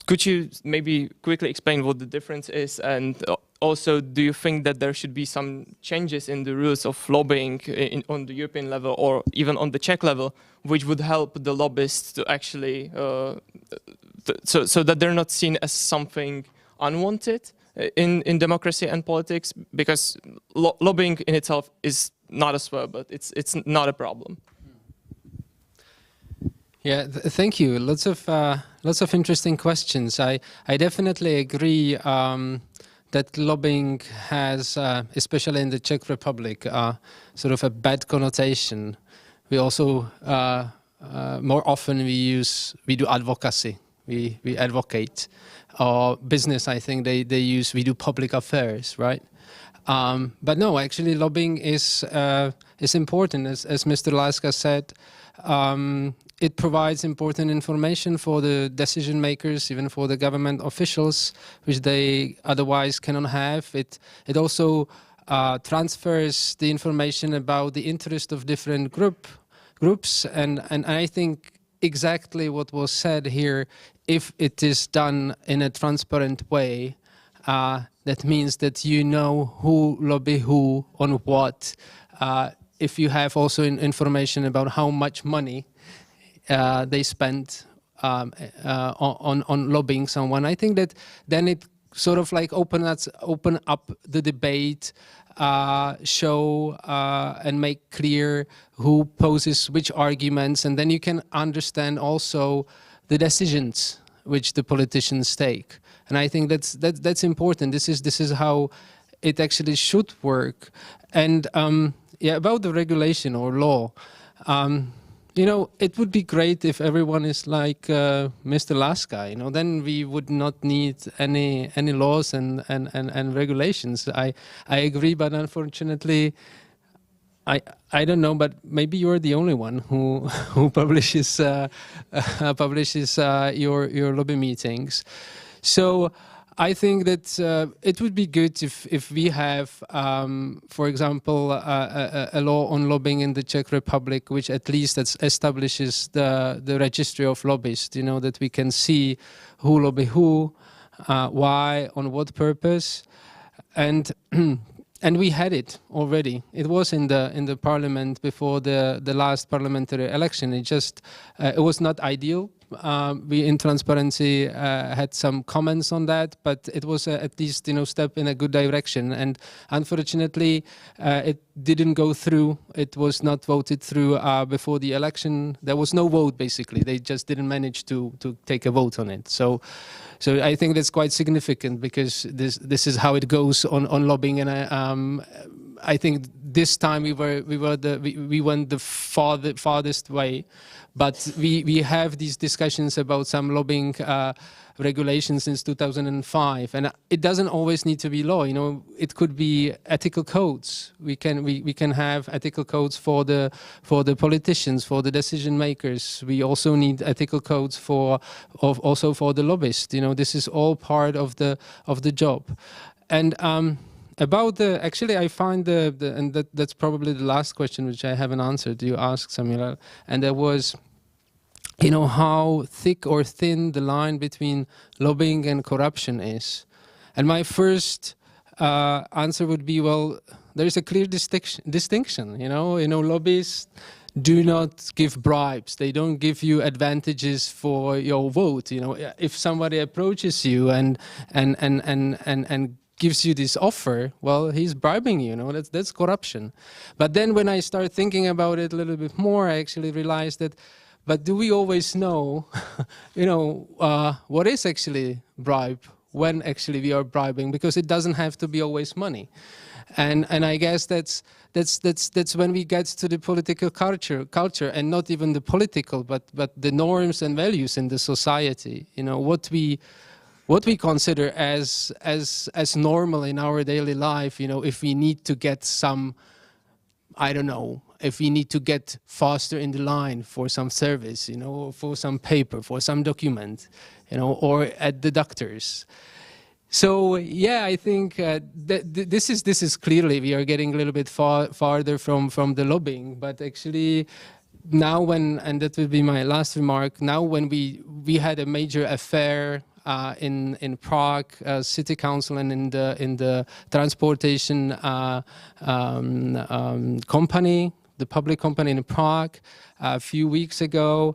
could you maybe quickly explain what the difference is, and also do you think that there should be some changes in the rules of lobbying on the European level or even on the Czech level, which would help the lobbyists to actually, so that they're not seen as something unwanted in democracy and politics, because lobbying in itself is not a swear, but it's not a problem. Yeah, thank you. Lots of interesting questions. I definitely agree that lobbying has, especially in the Czech Republic, sort of a bad connotation. We also more often we do advocacy. We advocate. Or business, I think we do public affairs, right? But no, actually, lobbying is important, as Mr. Laska said. It provides important information for the decision makers, even for the government officials, which they otherwise cannot have. It also transfers the information about the interest of different groups, and I think exactly what was said here, if it is done in a transparent way, that means that you know who lobby who on what. If you have also information about how much money they spend on lobbying someone, I think that then it sort of like open up the debate, show and make clear who poses which arguments, and then you can understand also the decisions which the politicians take. And I think that's important. This is how it actually should work. And yeah, about the regulation or law, you know, it would be great if everyone is like Mr. Laska. You know, then we would not need any laws and regulations. I agree, but unfortunately, I don't know. But maybe you're the only one who publishes your lobby meetings. So I think that it would be good if we have, for example, a law on lobbying in the Czech Republic, which at least establishes the registry of lobbyists. You know, that we can see who lobby who, why, on what purpose, and and we had it already. It was in the parliament before the last parliamentary election. It just it was not ideal. We in Transparency had some comments on that, but it was at least, you know, step in a good direction. And unfortunately, it didn't go through. It was not voted through before the election. There was no vote, basically. They just didn't manage to take a vote on it. So I think that's quite significant, because this is how it goes on lobbying. And I think this time we went the farthest way. But we have these discussions about some lobbying regulations since 2005, and it doesn't always need to be law. You know, it could be ethical codes. We can have ethical codes for the politicians, for the decision makers. We also need ethical codes also for the lobbyists. You know, this is all part of the job. And about actually, I find and that's probably the last question which I haven't answered. You asked, Samuel, and there was, you know, how thick or thin the line between lobbying and corruption is. And my first answer would be, well, there is a clear distinction. You know, lobbyists do not give bribes. They don't give you advantages for your vote. You know, if somebody approaches you and gives you this offer, well, he's bribing you, that's corruption. But then when I start thinking about it a little bit more, I actually realized that, but do we always know, what is actually bribe, when actually we are bribing? Because it doesn't have to be always money. And I guess that's when we get to the political culture, and not even the political, but the norms and values in the society. You know, what we consider as normal in our daily life. You know, if we need to get some, I don't know, if we need to get faster in the line for some service, you know, for some paper, for some document, you know, or at the doctors. So yeah, I think this is clearly, we are getting a little bit farther from the lobbying, but actually now and that will be my last remark, now when we had a major affair in Prague City Council and in the transportation company, the public company in Prague a few weeks ago,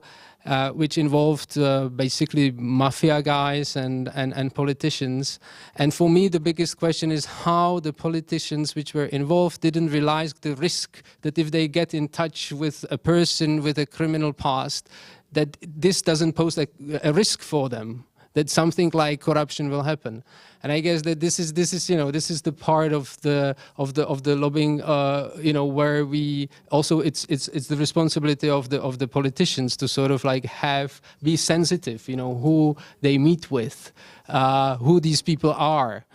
which involved basically mafia guys and politicians. And for me, the biggest question is how the politicians which were involved didn't realize the risk that if they get in touch with a person with a criminal past, that this doesn't pose a risk for them, that something like corruption will happen. And I guess that this is the part of the lobbying, where we also, it's the responsibility of the politicians to sort of like be sensitive, you know, who they meet with, who these people are.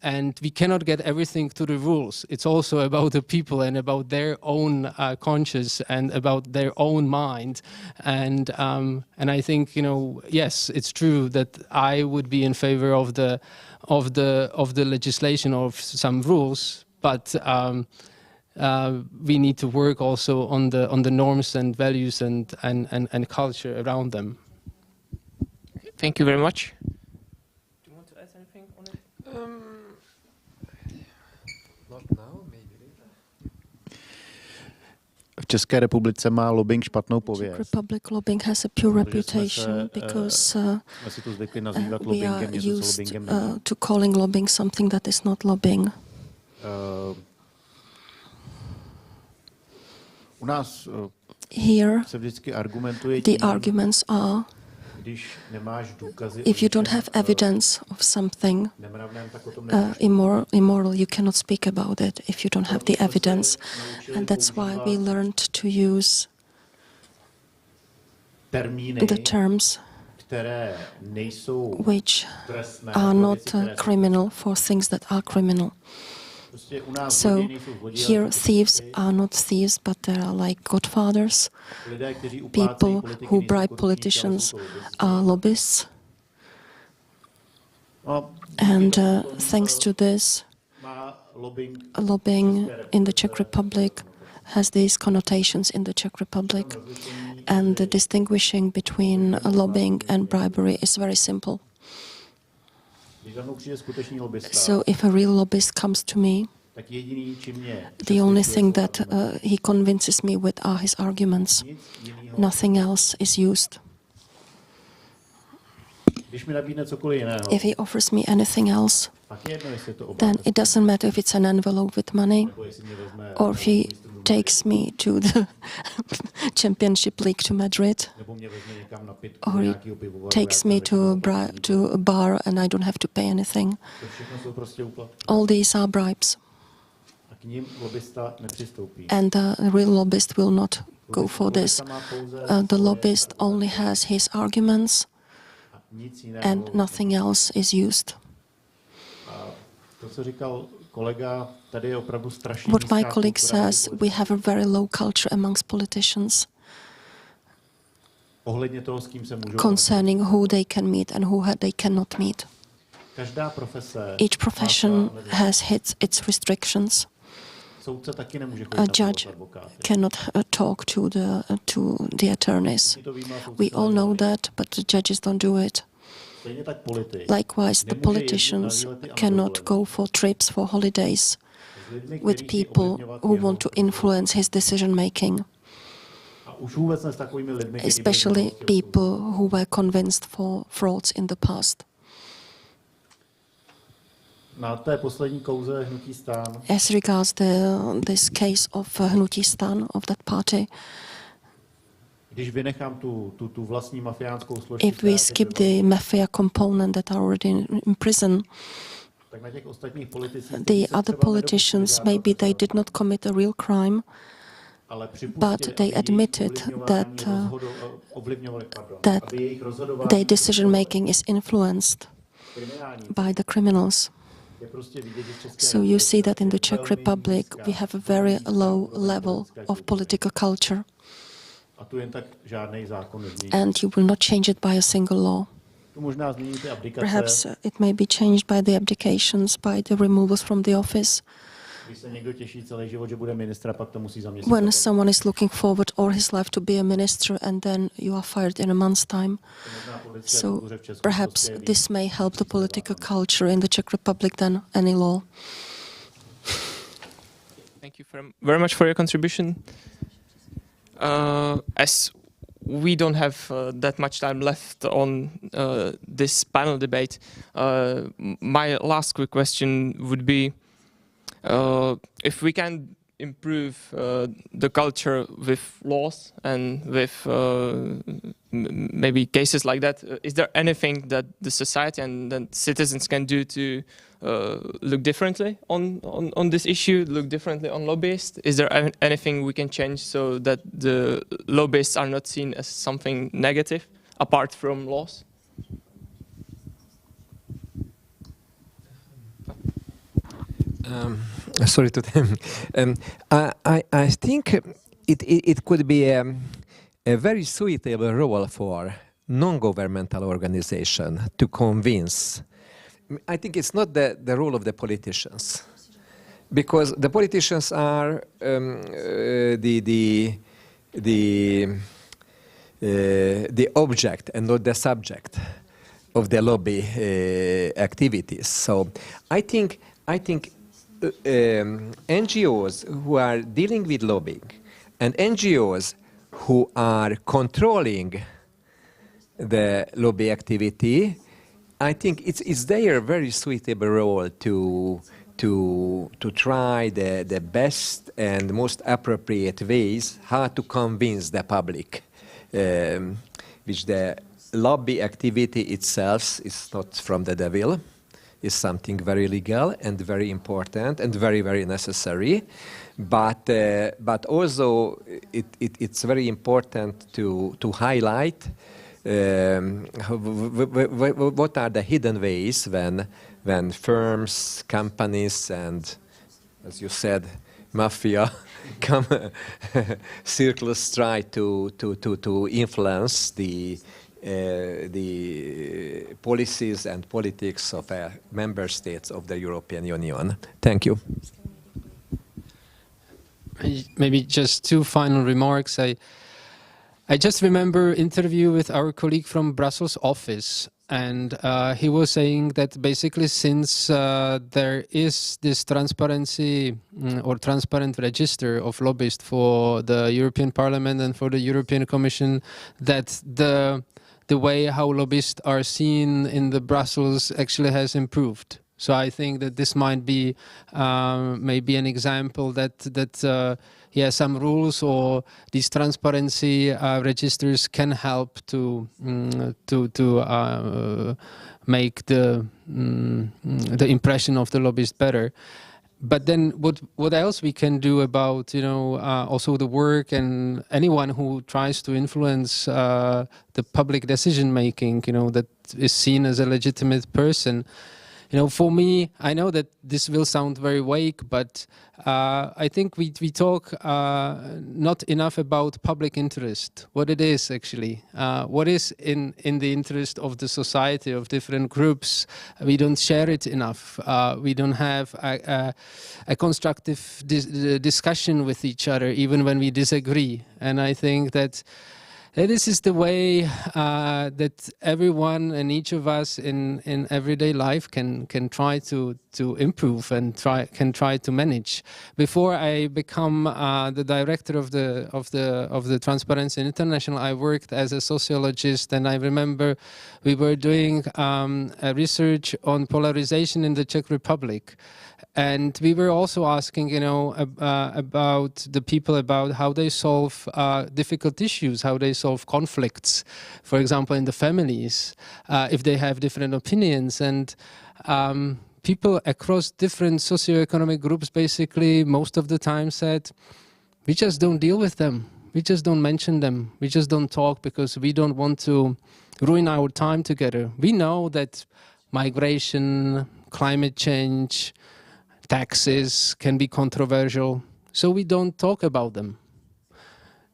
And we cannot get everything to the rules. It's also about the people and about their own conscience and about their own mind. And I think, you know, yes, it's true that I would be in favor of the legislation of some rules, but we need to work also on the norms and values and culture around them. Thank you very much. Do you want to add anything on it? V České republice má lobbying špatnou pověst. Republic lobbying has a poor reputation because we are used to calling lobbying something that is not lobbying. U nás Here, se vždycky argumentuje the arguments are, if you don't have evidence of something immoral, you cannot speak about it if you don't have the evidence. And that's why we learned to use the terms which are not criminal for things that are criminal. So here thieves are not thieves, but they are like godfathers. People who bribe politicians are lobbyists. And thanks to this, lobbying in the Czech Republic has these connotations in the Czech Republic. And the distinguishing between lobbying and bribery is very simple. So if a real lobbyist comes to me, the only thing that he convinces me with are his arguments. Nothing else is used. If he offers me anything else, then it doesn't matter if it's an envelope with money or if he takes me to the Championship League to Madrid, or he takes me to a bar and I don't have to pay anything. All these are bribes. And the real lobbyist will not go for this. The lobbyist only has his arguments and nothing else is used. What my colleague says, we have a very low culture amongst politicians concerning who they can meet and who they cannot meet. Each profession has its restrictions. A judge cannot talk to the attorneys. We all know that, but the judges don't do it. Likewise, the politicians cannot go for trips, for holidays with people who want to influence his decision-making, especially people who were convinced for frauds in the past. As regards this case of Hnutí Stan, of that party, if we skip the mafia component that are already in prison, the other politicians, maybe they did not commit a real crime, but they admitted that their decision-making is influenced by the criminals. So you see that in the Czech Republic we have a very low level of political culture. And you will not change it by a single law. Perhaps it may be changed by the abdications, by the removals from the office. When someone is looking forward all his life to be a minister and then you are fired in a month's time. So perhaps this may help the political culture in the Czech Republic than any law. Thank you very much for your contribution. As we don't have that much time left on this panel debate, my last quick question would be, if we can improve the culture with laws and with maybe cases like that, is there anything that the society and that citizens can do to look differently on this issue, look differently on lobbyists? Is there anything we can change so that the lobbyists are not seen as something negative, apart from laws? Sorry to them. I think it could be a very suitable role for non-governmental organization to convince. I think it's not the role of the politicians, because the politicians are the object and not the subject of the lobby activities. So I think NGOs who are dealing with lobbying and NGOs who are controlling the lobby activity, I think it's their very suitable role to try the best and most appropriate ways how to convince the public, which the lobby activity itself is not from the devil. Is something very legal and very important and very, very necessary, but also it's very important to highlight what are the hidden ways when firms, companies, and, as you said, mafia circles try to influence the the policies and politics of member states of the European Union. Thank you. Maybe just two final remarks. I just remember interview with our colleague from Brussels office, and he was saying that basically since there is this transparency or transparent register of lobbyists for the European Parliament and for the European Commission, that the way how lobbyists are seen in the Brussels actually has improved. So I think that this might be maybe an example that yeah, some rules or these transparency registers can help to make the impression of the lobbyist better. But then what else we can do about, you know, also the work and anyone who tries to influence the public decision making, you know, that is seen as a legitimate person. You know, for me, I know that this will sound very vague, but I think we talk not enough about public interest, what it is actually, what is in the interest of the society, of different groups. We don't share it enough. We don't have a constructive discussion with each other, even when we disagree. And I think that this is the way that everyone and each of us in everyday life can try to improve and can try to manage. Before I become the director of the Transparency International, I worked as a sociologist, and I remember we were doing a research on polarization in the Czech Republic. And we were also asking, you know, about the people, about how they solve difficult issues, how they solve conflicts, for example, in the families, if they have different opinions. And people across different socioeconomic groups basically most of the time said, we just don't deal with them. We just don't mention them. We just don't talk because we don't want to ruin our time together. We know that migration, climate change, taxes can be controversial, so we don't talk about them.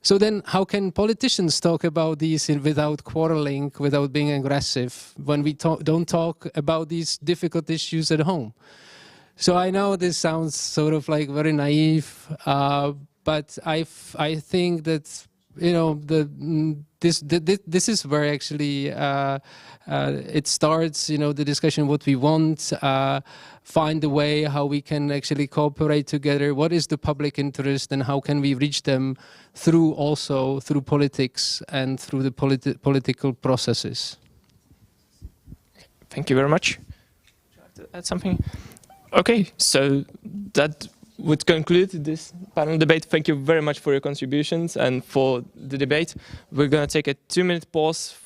So then how can politicians talk about these without quarreling, without being aggressive, when we don't talk about these difficult issues at home? So I know this sounds sort of like very naive, but I think that, you know, this is where actually it starts, you know, the discussion, what we want, find a way how we can actually cooperate together, what is the public interest and how can we reach them through politics and through the political processes. Thank you very much. Would you like to add something? Okay, so that would conclude this panel debate. Thank you very much for your contributions and for the debate. We're going to take a 2-minute pause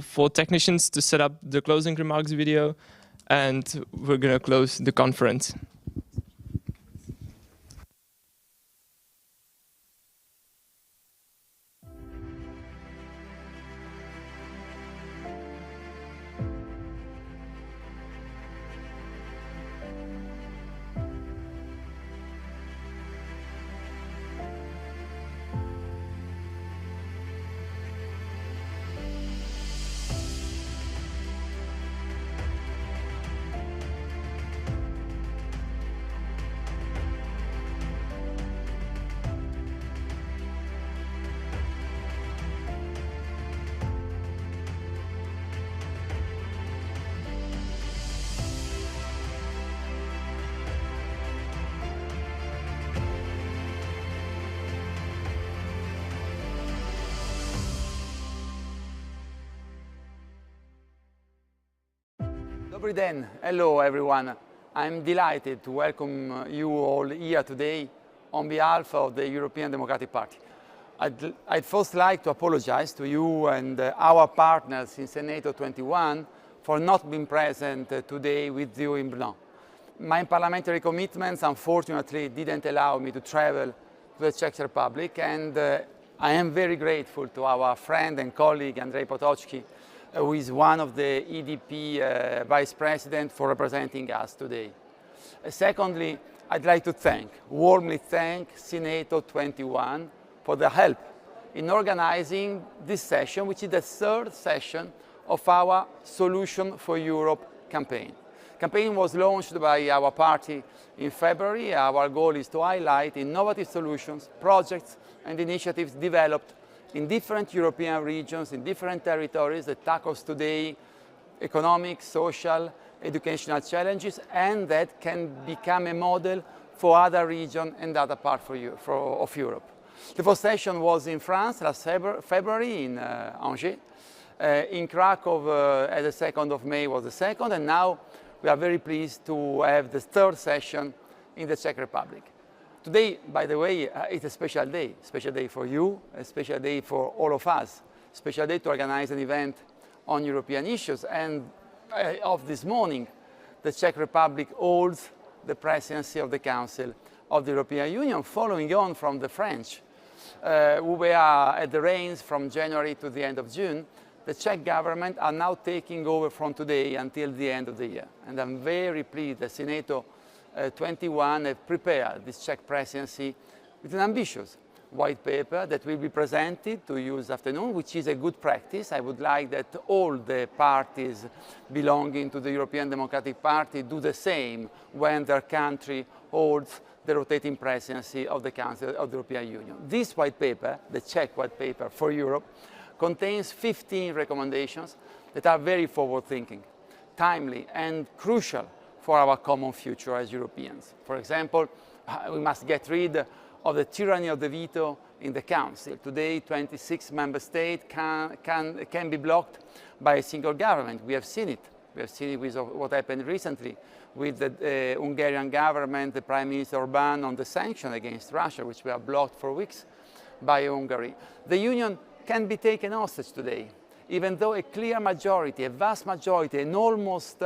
for technicians to set up the closing remarks video, and we're going to close the conference. Dobry den. Hello everyone. I'm delighted to welcome you all here today on behalf of the European Democratic Party. I'd first like to apologize to you and our partners in Senato 21 for not being present today with you in Brno. My parliamentary commitments unfortunately didn't allow me to travel to the Czech Republic, and I am very grateful to our friend and colleague Andrej Potocki, who is one of the EDP vice president, for representing us today. Secondly, I'd like to warmly thank Senato 21 for the help in organizing this session, which is the third session of our Solution for Europe campaign. The campaign was launched by our party in February. Our goal is to highlight innovative solutions, projects and initiatives developed in different European regions, in different territories that tackles today economic, social, educational challenges, and that can become a model for other regions and other parts of Europe. The first session was in France last February in Angers. In Krakow at the 2nd of May was the second, and now we are very pleased to have the third session in the Czech Republic. Today, by the way, it's a special day for you, a special day for all of us, a special day to organize an event on European issues. And of this morning, the Czech Republic holds the presidency of the Council of the European Union, following on from the French, who were at the reins from January to the end of June. The Czech government are now taking over from today until the end of the year. And I'm very pleased that Senato 21 have prepared this Czech presidency with an ambitious white paper that will be presented to you this afternoon, which is a good practice. I would like that all the parties belonging to the European Democratic Party do the same when their country holds the rotating presidency of the Council of the European Union. This white paper, the Czech white paper for Europe, contains 15 recommendations that are very forward-thinking, timely and crucial for our common future as Europeans. For example, we must get rid of the tyranny of the veto in the Council. Today, 26 member states can be blocked by a single government. We have seen it. We have seen it with what happened recently with the Hungarian government, the Prime Minister Orbán, on the sanctions against Russia, which were blocked for weeks by Hungary. The Union can be taken hostage today, even though a clear majority, a vast majority, and almost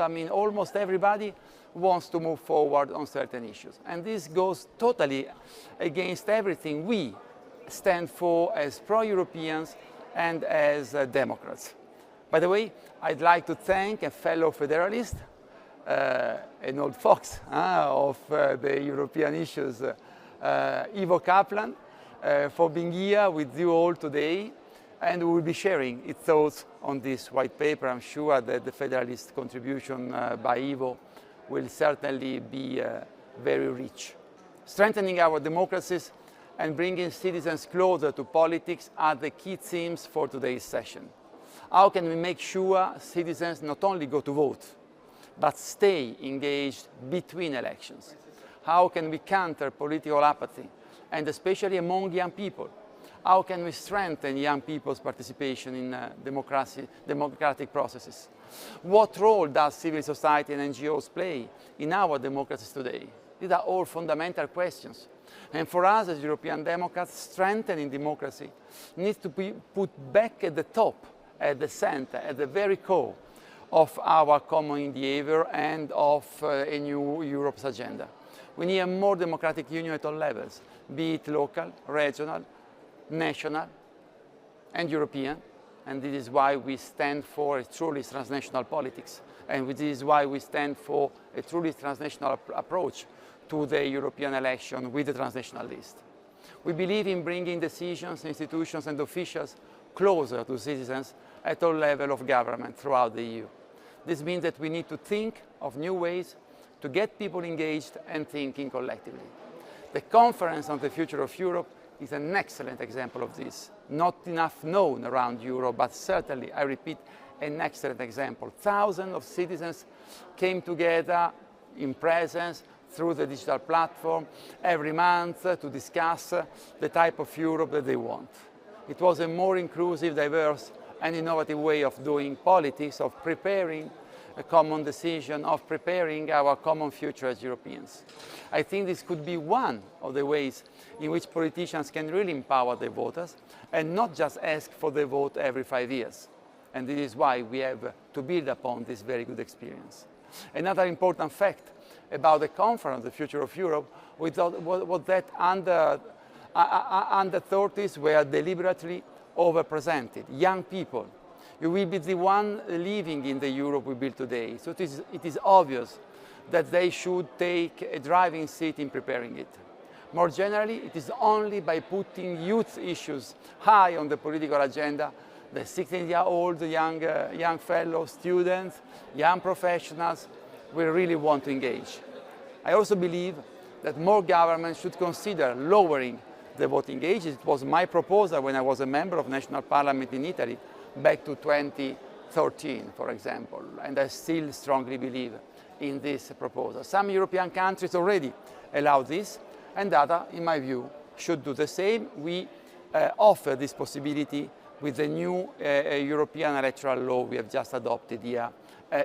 everybody wants to move forward on certain issues. And this goes totally against everything we stand for as pro-Europeans and as Democrats. By the way, I'd like to thank a fellow federalist, an old fox of the European issues, Ivo Kaplan, for being here with you all today. And we will be sharing its thoughts on this white paper. I'm sure that the Federalist contribution by Ivo will certainly be very rich. Strengthening our democracies and bringing citizens closer to politics are the key themes for today's session. How can we make sure citizens not only go to vote, but stay engaged between elections? How can we counter political apathy, and especially among young people? How can we strengthen young people's participation in democratic processes? What role does civil society and NGOs play in our democracies today? These are all fundamental questions. And for us as European Democrats, strengthening democracy needs to be put back at the top, at the center, at the very core of our common behavior and of a new Europe's agenda. We need a more democratic union at all levels, be it local, regional, national and European, and this is why we stand for a truly transnational politics, and this is why we stand for a truly transnational approach to the European election with the transnational list. We believe in bringing decisions, institutions and officials closer to citizens at all levels of government throughout the EU. This means that we need to think of new ways to get people engaged and thinking collectively. The Conference on the Future of Europe is an excellent example of this. Not enough known around Europe, but certainly, I repeat, an excellent example. Thousands of citizens came together in presence through the digital platform every month to discuss the type of Europe that they want. It was a more inclusive, diverse and innovative way of doing politics, of preparing a common decision, of preparing our common future as Europeans. I think this could be one of the ways in which politicians can really empower their voters and not just ask for their vote every 5 years. And this is why we have to build upon this very good experience. Another important fact about the Conference on the Future of Europe was that under 30s were deliberately overrepresented. Young people, you will be the one living in the Europe we build today. So it is obvious that they should take a driving seat in preparing it. More generally, it is only by putting youth issues high on the political agenda that 16-year-old young fellows, students, young professionals will really want to engage. I also believe that more governments should consider lowering the voting age. It was my proposal when I was a member of national parliament in Italy back to 2013, for example, and I still strongly believe in this proposal. Some European countries already allow this, and others, in my view, should do the same. We offer this possibility with the new European electoral law we have just adopted here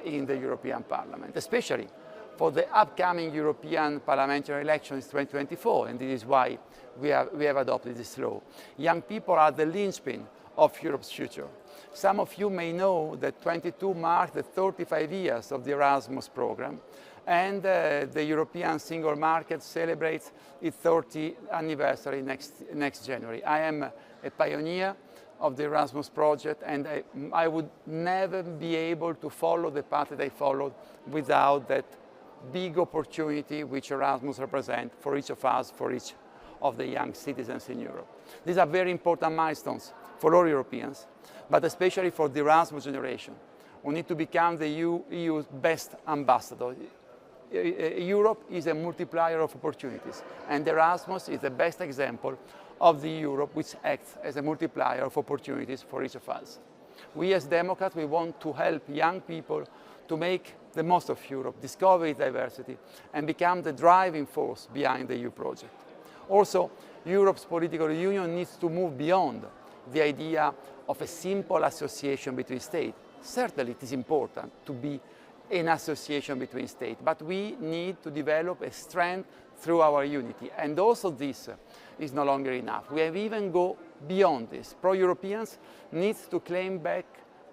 in the European Parliament, especially for the upcoming European parliamentary elections 2024, and this is why we have adopted this law. Young people are the linchpin of Europe's future. Some of you may know that 2022 marked the 35 years of the Erasmus program, and the European single market celebrates its 30th anniversary next January. I am a pioneer of the Erasmus project, and I would never be able to follow the path that I followed without that big opportunity which Erasmus represents for each of us, for each of the young citizens in Europe. These are very important milestones for all Europeans, but especially for the Erasmus generation, who need to become the EU's best ambassador. Europe is a multiplier of opportunities, and Erasmus is the best example of the Europe which acts as a multiplier of opportunities for each of us. We as Democrats, we want to help young people to make the most of Europe, discover its diversity, and become the driving force behind the EU project. Also, Europe's political union needs to move beyond the idea of a simple association between states. Certainly it is important to be an association between states, but we need to develop a strength through our unity, and also this is no longer enough. We have even go beyond this. Pro-Europeans need to claim back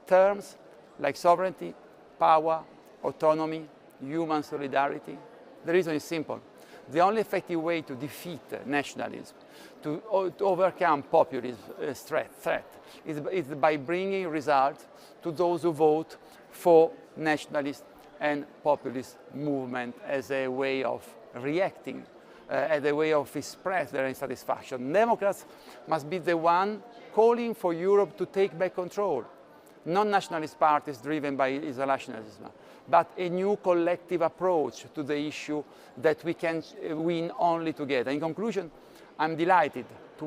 terms like sovereignty, power, autonomy, human solidarity. The reason is simple. The only effective way to defeat nationalism, to overcome populism threat, is by bringing results to those who vote for nationalist and populist movement as a way of reacting, as a way of express their dissatisfaction. Democrats must be the one calling for Europe to take back control. Non-nationalist parties driven by isolationism, but a new collective approach to the issue that we can win only together. In conclusion, I'm delighted to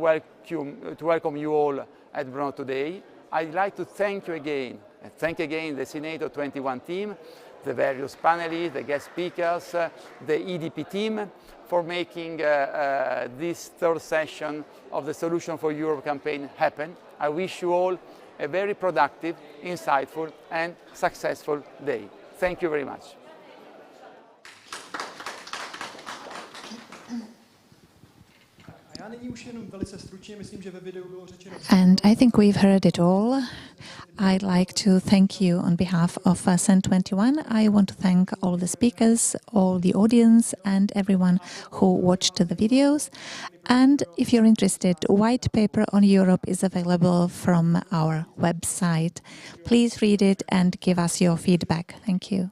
welcome you all at Brno today. I'd like to thank you again, and thank again the Senator 21 team, the various panelists, the guest speakers, the EDP team, for making this third session of the Solution for Europe campaign happen. I wish you all a very productive, insightful and successful day. Thank you very much. And I think we've heard it all. I'd like to thank you on behalf of CEN21. I want to thank all the speakers, all the audience, and everyone who watched the videos. And if you're interested, white paper on Europe is available from our website. Please read it and give us your feedback. Thank you.